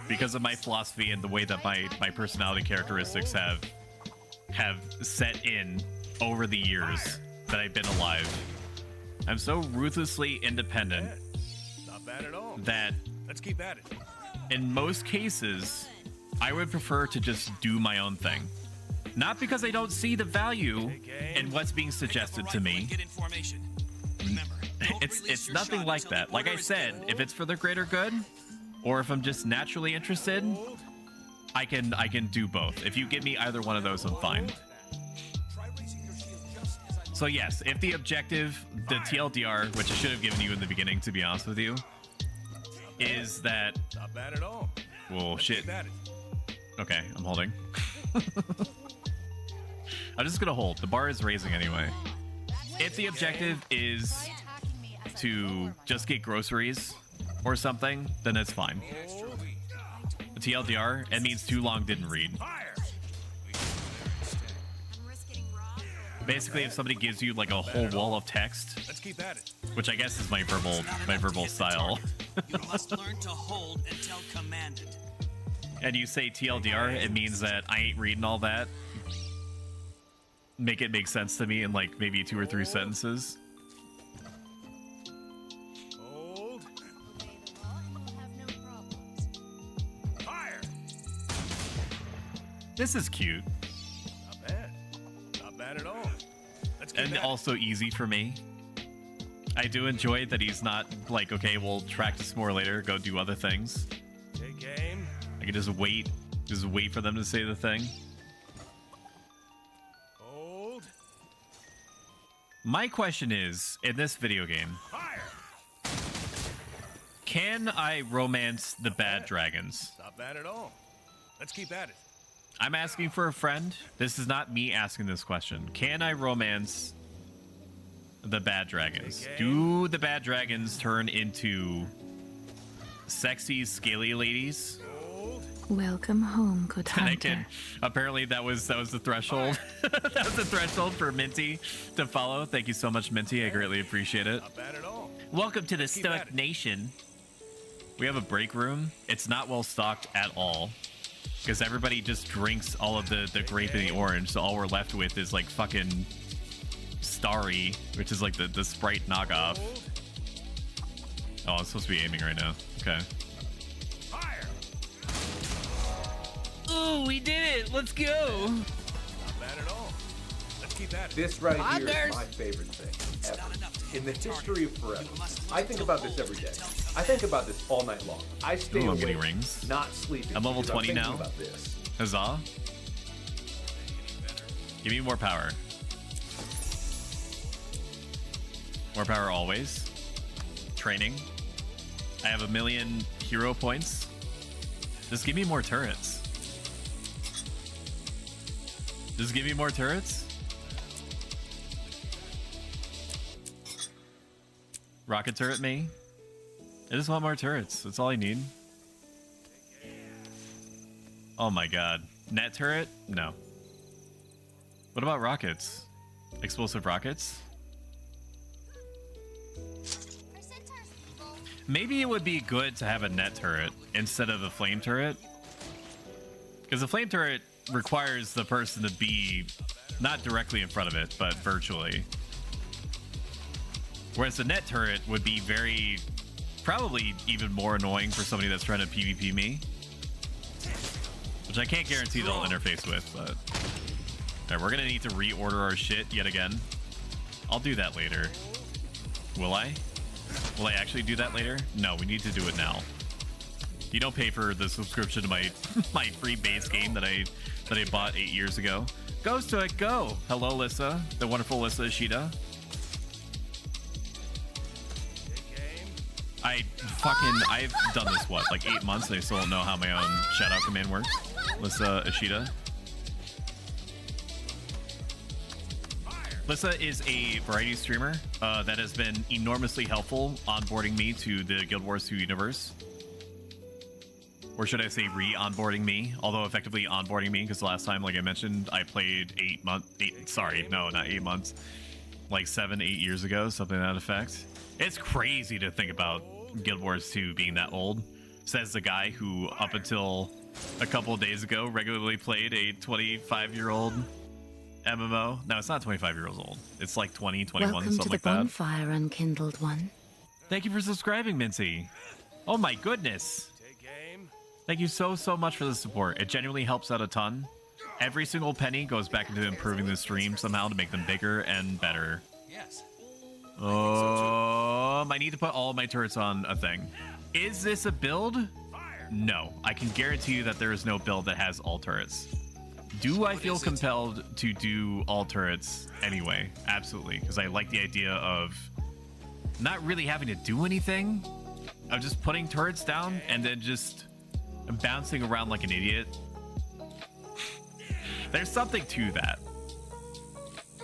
because of my philosophy and the way that my personality characteristics have set in over the years that I've been alive. I'm so ruthlessly independent that Let's keep at it. in most cases, I would prefer to just do my own thing. Not because I don't see the value in what's being suggested to me. It's nothing like that. Like I said, if it's for the greater good, or if I'm just naturally interested, I can do both. If you give me either one of those, I'm fine. So yes, if the objective, the TLDR, which I should have given you in the beginning, to be honest with you, is that... Not bad at all. Well, shit. Okay, I'm holding. I'm just gonna hold. The bar is raising anyway. If the objective is to just get groceries or something, then that's fine. The TLDR, it means too long didn't read. Basically, if somebody gives you like a whole wall of text, Let's keep at it. which I guess is my verbal style, You must learn to hold until commanded. and you say TLDR, it means that I ain't reading all that. Make it make sense to me in like maybe 2 or 3 sentences. Hold. Fire. This is cute Not bad. Not bad at all. Let's keep and at also easy for me. I do enjoy that he's not like, okay, we'll practice more later, go do other things. it. Take aim. I can just wait for them to say the thing. Hold. My question is, in this video game, Fire. can I romance the bad dragons? Not bad at all. Let's keep at it. I'm asking for a friend. This is not me asking this question. Can I romance the bad dragons? Do the bad dragons turn into sexy, scaly ladies? Welcome home, good And I hunter. can. Apparently, that was the threshold. That was the threshold for Minty to follow. Thank you so much, Minty. I greatly appreciate it. Not bad at all. Welcome to the Keep at Stoic it. Nation. We have a break room. It's not well stocked at all because everybody just drinks all of the grape and the orange. So all we're left with is like fucking Starry, which is like the Sprite knockoff. Oh, I'm supposed to be aiming right now. Okay. Fire. Ooh, we did it. Let's go. Not bad at all. Let's keep at it. This right here is my favorite thing ever. In the history of forever. I think about this every day. I think about this all night long. I stay Ooh, I'm awake, getting rings. not sleeping. I'm level because 20 thinking now. About this. Huzzah. Give me more power. More power always. Training. I have 1,000,000 hero points. Just give me more turrets. Just give me more turrets. Rocket turret me. I just want more turrets. That's all I need. Oh my god. Net turret? No. What about rockets? Explosive rockets? Maybe it would be good to have a net turret instead of a flame turret. Because the flame turret requires the person to be not directly in front of it, but virtually. Whereas the net turret would be probably even more annoying for somebody that's trying to PvP me. Which I can't guarantee they'll interface with, but... Alright, we're gonna need to reorder our shit yet again. I'll do that later. Will I? Will I actually do that later? No, we need to do it now. You don't pay for the subscription to my my free base game that I bought 8 years ago. Go Stoic, go! Hello, Lissa, the wonderful Lissa Ishida. I've done this, what, like 8 months, and I still don't know how my own shout-out command works. Lissa Ishida. Lissa is a variety streamer that has been enormously helpful onboarding me to the Guild Wars 2 universe. Or should I say re-onboarding me, although effectively onboarding me, because the last time, like I mentioned, I played 8 months, sorry, no, not 8 months, like 7, 8 years ago, something to that effect. It's crazy to think about Guild Wars 2 being that old, says the guy who, up until a couple of days ago, regularly played a 25-year-old MMO. No, it's not 25 years old. It's like 20, 21, Welcome something to the like that. bonfire, unkindled one. Thank you for subscribing, Mincy. Oh my goodness. Thank you so much for the support. It genuinely helps out a ton. Every single penny goes back into improving the stream somehow to make them bigger and better. Yes. I need to put all of my turrets on a thing. Is this a build? No. I can guarantee you that there is no build that has all turrets. Do I feel compelled to do all turrets anyway? Absolutely, because I like the idea of not really having to do anything. Of just putting turrets down and then just bouncing around like an idiot There's something to that.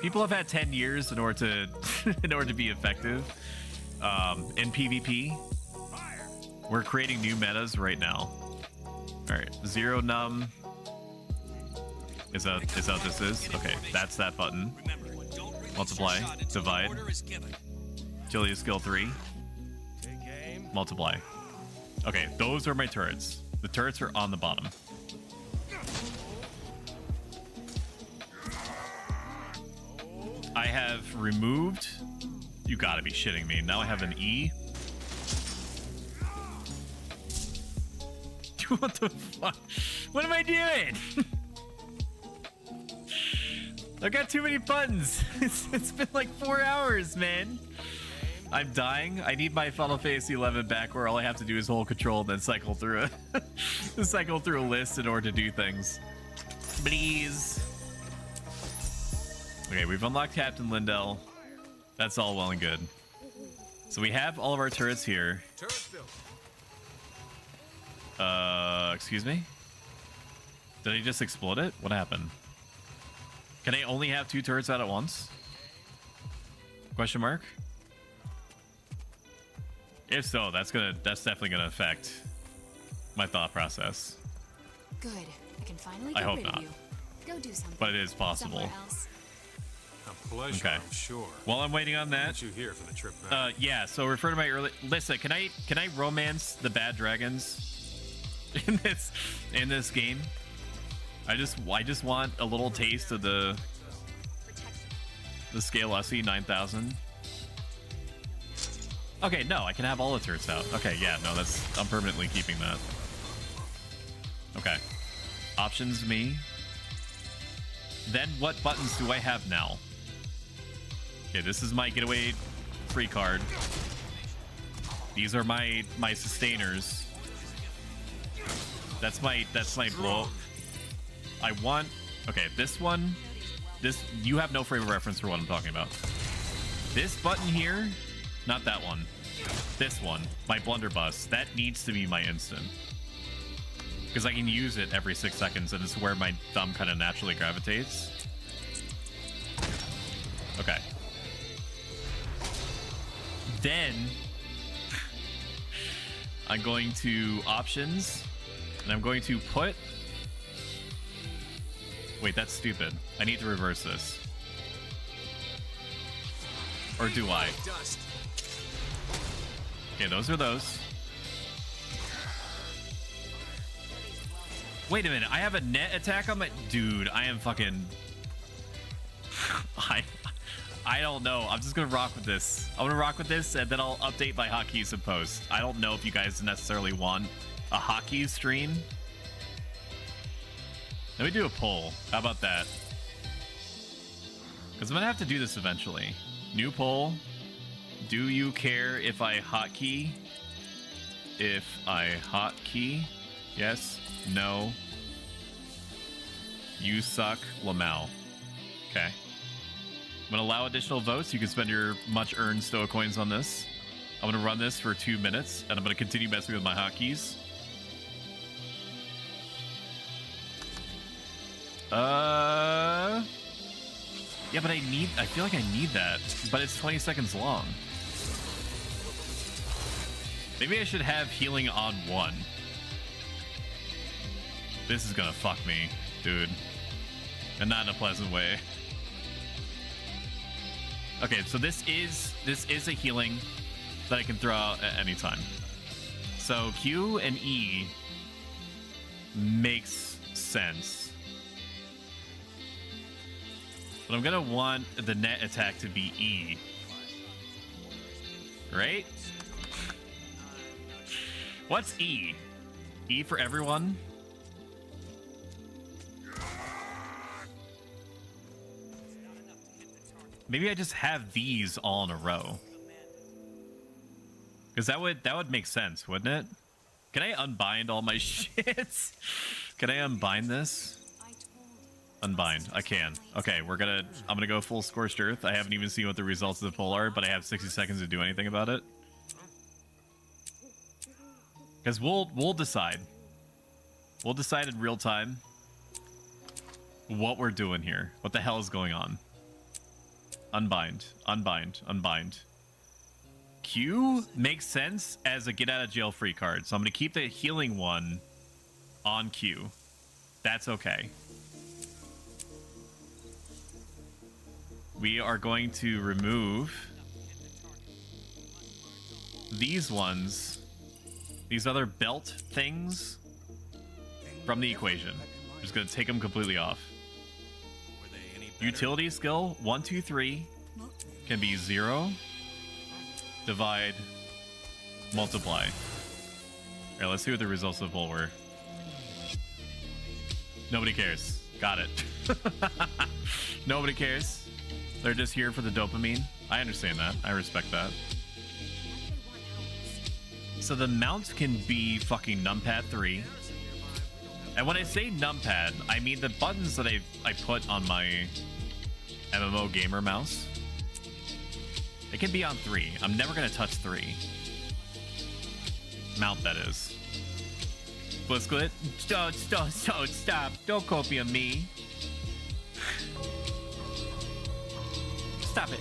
People have had 10 years in order to in order to be effective in PvP. We're creating new metas right now. All right, zero num. Is that what this is? Okay, that's that button. Multiply, divide. Agility skill 3. Multiply. Okay, those are my turrets. The turrets are on the bottom. I have removed. You gotta be shitting me. Now I have an E. What the fuck? What am I doing? I got too many buttons. It's been like 4 hours, man. I'm dying. I need my Final Fantasy 11 back, where all I have to do is hold control and then cycle through a list in order to do things. Please. Okay, we've unlocked Captain Lindell. That's all well and good. So we have all of our turrets here. Excuse me? Did he just explode it? What happened? Can I only have 2 turrets out at once? Question mark? If so, that's definitely gonna affect my thought process. Good. I can finally I get hope rid not. of you. Go do something. But it is possible. Somewhere else. A pleasure, Okay. I'm sure. While I'm waiting on that, What you here for the trip back? yeah. So refer to my early. Listen, can I romance the bad dragons in this game? I just want a little taste of the scale SE 9000. Okay, no, I can have all the turrets out. Okay, yeah, no, I'm permanently keeping that. Okay. Options me. Then what buttons do I have now? Okay, this is my getaway free card. These are my sustainers. That's my blow up. I want, okay, this one, you have no frame of reference for what I'm talking about. This button here, not that one. This one, my blunderbuss, that needs to be my instant. Because I can use it every 6 seconds, and it's where my thumb kind of naturally gravitates. Okay. Then, I'm going to options, and I'm going to put... Wait, that's stupid. I need to reverse this. Or do I? Okay, those are those. Wait a minute, I have a net attack on my... Dude, I am fucking... I don't know. I'm just gonna rock with this. I'm gonna rock with this, and then I'll update my hotkeys in post. I don't know if you guys necessarily want a hotkey stream. Let me do a poll. How about that? Because I'm gonna have to do this eventually. New poll. Do you care if I hotkey? If I hotkey? Yes. No. You suck. Lamau. Okay. I'm gonna allow additional votes. You can spend your much earned Stoa coins on this. I'm gonna run this for 2 minutes, and I'm gonna continue messing with my hotkeys. Yeah, but I feel like I need that, but it's 20 seconds long. Maybe I should have healing on 1. This is gonna fuck me, dude. And not in a pleasant way. Okay, so this is a healing that I can throw out at any time. So Q and E makes sense. But I'm gonna want the net attack to be E. Right? What's E? E for everyone? Maybe I just have these all in a row. Because that would make sense, wouldn't it? Can I unbind all my shit? Can I unbind this? Unbind. I can. Okay, I'm gonna go full scorched earth. I haven't even seen what the results of the poll are, but I have 60 seconds to do anything about it. Because we'll decide. We'll decide in real time what we're doing here. What the hell is going on? Unbind, unbind, unbind. Q makes sense as a get out of jail free card. So I'm going to keep the healing one on Q. That's okay. We are going to remove these ones, these other belt things from the equation. Just going to take them completely off. Utility skill 1, 2, 3 can be 0, divide, multiply. All right, let's see what the results of the poll were. Nobody cares. Got it. Nobody cares. They're just here for the dopamine. I understand that. I respect that. So the mount can be fucking numpad 3. And when I say numpad, I mean the buttons that I put on my MMO gamer mouse. It can be on 3. I'm never gonna touch 3. Mount, that is. Blitzklit, stop. Don't copy on me. Stop it.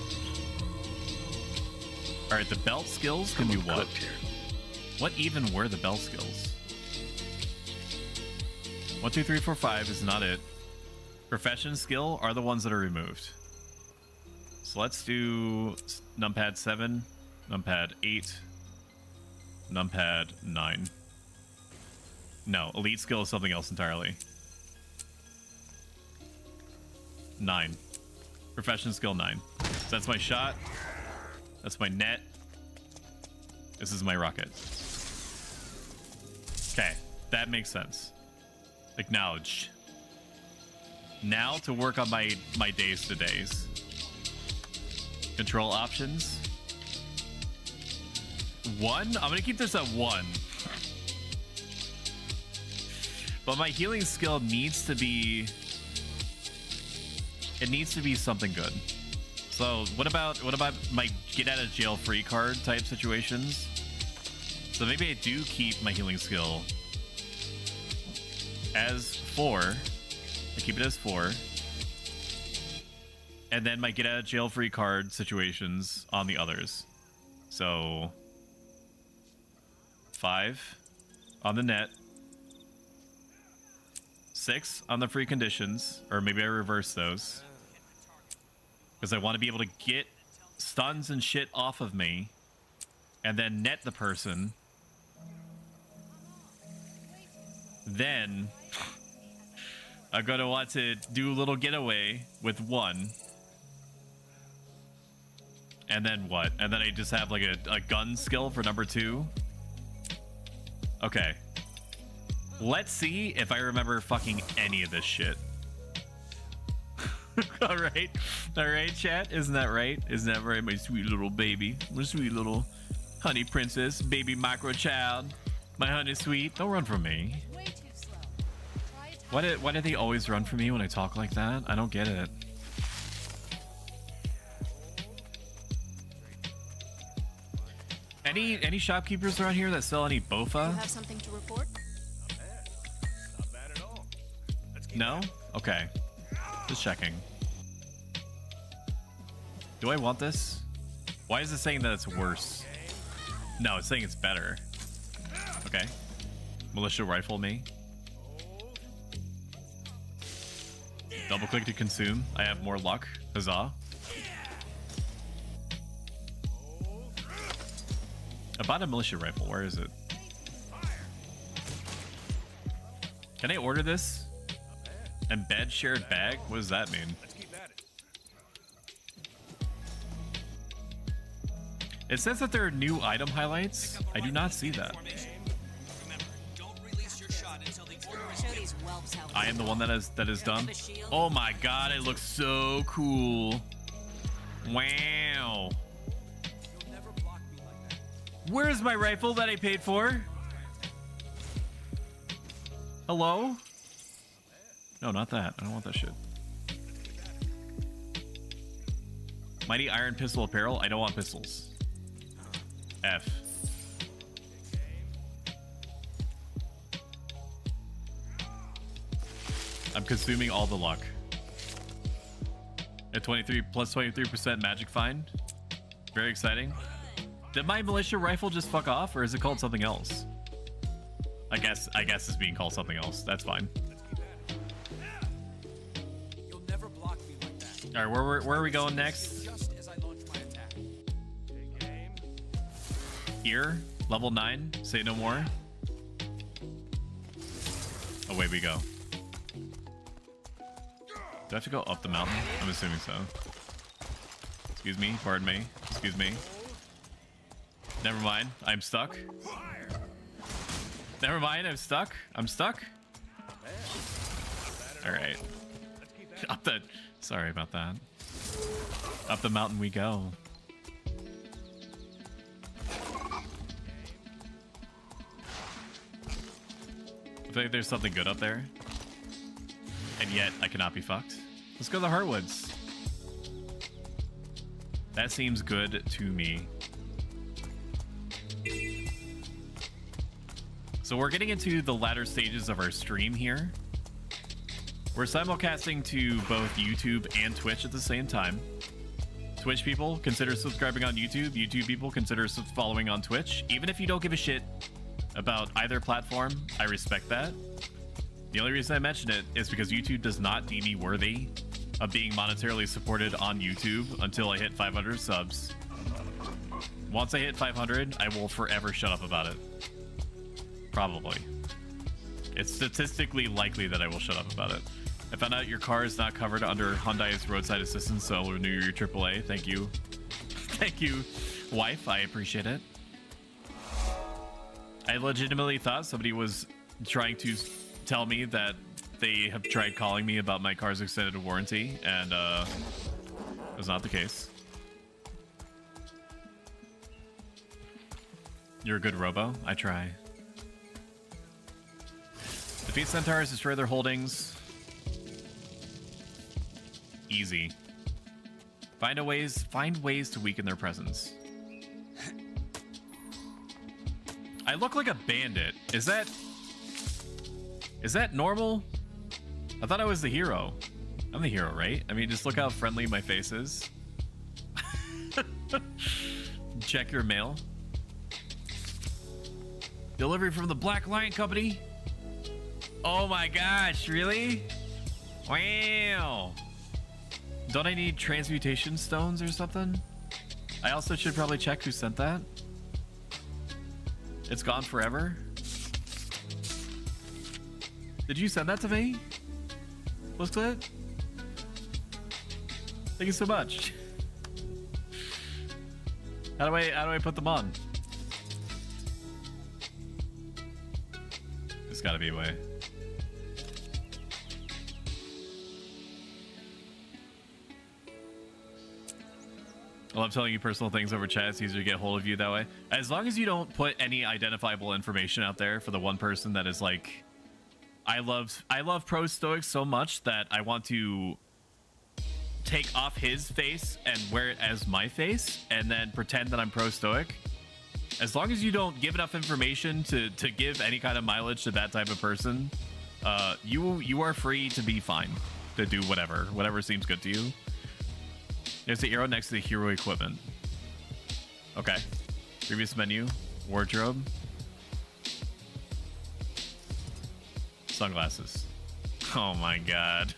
Alright, the belt skills can be what? What even were the belt skills? 1, 2, 3, 4, 5 is not it. Profession skill are the ones that are removed. So let's do numpad 7, numpad 8, numpad 9. No, elite skill is something else entirely. 9. Profession skill 9. So that's my shot. That's my net. This is my rocket. Okay, that makes sense. Acknowledged. Now to work on my days to days. Control options. 1. I'm gonna keep this at 1. But my healing skill needs to be... It needs to be something good. So what about my get out of jail free card type situations? So maybe I do keep my healing skill as 4. I keep it as 4. And then my get out of jail free card situations on the others. So 5 on the net. 6 on the free conditions. Or maybe I reverse those. Because I want to be able to get stuns and shit off of me. And then net the person. Then I'm going to want to do a little getaway with 1. And then what? And then I just have like a gun skill for number 2. Okay. Let's see if I remember fucking any of this shit. All right, chat. Isn't that right? Isn't that right, my sweet little baby? My sweet little honey princess, baby micro child. My honey sweet. Don't run from me. Why do they always run from me when I talk like that? I don't get it. Any shopkeepers around here that sell any bofa? You have something to report? Not bad at all. No? Okay. Just checking. Do I want this? Why is it saying that it's worse? No, it's saying it's better. Okay. Militia rifle me. Double click to consume. I have more luck. Huzzah. I bought a militia rifle. Where is it? Can I order this? Embed shared bag? What does that mean? It says that there are new item highlights. I do not see that. I am the one that is done. Oh my god, it looks so cool. Wow. Where's my rifle that I paid for? Hello? No, not that. I don't want that shit. Mighty Iron Pistol Apparel. I don't want pistols. F. I'm consuming all the luck. At 23 plus 23% magic find. Very exciting. Did my militia rifle just fuck off, or is it called something else? I guess it's being called something else. That's fine. You'll never block me like that. All right, where are we going next? Just as I launch my attack. Here, level 9. Say no more. Away we go. Do I have to go up the mountain? I'm assuming so. Excuse me, pardon me. Excuse me. Never mind, I'm stuck. Never mind, I'm stuck. I'm stuck. All right. Up the. Sorry about that. Up the mountain we go. I feel like there's something good up there. And yet, I cannot be fucked. Let's go to the Heartwoods. That seems good to me. So we're getting into the latter stages of our stream here. We're simulcasting to both YouTube and Twitch at the same time. Twitch people, consider subscribing on YouTube. YouTube people, consider following on Twitch. Even if you don't give a shit about either platform, I respect that. The only reason I mention it is because YouTube does not deem me worthy of being monetarily supported on YouTube until I hit 500 subs. Once I hit 500, I will forever shut up about it. Probably. It's statistically likely that I will shut up about it. I found out your car is not covered under Hyundai's roadside assistance, so I'll renew your AAA. Thank you. Thank you, wife. I appreciate it. I legitimately thought somebody was trying to tell me that they have tried calling me about my car's extended warranty, and it was not the case. You're a good robo. I try. Defeat centaurs, destroy their holdings. Easy. Find ways to weaken their presence. I look like a bandit. Is that normal? I thought I was the hero. I'm the hero, right? I mean, just look how friendly my face is. Check your mail. Delivery from the Black Lion Company. Oh my gosh, really? Wow. Don't I need transmutation stones or something? I also should probably check who sent that. It's gone forever. Did you send that to me? Looks good. Thank you so much. How do I put them on? There's gotta be a way. I love telling you personal things over chat. It's easier to get a hold of you that way. As long as you don't put any identifiable information out there for the one person that is like, I love Pro Stoic so much that I want to take off his face and wear it as my face and then pretend that I'm Pro Stoic. As long as you don't give enough information to give any kind of mileage to that type of person, you are free to be fine, to do whatever seems good to you. There's the arrow next to the hero equipment. Okay. Previous menu. Wardrobe. Sunglasses. Oh my god.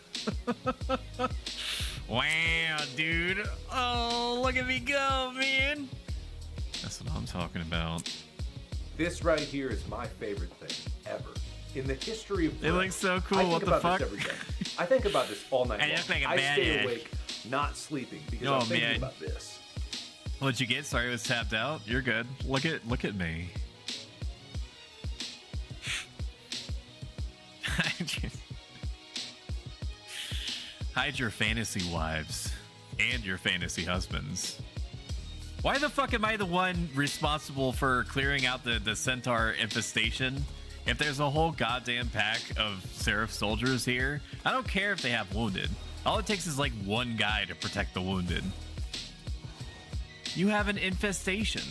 Wow, dude. Oh, look at me go, man. That's what I'm talking about. This right here is my favorite thing ever. In the history of it looks so cool. I what think the about fuck? this every day. I think about this all night long. Like I stay awake, not sleeping, because I'm thinking about this. What'd you get? Sorry, I was tapped out. You're good. Look at me. Hide your fantasy wives and your fantasy husbands. Why the fuck am I the one responsible for clearing out the centaur infestation? If there's a whole goddamn pack of Seraph soldiers here, I don't care if they have wounded. All it takes is like one guy to protect the wounded. You have an infestation.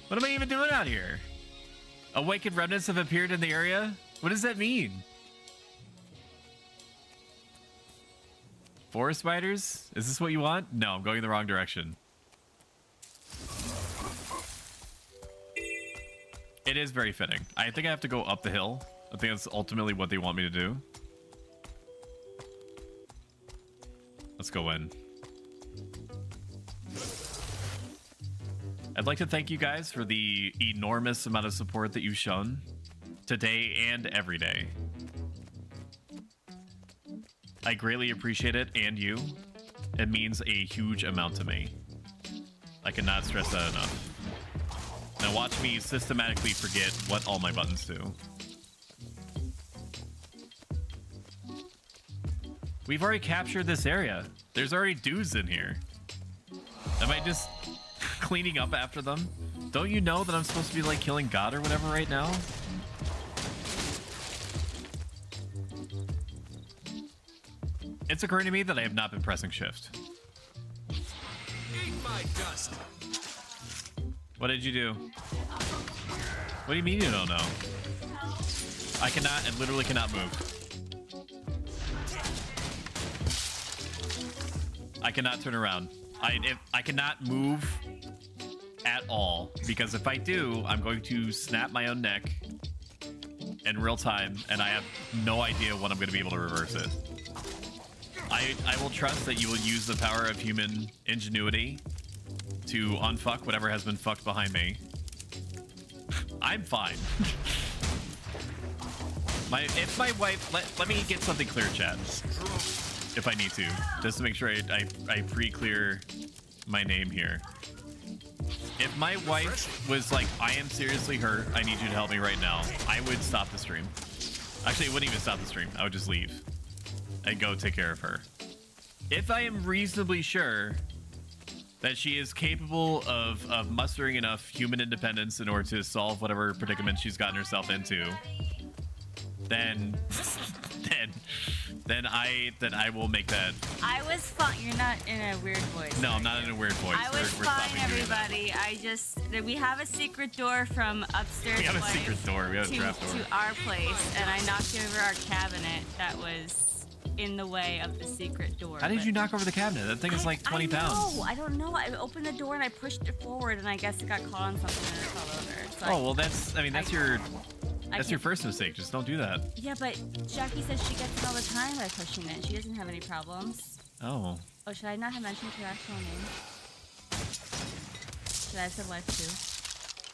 What am I even doing out here? Awakened remnants have appeared in the area? What does that mean? Forest spiders? Is this what you want? No, I'm going in the wrong direction. It is very fitting. I think I have to go up the hill. I think that's ultimately what they want me to do. Let's go in. I'd like to thank you guys for the enormous amount of support that you've shown today and every day. I greatly appreciate it, and you. It means a huge amount to me. I cannot stress that enough. Now watch me systematically forget what all my buttons do. We've already captured this area. There's already dudes in here. Am I just cleaning up after them? Don't you know that I'm supposed to be like killing God or whatever right now? It's occurring to me that I have not been pressing shift. Eat my dust. What did you do? What do you mean you don't know? I literally cannot move. I cannot turn around. I cannot move at all, because if I do, I'm going to snap my own neck in real time, and I have no idea when I'm going to be able to reverse it. I will trust that you will use the power of human ingenuity to unfuck whatever has been fucked behind me. I'm fine. If my wife... Let me get something clear, chat. If I need to. Just to make sure I pre-clear my name here. If my wife was like, I am seriously hurt, I need you to help me right now, I would stop the stream. Actually, it wouldn't even stop the stream. I would just leave and go take care of her. If I am reasonably sure that she is capable of mustering enough human independence in order to solve whatever predicament she's gotten herself into, then I will make that. I was fine. You're not in a weird voice. No, I'm not in a weird voice. I was fine, everybody. We have a secret door from upstairs. We have a secret door. We have a trap door to our place, and I knocked over our cabinet that was in the way of the secret door. How did you knock over the cabinet? That thing is like 20 pounds. I don't know. I opened the door and I pushed it forward, and I guess it got caught on something and it fell over. So oh well, that's your first mistake. Just don't do that. Yeah, but Jackie says she gets it all the time by pushing it. She doesn't have any problems. Oh. Oh, should I not have mentioned her actual name? Should I have said wife too?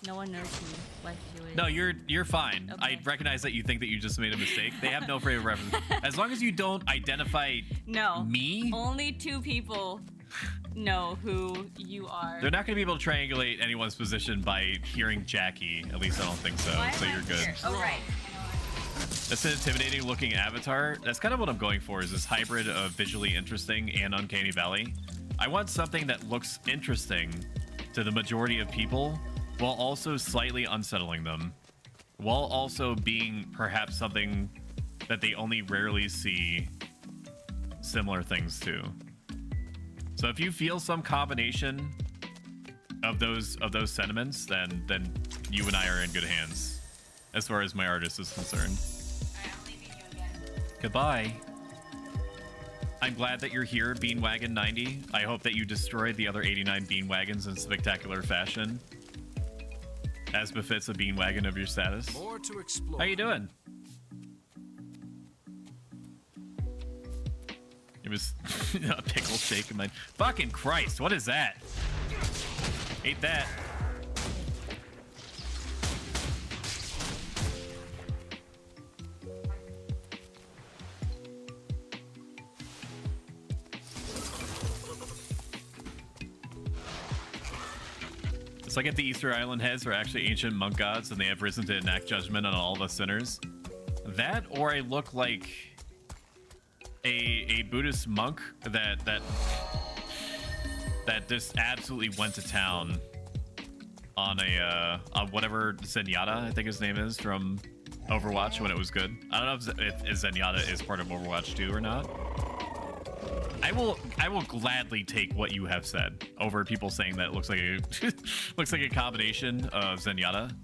No one knows who wife two is. No, you're fine. Okay. I recognize that you think that you just made a mistake. They have no frame of reference. As long as you don't identify me. Only 2 people know who you are. They're not going to be able to triangulate anyone's position by hearing Jackie. At least I don't think so. Why so am I you're good. here? Oh, right. That's an intimidating looking avatar. That's kind of what I'm going for, is this hybrid of visually interesting and uncanny valley. I want something that looks interesting to the majority of people, while also slightly unsettling them, while also being perhaps something that they only rarely see similar things to. So if you feel some combination of those sentiments, then you and I are in good hands, as far as my artist is concerned. I'll leave you again. Goodbye. I'm glad that you're here, Beanwagon90. I hope that you destroyed the other 89 Beanwagons in spectacular fashion, as befits a Beanwagon of your status. More to explore. How you doing? It was a pickle shake in my... Fucking Christ, what is that? Ate that. It's like if the Easter Island heads are actually ancient monk gods and they have risen to enact judgment on all the sinners. That, or I look like a Buddhist monk that just absolutely went to town on on whatever Zenyatta, I think his name is, from Overwatch when it was good. I don't know if Zenyatta is part of Overwatch 2 or not. I will gladly take what you have said over people saying that it looks like a combination of Zenyatta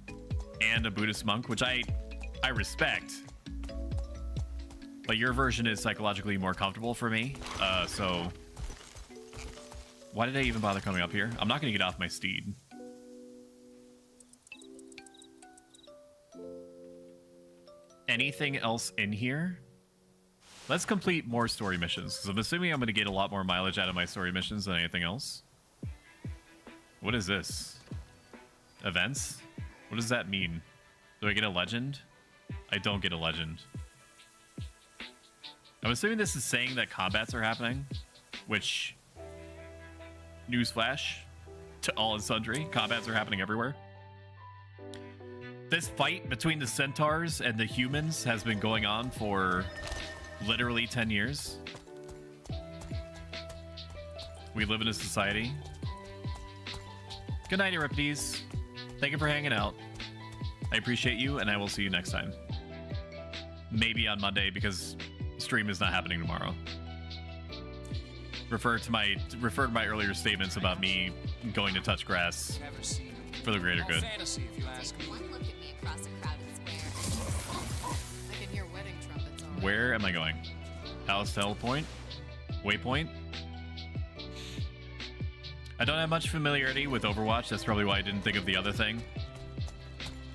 and a Buddhist monk, which I respect. But your version is psychologically more comfortable for me. So why did I even bother coming up here? I'm not going to get off my steed. Anything else in here? Let's complete more story missions, because I'm assuming I'm going to get a lot more mileage out of my story missions than anything else. What is this? Events? What does that mean? Do I get a legend? I don't get a legend. I'm assuming this is saying that combats are happening, which, newsflash to all and sundry, combats are happening everywhere. This fight between the centaurs and the humans has been going on for literally 10 years. We live in a society. Good night, Euripides. Thank you for hanging out. I appreciate you, and I will see you next time. Maybe on Monday, because stream is not happening tomorrow. Refer to my earlier statements about me going to touch grass for the greater good. Fantasy, if you ask me. One look at me across a crowded square. I can hear wedding trumpets already. Where am I going? Palace Telepoint? Waypoint? I don't have much familiarity with Overwatch. That's probably why I didn't think of the other thing.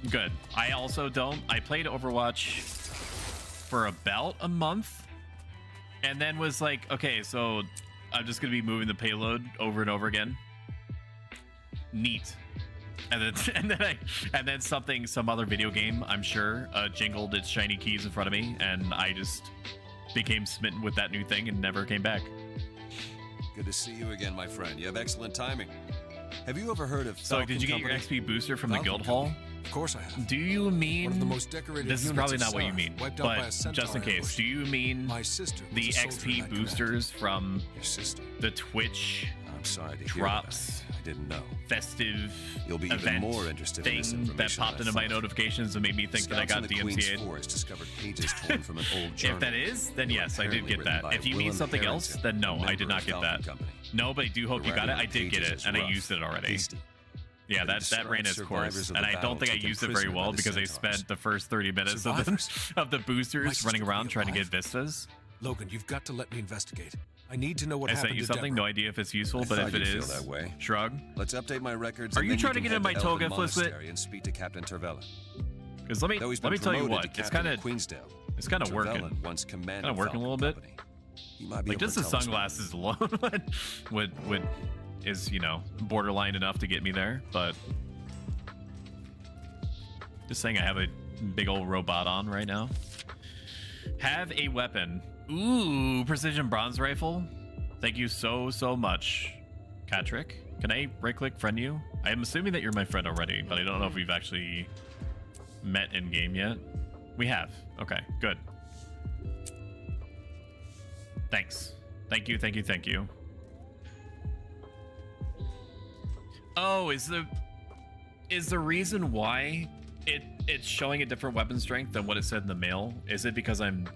Good. I also don't. I played Overwatch for about a month and then was like, okay, so I'm just going to be moving the payload over and over again. Neat. And then some other video game, I'm sure, jingled its shiny keys in front of me, and I just became smitten with that new thing and never came back. Good to see you again, my friend. You have excellent timing. Have you ever heard of So Falcon did you get your Company? XP booster from Falcon the guild hall? Of course I have. Do you mean... One of the most decorated this is units probably of not what you Sarth, mean, wiped out by a but centaur just in case, ambush. do you mean My sister was the a soldier in XP that command. boosters from Your sister. the Twitch I'm sorry to hear drops about it. I didn't know. festive You'll be even event more interested in this thing that information popped than I into my thought. notifications and made me think that I got Scouts in the Queen's DMCA'd? Forest discovered pages torn from an old journal. If that is, then They were yes, I did apparently get written that. by If you mean Willem something else, Harrington, then no, a I did member not of get Falcon that. Company. No, but I do hope The you got writing it. on I did get pages it, was and I rough, used it already. hasty. Yeah, They that ran its described course, survivors of and the I don't battle think I taken used it very prisoner well by the because I centaurs. spent the first 30 minutes Survivors? of the boosters My sister running could around be trying to get alive. vistas. Logan, you've got to let me investigate. I need to know what I happened sent you to something, Deborah. no idea if it's useful, I but thought if it you'd feel is, that way. shrug. Let's update my records. Are and you then trying to can get in head my Elven toga, Flisbit? Monastery and speak to Captain Tervella. Because let me Though he's been tell you promoted what, to it's captain kind of of Queensdale. working. Tervella once commanded Kind of working a Falcon little bit. Company. He might be Like able just to the tell us sunglasses alone would is, you know, borderline enough to get me there, but just saying I have a big old robot on right now. Have a weapon. Ooh, precision bronze rifle. Thank you so much, Catrick. Can I right-click friend you? I am assuming that you're my friend already, but I don't know if we've actually met in game yet. We have. Okay, good. Thanks. Thank you. Oh, is the reason why it's showing a different weapon strength than what it said in the mail? Is it because I'm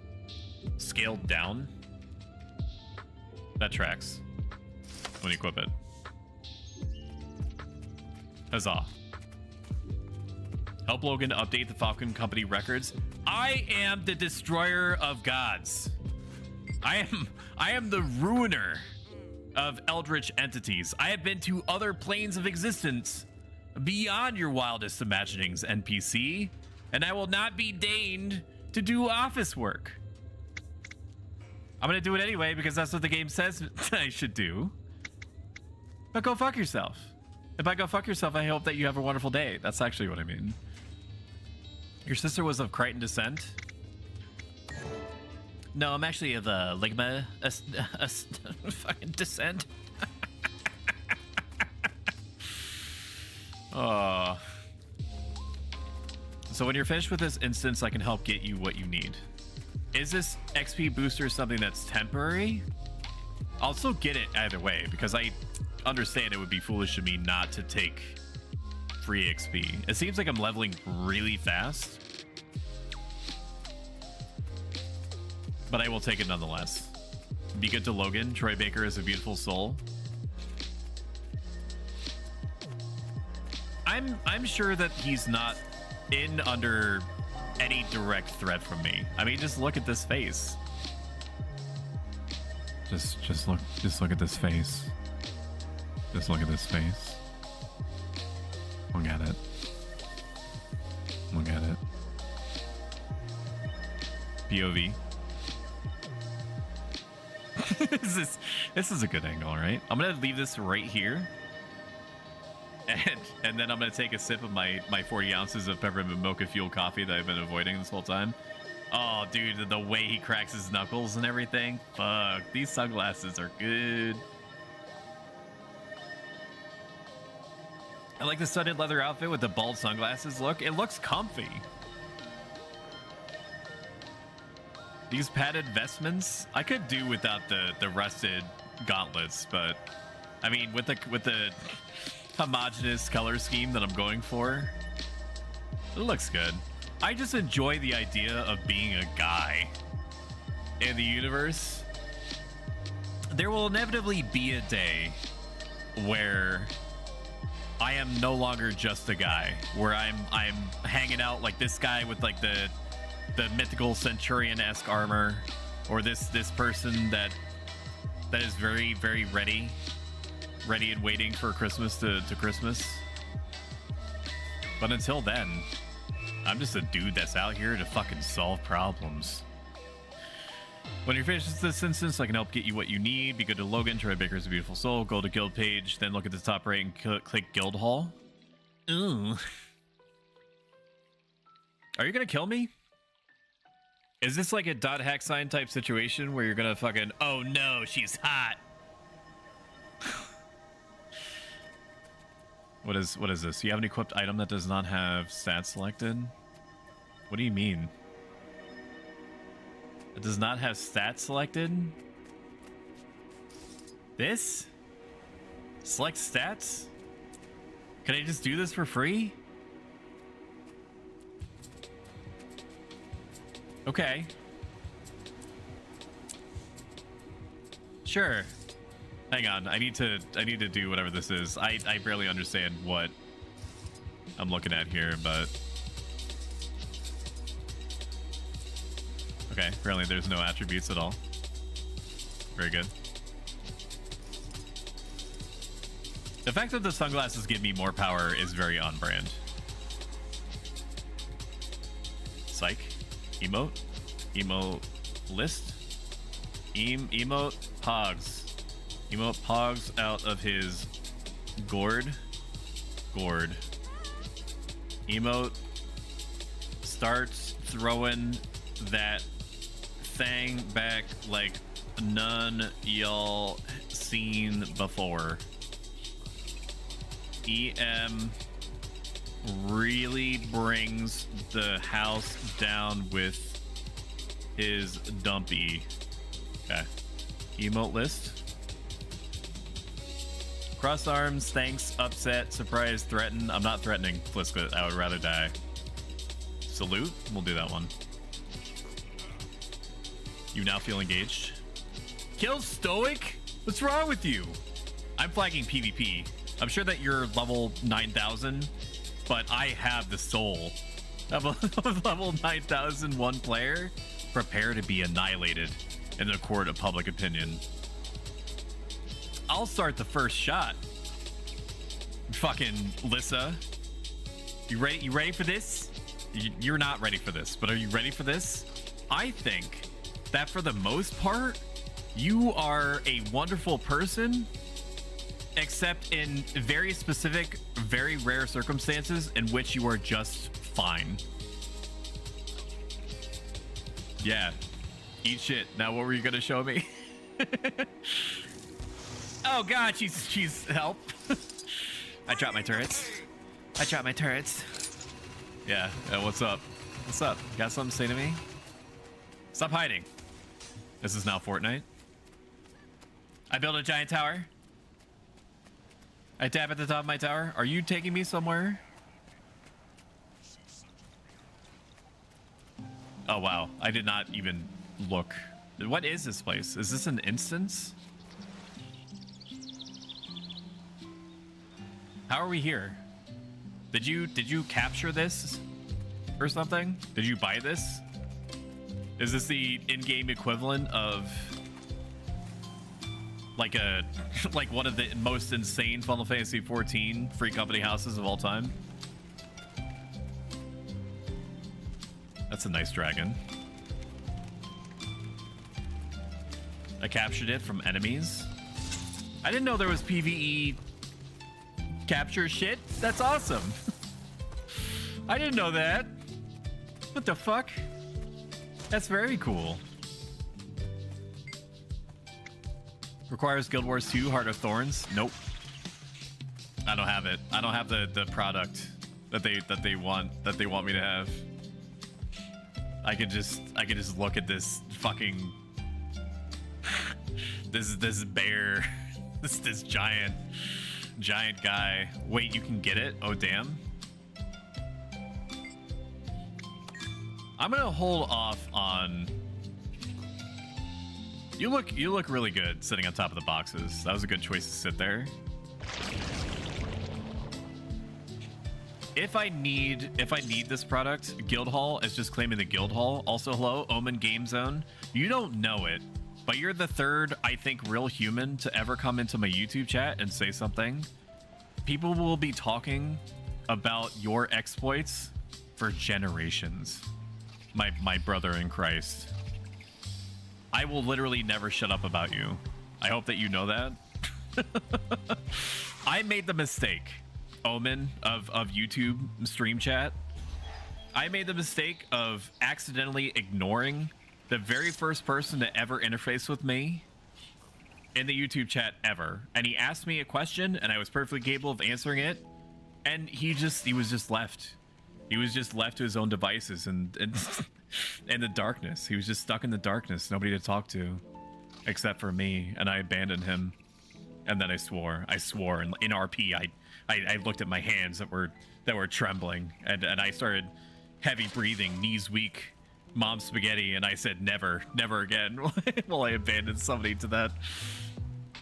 scaled down? That tracks. When you equip it. Huzzah. Help Logan update the Falcon Company records. I am the destroyer of gods. I am the ruiner of eldritch entities. I have been to other planes of existence beyond your wildest imaginings, NPC, and I will not be deigned to do office work. I'm gonna do it anyway because that's what the game says I should do. But go fuck yourself. If I go fuck yourself, I hope that you have a wonderful day. That's actually what I mean. Your sister was of Crichton descent? No, I'm actually of Ligma fucking descent. Oh. So when you're finished with this instance, I can help get you what you need. Is this XP booster something that's temporary? I'll still get it either way because I understand it would be foolish of me not to take free XP. It seems like I'm leveling really fast, but I will take it nonetheless. Be good to Logan. Troy Baker is a beautiful soul. I'm sure that he's not under any direct threat from me. I mean, just look at this face. Just look at this face. Just look at this face. Look at it. Look at it. POV. This is a good angle, right? I'm gonna leave this right here. And then I'm gonna take a sip of my 40 ounces of peppermint mocha fuel coffee that I've been avoiding this whole time. Oh, dude, the way he cracks his knuckles and everything. Fuck, these sunglasses are good. I like the studded leather outfit with the bald sunglasses look. It looks comfy. These padded vestments, I could do without the rusted gauntlets, but I mean, with the homogeneous color scheme that I'm going for, it looks good. I just enjoy the idea of being a guy in the universe. There will inevitably be a day where I am no longer just a guy, where I'm hanging out like this guy with like the mythical centurion-esque armor, or this person that is very, very ready and waiting for Christmas to Christmas. But until then, I'm just a dude that's out here to fucking solve problems. When you're finished with this instance, I can help get you what you need. Be good to Logan, try Baker's a Beautiful Soul, go to guild page, then look at the top right and click guild hall. Ooh. Are you gonna kill me? Is this like a dot hack sign type situation where you're gonna fucking, oh no, she's hot? What is this? You have an equipped item that does not have stats selected? What do you mean? It does not have stats selected? This? Select stats? Can I just do this for free? Okay. Sure. Hang on, I need to do whatever this is. I barely understand what I'm looking at here, but okay, apparently there's no attributes at all. Very good. The fact that the sunglasses give me more power is very on brand. Psych. Emote. Emote list. Emote Pogs. Emote Pogs out of his gourd. Emote starts throwing that thing back like none y'all seen before. EM really brings the house down with his dumpy. Okay. Emote list. Cross arms, thanks, upset, surprise, threaten. I'm not threatening, Fliska. I would rather die. Salute. We'll do that one. You now feel engaged. Kill Stoic? What's wrong with you? I'm flagging PvP. I'm sure that you're level 9,000, but I have the soul of a level 9,001 player. Prepare to be annihilated in the court of public opinion. I'll start the first shot. Fucking Lissa. You ready? You ready for this? You're not ready for this, but are you ready for this? I think that for the most part, you are a wonderful person, except in very specific, very rare circumstances in which you are just fine. Yeah. Eat shit. Now what were you gonna show me? Oh god, she's help. I dropped my turrets. Yeah, what's up? What's up? Got something to say to me? Stop hiding. This is now Fortnite. I built a giant tower. I tap at the top of my tower. Are you taking me somewhere? Oh wow, I did not even look. What is this place? Is this an instance? How are we here? Did you capture this or something? Did you buy this? Is this the in-game equivalent of like a like one of the most insane Final Fantasy 14 free company houses of all time. That's a nice dragon. I captured it from enemies. I didn't know there was PvE capture shit. That's awesome. I didn't know that. What the fuck? That's very cool. Requires Guild Wars 2 Heart of Thorns. Nope. I don't have it. I don't have the product that they want me to have. I could just look at this fucking this bear, this giant guy. Wait, you can get it? Oh damn. I'm gonna hold off on. You look really good sitting on top of the boxes. That was a good choice to sit there. If I need this product, Guild Hall is just claiming the Guild Hall. Also, hello, Omen Game Zone. You don't know it, but you're the third, I think, real human to ever come into my YouTube chat and say something. People will be talking about your exploits for generations. My brother in Christ. I will literally never shut up about you. I hope that you know that. I made the mistake, Omen, of YouTube stream chat. I made the mistake of accidentally ignoring the very first person to ever interface with me in the YouTube chat ever. And he asked me a question and I was perfectly capable of answering it. And he was just left. He was just left to his own devices and in the darkness. He was just stuck in the darkness, nobody to talk to except for me, and I abandoned him. And then I swore in RP I looked at my hands that were trembling, and I started heavy breathing, knees weak, mom spaghetti, and I said never again while I abandoned somebody to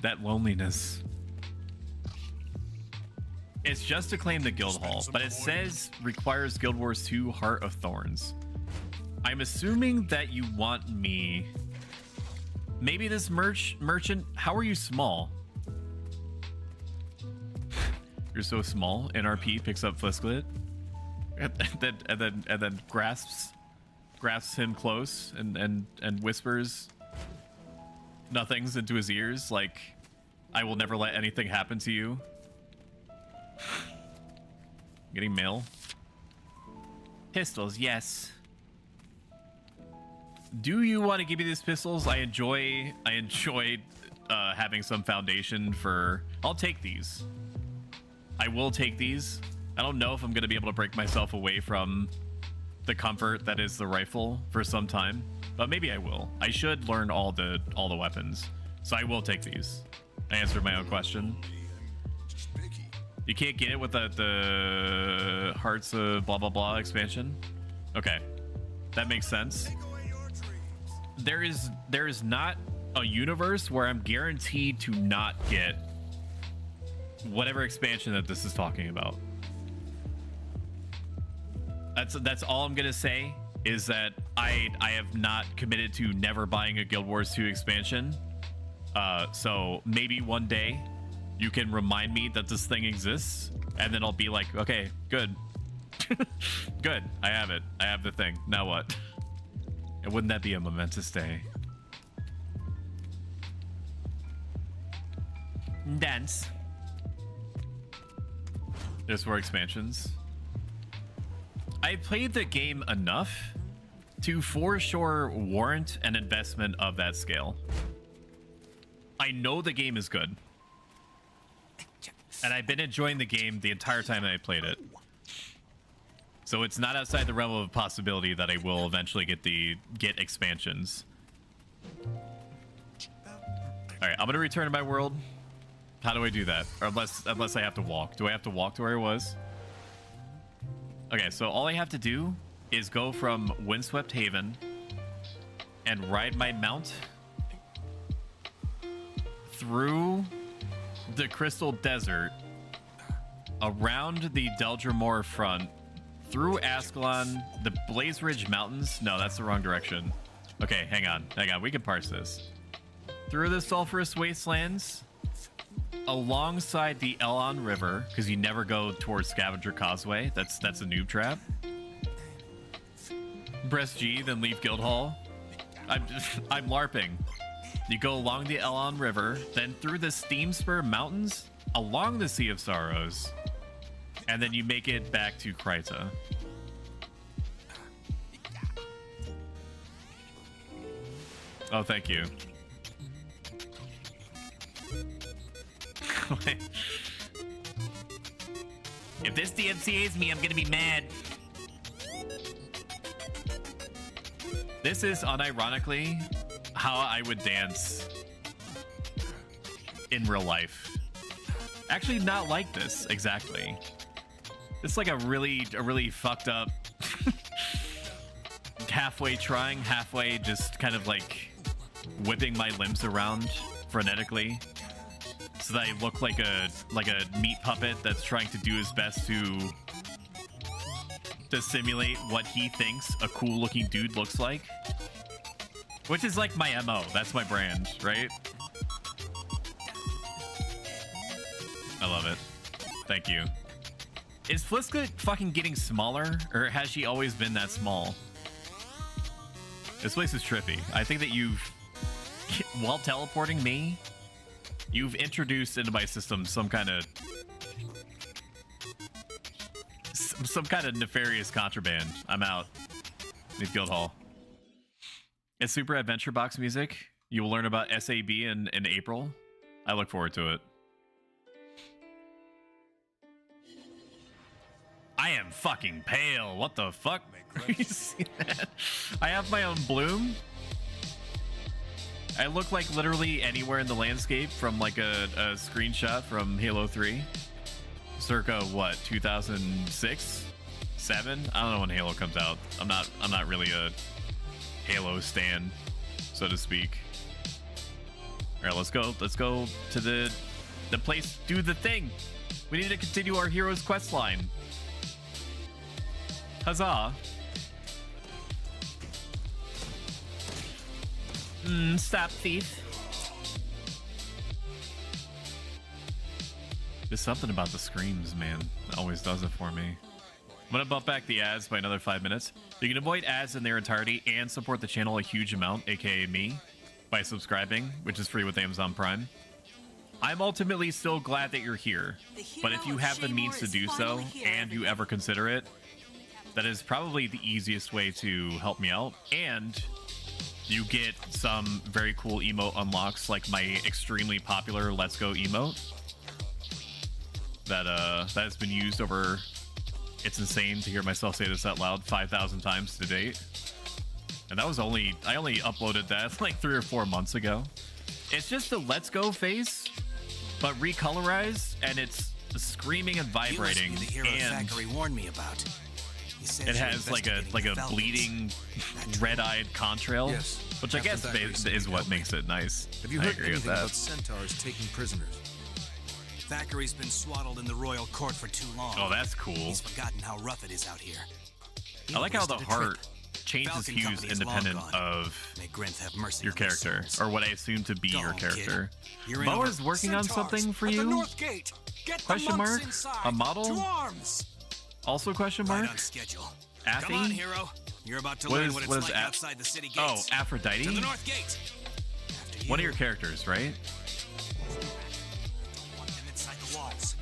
that loneliness. It's just to claim the Guild Hall, but it says requires Guild Wars 2 Heart of Thorns. I'm assuming that you want me. Maybe this merchant. How are you small? You're so small. NRP picks up Flisklet, and then grasps him close and whispers nothings into his ears, like, I will never let anything happen to you. Getting mail. Pistols, yes. Do you want to give me these pistols? I enjoy having some foundation for. I'll take these. I will take these. I don't know if I'm going to be able to break myself away from the comfort that is the rifle for some time, but maybe I will. I should learn all the weapons, so I will take these. I answered my own question. You can't get it with the Hearts of blah blah blah expansion. Okay, that makes sense. There is not a universe where I'm guaranteed to not get whatever expansion that this is talking about. That's all I'm gonna say, is that I have not committed to never buying a Guild Wars 2 expansion. So maybe one day you can remind me that this thing exists, and then I'll be like, okay, good. Good, I have it. I have the thing. Now what? And wouldn't that be a momentous day? Dance. There's more expansions. I played the game enough to for sure warrant an investment of that scale. I know the game is good, and I've been enjoying the game the entire time that I played it. So it's not outside the realm of possibility that I will eventually get expansions. All right, I'm gonna return to my world. How do I do that? Or unless I have to walk. Do I have to walk to where I was? Okay, so all I have to do is go from Windswept Haven and ride my mount through the Crystal Desert, around the Deldrimor front, through Ascalon, the Blaze Ridge Mountains. No, that's the wrong direction. Okay, hang on. We can parse this. through the sulfurous wastelands, alongside the Elon River, because you never go towards Scavenger Causeway. That's a noob trap. Press G, then leave Guildhall. I'm LARPing. You go along the Elon River, then through the Steamspur Mountains, along the Sea of Sorrows, and then you make it back to Kryta. Oh, thank you. If this DMCA's me, I'm gonna be mad. This is unironically how I would dance in real life. Actually, not like this exactly. It's like a really fucked up halfway trying, halfway just kind of like whipping my limbs around frenetically so that I look like a meat puppet that's trying to do his best to simulate what he thinks a cool looking dude looks like. Which is like my MO. That's my brand, right? I love it. Thank you. Is Fliska fucking getting smaller, or has she always been that small? This place is trippy. I think that you've, while teleporting me, you've introduced into my system some kind of nefarious contraband. I'm out. Leave Guildhall. It's Super Adventure Box music. You will learn about SAB in April. I look forward to it. I am fucking pale. What the fuck? You see that? I have my own bloom. I look like literally anywhere in the landscape from like a screenshot from Halo 3. Circa what, 2006? 7? I don't know when Halo comes out. I'm not really a Halo stan, so to speak. All right, let's go to the place, do the thing. We need to continue our hero's quest line. Huzzah. Stop, thief. There's something about the screams, man. It always does it for me. I'm gonna bump back the ads by another 5 minutes. You can avoid ads in their entirety and support the channel a huge amount, aka me, by subscribing, which is free with Amazon Prime. I'm ultimately still glad that you're here, but if you have the means to do so, and you ever consider it, that is probably the easiest way to help me out, and you get some very cool emote unlocks, like my extremely popular Let's Go emote that has been used over, it's insane to hear myself say this out loud, 5,000 times to date. And that was I only uploaded that like 3 or 4 months ago. It's just the Let's Go face, but recolorized, and it's screaming and vibrating, and Zachary warned me about. it has like a bleeding red-eyed contrail, Yes, which I guess is what makes it nice. Have you I heard agree with anything that. about centaurs taking prisoners? Thackeray's been swaddled in the royal court for too long. Oh, that's cool. He's forgotten how rough it is out here. I like how the heart changes Falcon hues Company is independent long gone. of May Grinth have mercy your on their character, souls. or what I assume to be Go your on, kid. character. You're in Boa's order. working on something for you? Question mark? A model? Also question mark? Right on schedule. Affy? Come on, hero. You're about to What learn is- what it's what is like Aff- outside the city Oh, gates. Aphrodite? To the north gate. After One of you. your characters, right? Want them inside the walls.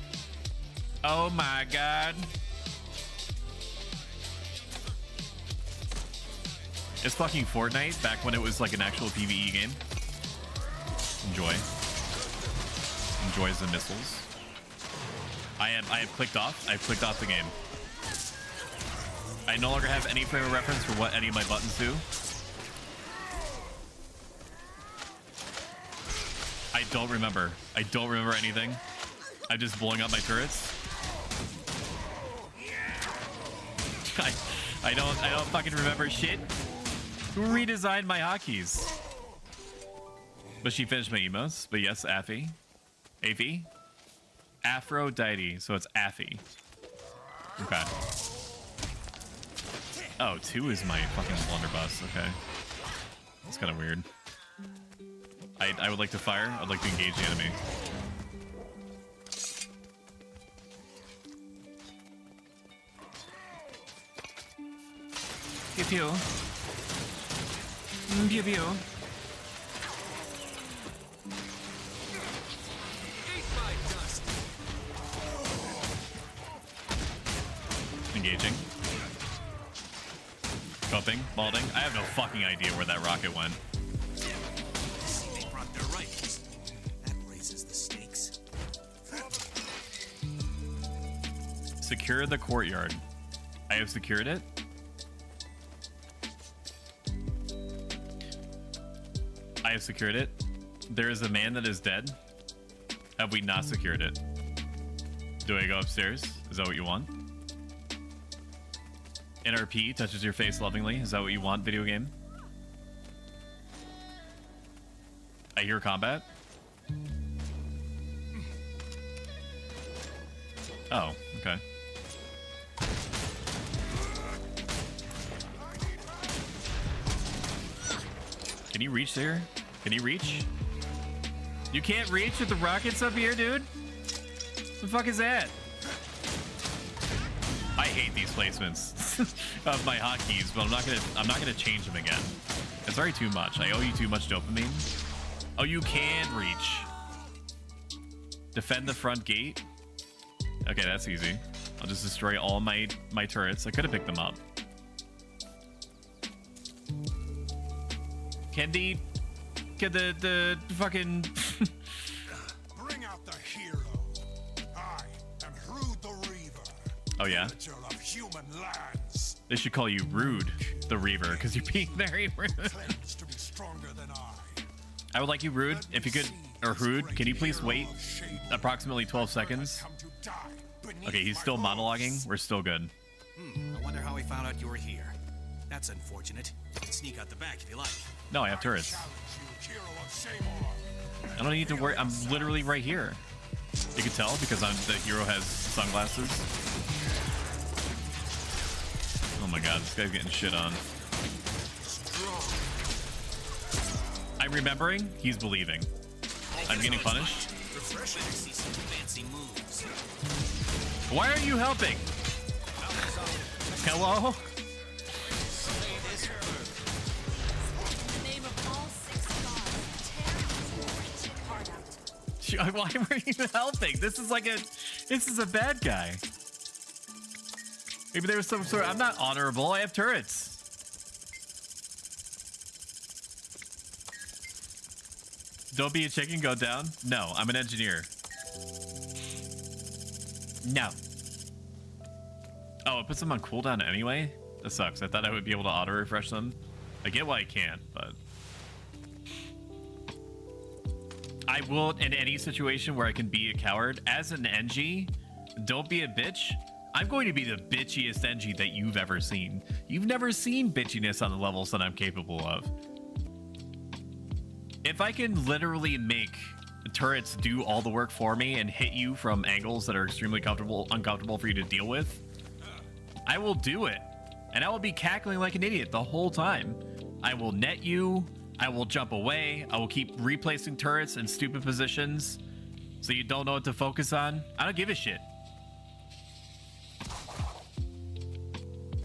Oh my god. It's fucking Fortnite, back when it was like an actual PvE game. Enjoy. Enjoys the missiles. I have clicked off. I've clicked off the game. I no longer have any frame of reference for what any of my buttons do. I don't remember. I don't remember anything. I'm just blowing up my turrets. I don't fucking remember shit. Who redesigned my hotkeys? But she finished my emos. But yes, Affy. Affy? Aphrodite. So it's Affy. Okay. Oh, 2 is my fucking blunderbuss. Okay. That's kind of weird. I would like to fire. I'd like to engage the enemy. Pew pew. Pew pew. Engaging. Coping. Balding. I have no fucking idea where that rocket went. They brought their rifles. That raises the stakes. Secure the courtyard. I have secured it. I have secured it. There is a man that is dead. Have we not secured it? Do I go upstairs? Is that what you want? NRP touches your face lovingly. Is that what you want, video game? I hear combat. Oh, okay. Can you reach there? Can you reach? You can't reach with the rockets up here, dude? What the fuck is that? I hate these placements of my hotkeys, but I'm not gonna change them again. It's already too much. I owe you too much dopamine. Oh, you can reach. Defend the front gate. Okay, that's easy. I'll just destroy all my turrets. I could have picked them up. Can the fucking Bring out the hero. I am Rude the Reaver. Oh yeah. Of human lands. They should call you Rude the Reaver because you're being very rude. Claims to be stronger than I would like you, Rude, if you could, or Rude, can you please wait approximately 12 seconds? Okay, he's still monologuing. We're still good. I wonder how he found out you were here. That's unfortunate. You can sneak out the back if you like. No, I have turrets. I don't need to worry. I'm literally right here. You can tell because the hero has sunglasses. Oh my god, this guy's getting shit on. I'm remembering. He's believing. I'm getting punished. Why are you helping? Hello? Why were you helping? This is a bad guy. Maybe there was some sort of, I'm not honorable. I have turrets. Don't be a chicken, go down. No, I'm an engineer. No. Oh, it puts them on cooldown anyway? That sucks. I thought I would be able to auto refresh them. I get why I can't, but I will, in any situation where I can be a coward, as an NG, don't be a bitch. I'm going to be the bitchiest NG that you've ever seen. You've never seen bitchiness on the levels that I'm capable of. If I can literally make turrets do all the work for me and hit you from angles that are extremely uncomfortable for you to deal with, I will do it. And I will be cackling like an idiot the whole time. I will net you. I will jump away. I will keep replacing turrets in stupid positions so you don't know what to focus on. I don't give a shit.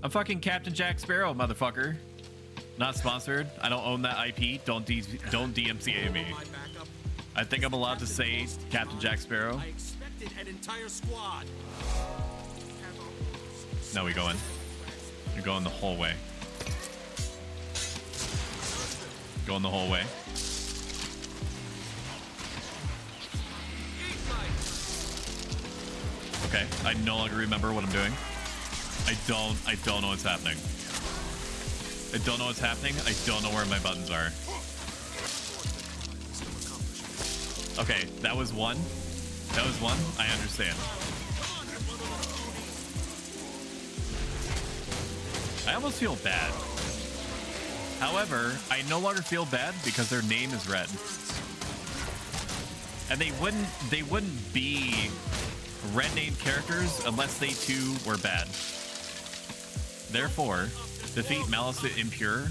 I'm fucking Captain Jack Sparrow, motherfucker. Not sponsored. I don't own that IP. Don't DMCA me. I think I'm allowed to say Captain Jack Sparrow. I expected an entire squad. No, we go in. You're going the whole way. Going the whole way. Okay, I no longer remember what I'm doing. I don't know what's happening. I don't know what's happening. I don't know where my buttons are. Okay, that was one. That was one. I understand. I almost feel bad. However, I no longer feel bad because their name is red. And they wouldn't be red named characters unless they too were bad. Therefore, defeat Malice the Impure.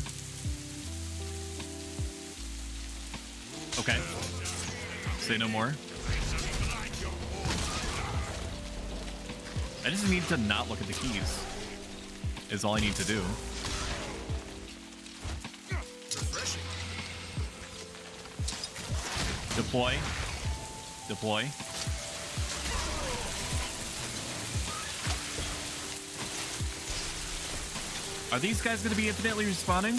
Okay. Say no more. I just need to not look at the keys. Is all I need to do. Deploy. Deploy. Are these guys going to be infinitely respawning?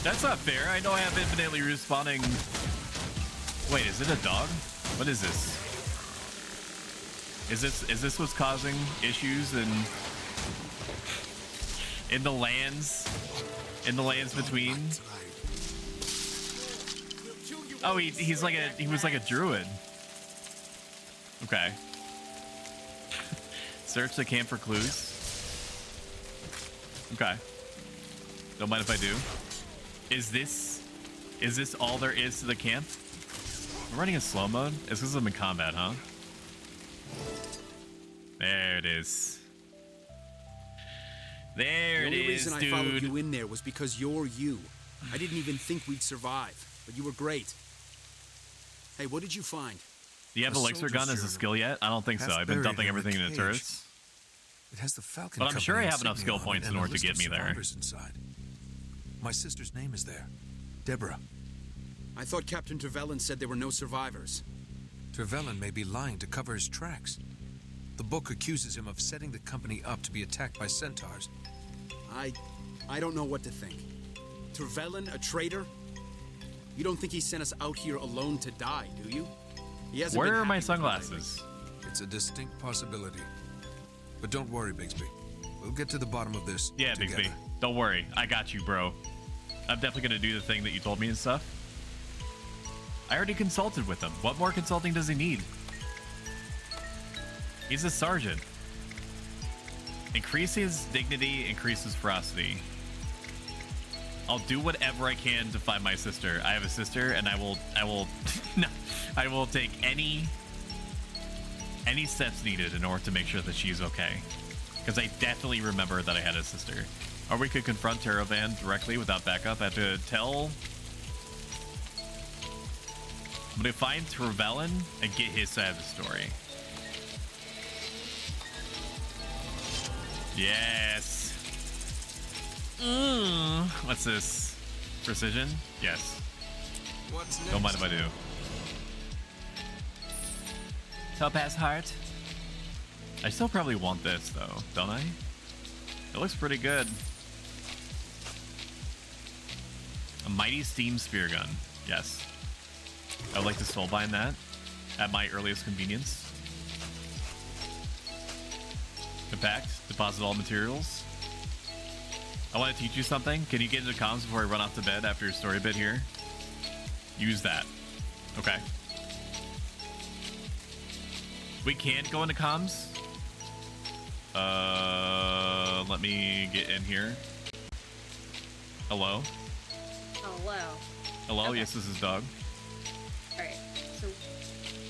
That's not fair. I know I have infinitely respawning. Wait, is it a dog? What is this? Is this what's causing issues in the lands between? Oh, he was like a druid. Okay. Search the camp for clues. Okay. Don't mind if I do. Is this all there is to the camp? I'm running in slow mode. It's because I'm in combat, huh? There it is. There it is, dude. The only reason I followed you in there was because you're you. I didn't even think we'd survive, but you were great. Hey, what did you find? Do you have elixir gun as a skill yet? I don't think so. I've been dumping everything in the turrets. It has the Falcon. But I'm sure I have enough skill points in order to get me there. Inside. My sister's name is there. Deborah. I thought Captain Trevelyan said there were no survivors. Trevelyan may be lying to cover his tracks. The book accuses him of setting the company up to be attacked by centaurs. I don't know what to think. Trevelyan, a traitor? You don't think he sent us out here alone to die, do you? He hasn't. Where are my sunglasses? It's a distinct possibility. But don't worry, Bigsby. We'll get to the bottom of this. Yeah, together. Bigsby. Don't worry. I got you, bro. I'm definitely going to do the thing that you told me and stuff. I already consulted with him. What more consulting does he need? He's a sergeant. Increases dignity, increases ferocity. I'll do whatever I can to find my sister. I have a sister, and I will no, I will take any steps needed in order to make sure that she's okay. Because I definitely remember that I had a sister. Or we could confront Terravan directly without backup. I have to tell. I'm gonna find Trevelyan and get his side of the story. Yes. What's this? Precision? Yes. Don't mind if I do. Topaz Heart. I still probably want this though, don't I? It looks pretty good. A mighty steam spear gun. Yes. I would like to soulbind that at my earliest convenience. Compact. Deposit all materials. I want to teach you something. Can you get into comms before I run off to bed after your story bit here? Use that. Okay. We can't go into comms. Let me get in here. Hello? Hello. Hello? Okay. Yes, this is Doug. Alright, so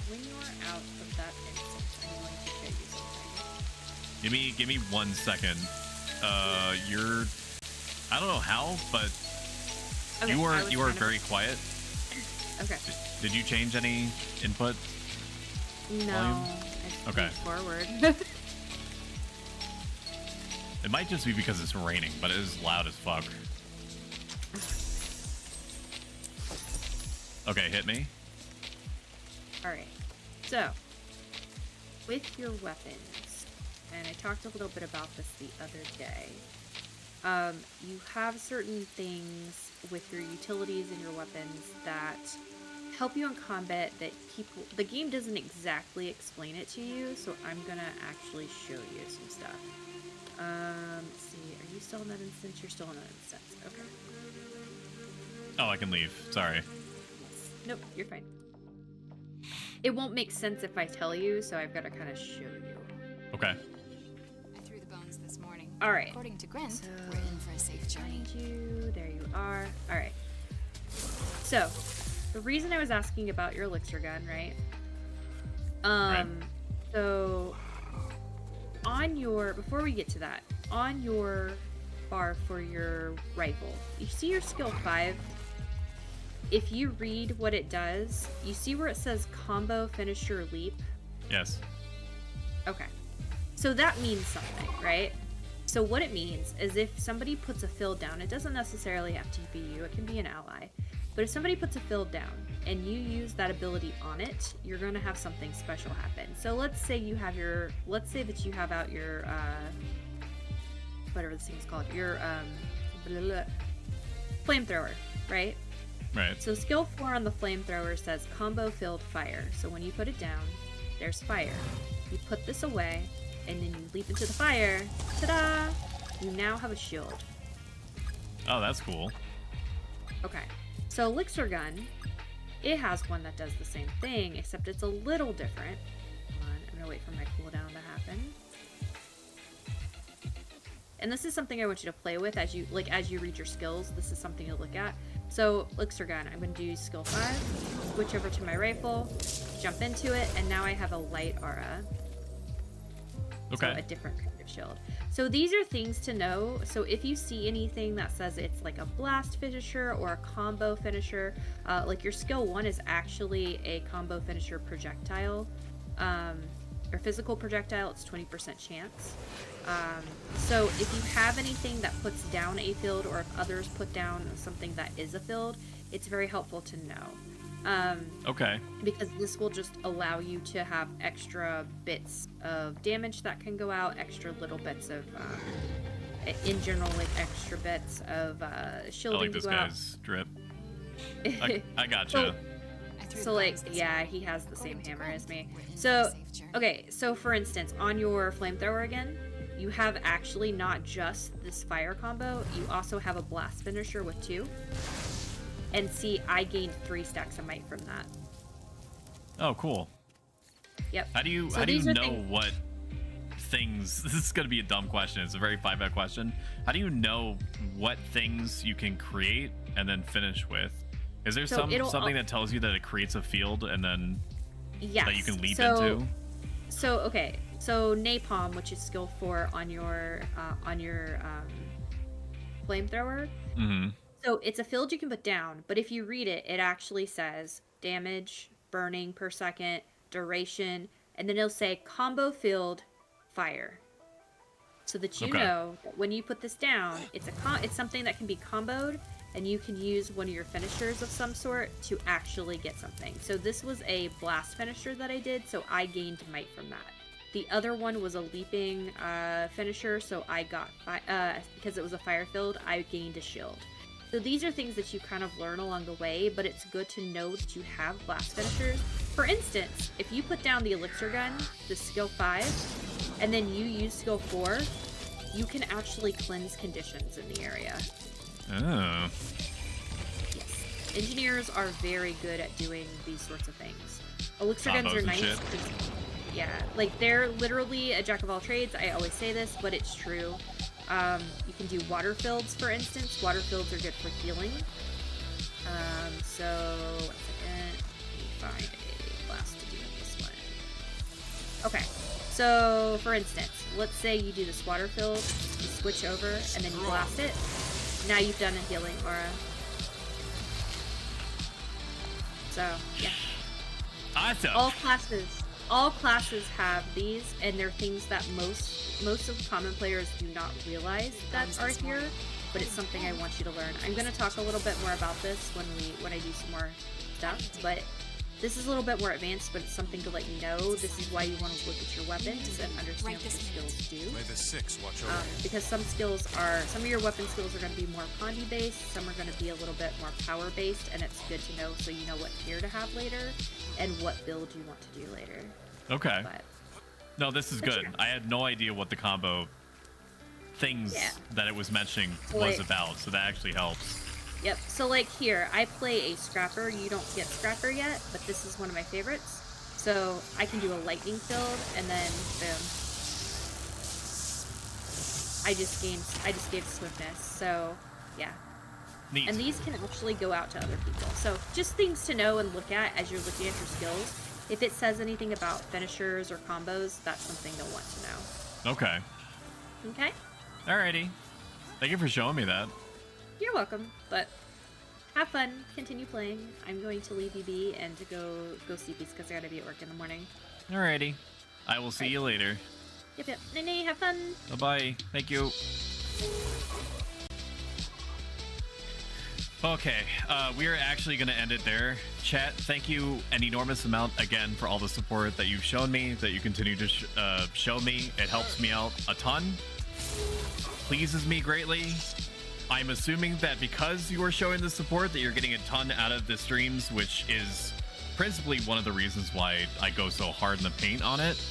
when you're out of that instance, I'm going to show you something. Give me 1 second. You're... I don't know how, but Okay, you are very quiet. Okay. Did you change any input? No. Volume? I Okay. forward. It might just be because it's raining, but it is loud as fuck. Okay, hit me. Alright, so with your weapons, and I talked a little bit about this the other day, you have certain things with your utilities and your weapons that help you in combat that the game doesn't exactly explain it to you, so I'm gonna actually show you some stuff. Let's see, are you still in that instance? You're still in that instance, okay. Oh, I can leave. Sorry. Nope, you're fine. It won't make sense if I tell you, so I've got to kind of show you. Okay. I threw the bones this morning. All right. According to Gwent, So, we're in for a safe journey. There you are. All right. So, the reason I was asking about your elixir gun, right? Right. So on your, before we get to that, on your bar for your rifle, you see your skill 5? if you read what it does, you see where it says combo, finisher, leap? Yes. Okay. So that means something, right? So what it means is if somebody puts a field down, it doesn't necessarily have to be you, it can be an ally. But if somebody puts a field down and you use that ability on it, you're going to have something special happen. So let's say you have your, let's say that you have out your, whatever this thing's called, your flamethrower, right? Right. So skill 4 on the flamethrower says combo filled fire. So when you put it down, there's fire. You put this away, and then you leap into the fire. Ta-da! You now have a shield. Oh, that's cool. Okay. So elixir gun, it has one that does the same thing, except it's a little different. Hold on, I'm gonna wait for my cooldown to happen. And this is something I want you to play with as you read your skills. This is something to look at. So elixir gun, I'm gonna do skill 5, switch over to my rifle, jump into it, and now I have a light aura. Okay. So a different kind of shield. So these are things to know. So if you see anything that says it's like a blast finisher or a combo finisher, like your skill 1 is actually a combo finisher projectile, or physical projectile, it's 20% chance. So if you have anything that puts down a field, or if others put down something that is a field, it's very helpful to know. Okay. Because this will just allow you to have extra bits of damage that can go out, extra little bits of, in general, like extra bits of shielding. I like this to go out. guy's drip. I gotcha. So like, yeah, he has the same hammer as me. So, okay, so for instance, on your flamethrower again, you have actually not just this fire combo, you also have a blast finisher with 2. And see, I gained 3 stacks of might from that. Oh, cool. Yep. How do you know what things? This is gonna be a dumb question. It's a very 5-out question. How do you know what things you can create and then finish with? Is there something that tells you that it creates a field and then that you can leap into? So okay, so napalm, which is skill 4 on your flamethrower. Mm-hmm. So it's a field you can put down, but if you read it, it actually says damage, burning per second, duration, and then it'll say combo field fire. So that you know that when you put this down, it's something that can be comboed, and you can use one of your finishers of some sort to actually get something. So this was a blast finisher that I did, so I gained might from that. The other one was a leaping finisher, so I got, because it was a fire field, I gained a shield. So these are things that you kind of learn along the way, but it's good to know that you have blast finishers. For instance, if you put down the elixir gun, the skill 5, and then you use skill 4, you can actually cleanse conditions in the area. Oh. Yes. Engineers are very good at doing these sorts of things. Elixir guns are nice. Yeah, like they're literally a jack of all trades. I always say this, but it's true. You can do water fields, for instance. Water fields are good for healing. So, 1 second. Let me find a blast to do this one. Okay, so for instance, let's say you do this water field, you switch over, and then you blast it. Now you've done a healing aura. So, yeah. Awesome. All classes have these, and they're things that most of common players do not realize that are here, but it's something I want you to learn. I'm going to talk a little bit more about this when I do some more stuff, but this is a little bit more advanced, but it's something to let you know. This is why you want to look at your weapons and understand what your skills do. May the 6 watch over. Because some of your weapon skills are going to be more Condi based, some are going to be a little bit more power based, and it's good to know so you know what gear to have later and what build you want to do later. Okay. No, this is good. I had no idea what the combo things that it was mentioning was about, so that actually helps. Yep, so like here, I play a Scrapper. You don't get Scrapper yet, but this is one of my favorites. So I can do a lightning field, and then boom. I just gave swiftness, so yeah. Neat. And these can actually go out to other people. So just things to know and look at as you're looking at your skills. If it says anything about finishers or combos, that's something they'll want to know. Okay. Okay? Alrighty. Thank you for showing me that. You're welcome, but have fun. Continue playing. I'm going to leave you be and to go sleepies because I gotta be at work in the morning. Alrighty. I will see you later. Yep. Nene, have fun. Bye-bye. Thank you. Okay, we are actually going to end it there. Chat, thank you an enormous amount again for all the support that you've shown me, that you continue to show me. It helps me out a ton. Pleases me greatly. I'm assuming that because you are showing the support that you're getting a ton out of the streams, which is principally one of the reasons why I go so hard in the paint on it.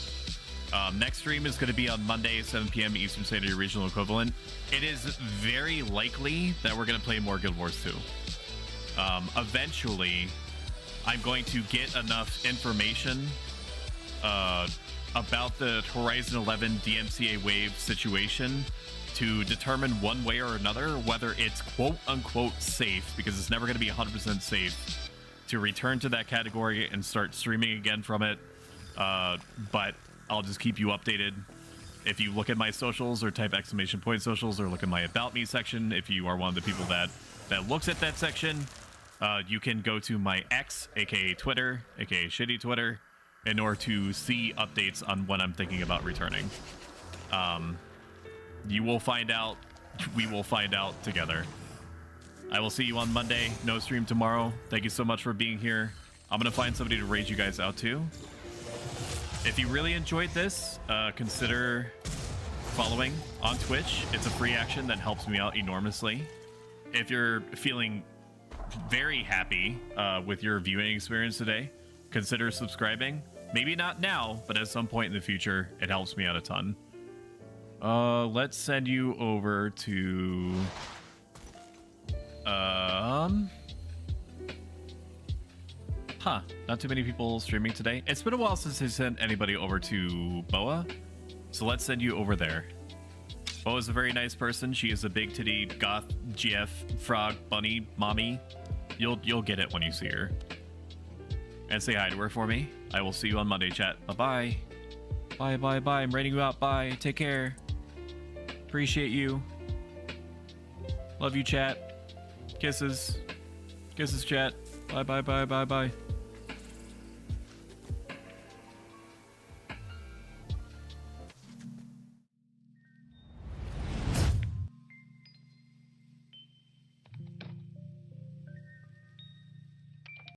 Next stream is going to be on Monday, 7 p.m. Eastern Standard Regional Equivalent. It is very likely that we're going to play more Guild Wars 2. Eventually, I'm going to get enough information about the Horizon 11 DMCA wave situation to determine one way or another whether it's quote-unquote safe, because it's never going to be 100% safe, to return to that category and start streaming again from it. But I'll just keep you updated. If you look at my socials or type ! Socials or look at my About Me section, if you are one of the people that looks at that section, you can go to my X, aka Twitter, aka Shitty Twitter, in order to see updates on when I'm thinking about returning. You will find out. We will find out together. I will see you on Monday. No stream tomorrow. Thank you so much for being here. I'm going to find somebody to raid you guys out to. If you really enjoyed this, consider following on Twitch. It's a free action that helps me out enormously. If you're feeling very happy with your viewing experience today, consider subscribing. Maybe not now, but at some point in the future, it helps me out a ton. Let's send you over to... not too many people streaming today. It's been a while since I sent anybody over to Boa, so let's send you over there. Boa's a very nice person. She is a big titty goth GF frog bunny mommy. You'll get it when you see her. And say hi to her for me. I will see you on Monday, chat. Bye-bye. Bye. I'm rating you out. Bye. Take care. Appreciate you. Love you, chat. Kisses. Kisses, chat. Bye.